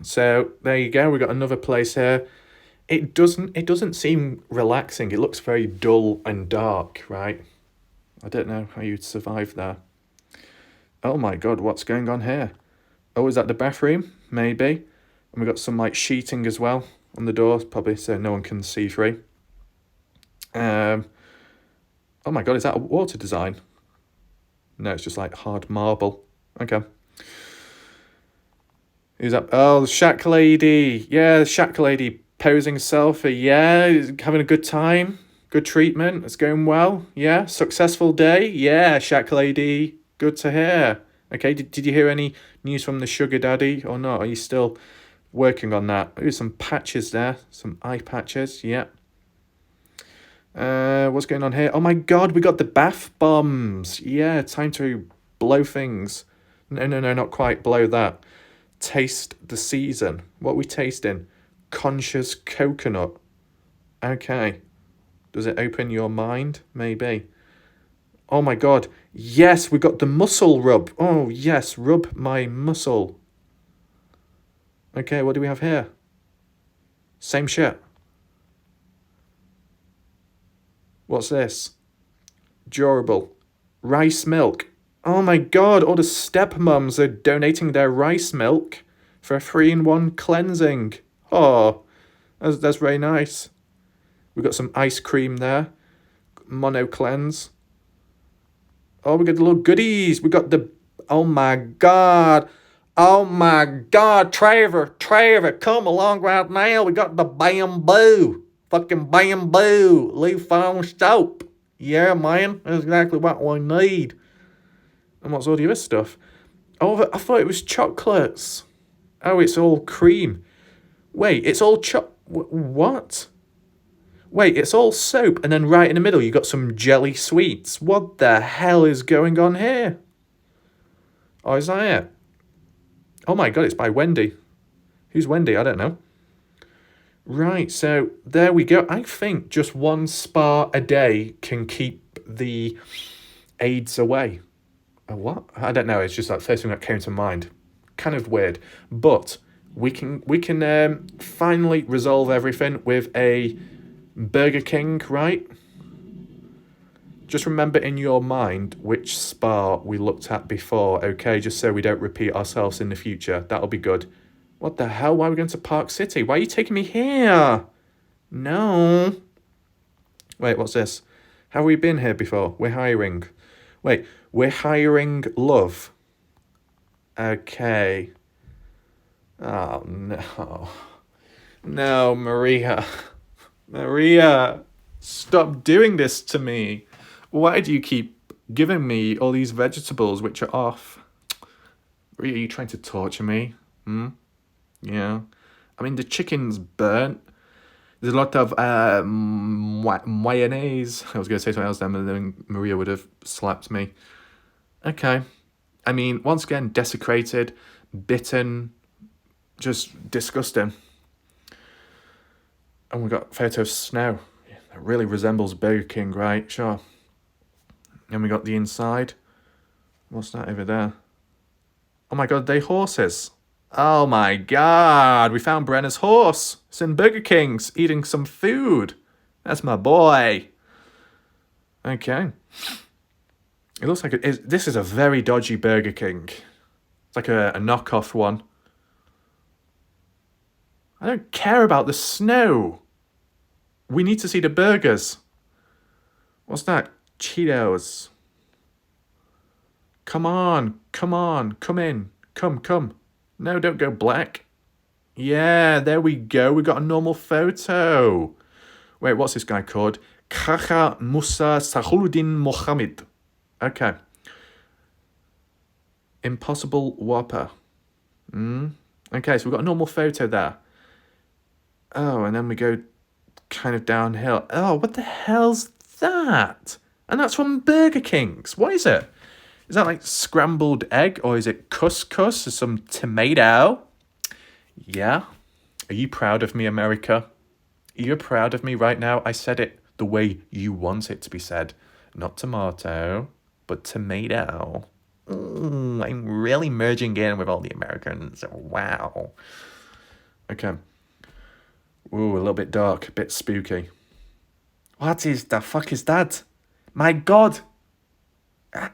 [SPEAKER 3] So there you go. We've got another place here. It doesn't seem relaxing. It looks very dull and dark, right? I don't know how you'd survive there. Oh my god, what's going on here? Oh, is that the bathroom? Maybe. And we've got some like sheeting as well on the door, probably so no one can see through. Oh my god, is that a water design? No, it's just like hard marble. Okay. Who's that? Oh, the shack lady. Yeah, the shack lady posing selfie. Yeah, having a good time. Good treatment. It's going well. Yeah, successful day. Yeah, shack lady. Good to hear. Okay, did you hear any news from the sugar daddy or not? Are you still working on that? Ooh, some patches there. Some eye patches. Yeah. What's going on here? Oh my god, we got the bath bombs. Yeah, time to blow things. No, not quite blow that. Taste the season. What are we tasting? Conscious coconut. Okay. Does it open your mind? Maybe. Oh my god. Yes, we got the muscle rub. Oh yes, rub my muscle. Okay, what do we have here? Same shit. What's this? Durable. Rice milk. Oh my god, all the stepmoms are donating their rice milk for a 3-in-1 cleansing. Oh, that's very nice. We got some ice cream there. Mono cleanse. Oh, we got the little goodies. We got the... Oh my god. Oh my god, Trevor, come along right now. We got the bamboo. Fucking bamboo. Leaf foam soap. Yeah, man. That's exactly what we need. And what's all the other stuff? Oh, I thought it was chocolates. Oh, it's all cream. Wait, it's all what? Wait, it's all soap, and then right in the middle you got some jelly sweets. What the hell is going on here? Oh, is that it? Oh my god, it's by Wendy. Who's Wendy? I don't know. Right, so there we go. I think just one spa a day can keep the AIDS away. A what? I don't know. It's just that first thing that came to mind. Kind of weird, but we can finally resolve everything with a Burger King, right? Just remember in your mind which spa we looked at before, okay? Just so we don't repeat ourselves in the future. That'll be good. What the hell? Why are we going to Park City? Why are you taking me here? No. Wait, what's this? Have we been here before? We're hiring. Wait, we're hiring love. Okay. Oh, no. No, Maria. Maria, stop doing this to me. Why do you keep giving me all these vegetables which are off? Maria, are you trying to torture me? Yeah. I mean, the chicken's burnt. There's a lot of mayonnaise. I was going to say something else then, but then Maria would have slapped me. Okay. I mean, once again, desecrated, bitten, just disgusting. And we got photo of snow. It really resembles Burger King, right? Sure. And we got the inside. What's that over there? Oh my god, they horses. Oh my god, we found Brenna's horse. It's in Burger King's, eating some food. That's my boy. Okay. It looks like this is a very dodgy Burger King. It's like a knockoff one. I don't care about the snow. We need to see the burgers. What's that? Cheetos. Come on, come in. Come. No, don't go black. Yeah, there we go. We got a normal photo. Wait, what's this guy called? Khacha Musa Sahuluddin Mohammed. Okay. Impossible Whopper. Okay, so we've got a normal photo there. Oh, and then we go kind of downhill. Oh, what the hell's that? And that's from Burger King's. What is it? Is that like scrambled egg, or is it couscous or some tomato? Yeah. Are you proud of me, America? Are you proud of me right now? I said it the way you want it to be said. Not tomato, but tomato. I'm really merging in with all the Americans. Wow. Okay. Ooh, a little bit dark, a bit spooky. What is the fuck is that? My god.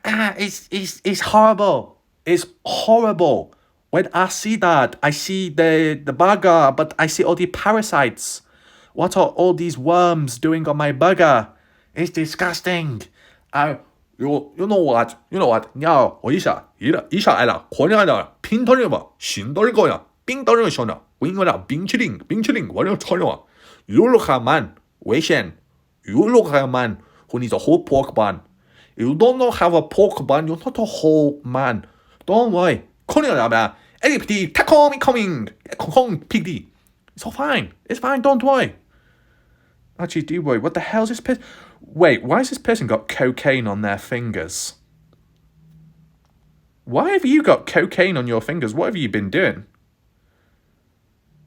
[SPEAKER 3] It's horrible. It's horrible. When I see that, I see the burger, but I see all the parasites. What are all these worms doing on my burger? It's disgusting.
[SPEAKER 4] You know what? 야, 어디서? 이사 알아. 권야나 핀터리마 신돌 거야. 빙터리 쇼나. 윙거나 빙치링 원여 처녀. You look a man. Wei You look a man who needs a whole pork bun. You don't know how a pork bun. You're not a whole man. Don't worry. 코리아나 LPD 타코미 coming. PD. It's all fine. It's fine. Don't worry.
[SPEAKER 3] Actually, do worry. What the hell's this person? Wait, why has this person got cocaine on their fingers? Why have you got cocaine on your fingers? What have you been doing?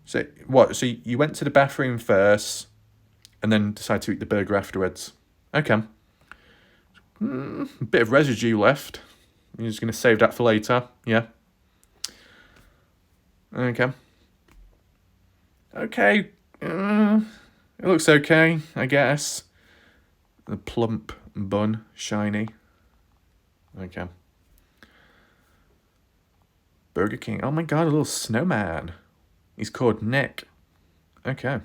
[SPEAKER 3] So, what? So you went to the bathroom first and then decided to eat the burger afterwards. Okay. A bit of residue left. You're just going to save that for later. Yeah. Okay. Okay. It looks okay, I guess. The plump bun, shiny. Okay. Burger King. Oh my god, a little snowman. He's called Nick. Okay.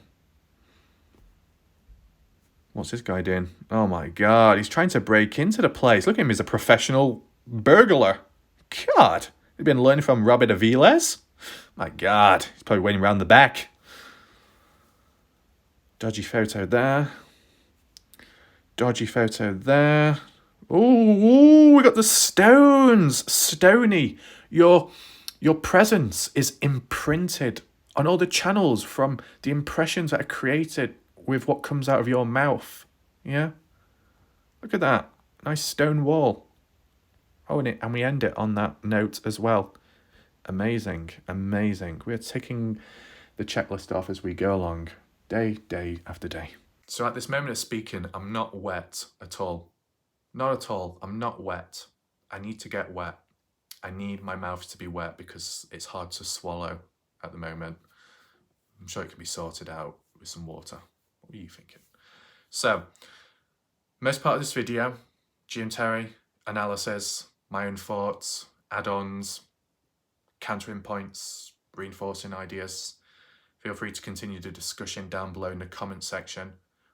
[SPEAKER 3] What's this guy doing? Oh my god, he's trying to break into the place. Look at him, he's a professional burglar. God, he's been learning from Robert Aviles? My god, he's probably waiting around the back. Dodgy photo there. Dodgy photo there. Ooh, we got the stones. Stony, your presence is imprinted on all the channels from the impressions that are created with what comes out of your mouth. Yeah? Look at that. Nice stone wall. Oh, and we end it on that note as well. Amazing, amazing. We're ticking the checklist off as we go along, day after day. So at this moment of speaking, I'm not wet at all. Not at all. I'm not wet. I need to get wet. I need my mouth to be wet because it's hard to swallow at the moment. I'm sure it can be sorted out with some water. What are you thinking? So, most part of this video, geometry, analysis, my own thoughts, add-ons, countering points, reinforcing ideas. Feel free to continue the discussion down below in the comment section.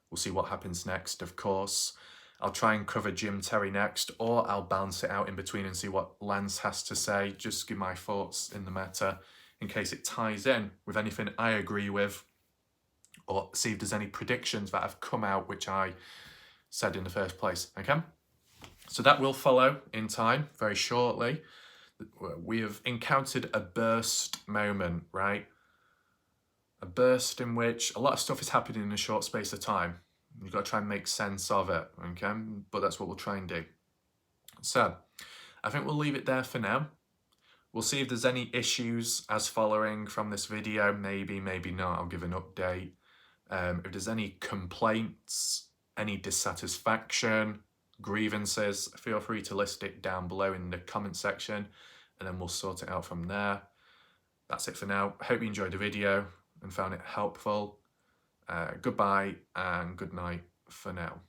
[SPEAKER 3] We'll see what happens next, of course. I'll try and cover Jim Terry next, or I'll bounce it out in between and see what Lance has to say. Just give my thoughts in the matter in case it ties in with anything I agree with, or see if there's any predictions that have come out which I said in the first place, okay? So that will follow in time, very shortly. We have encountered a burst moment, right? A burst in which a lot of stuff is happening in a short space of time. You've got to try and make sense of it, okay? But that's what we'll try and do. So, I think we'll leave it there for now. We'll see if there's any issues as following from this video. Maybe, maybe not. I'll give an update. If there's any complaints, any dissatisfaction, grievances, feel free to list it down below in the comment section, and then we'll sort it out from there. That's it for now. I hope you enjoyed the video and found it helpful. Goodbye and good night for now.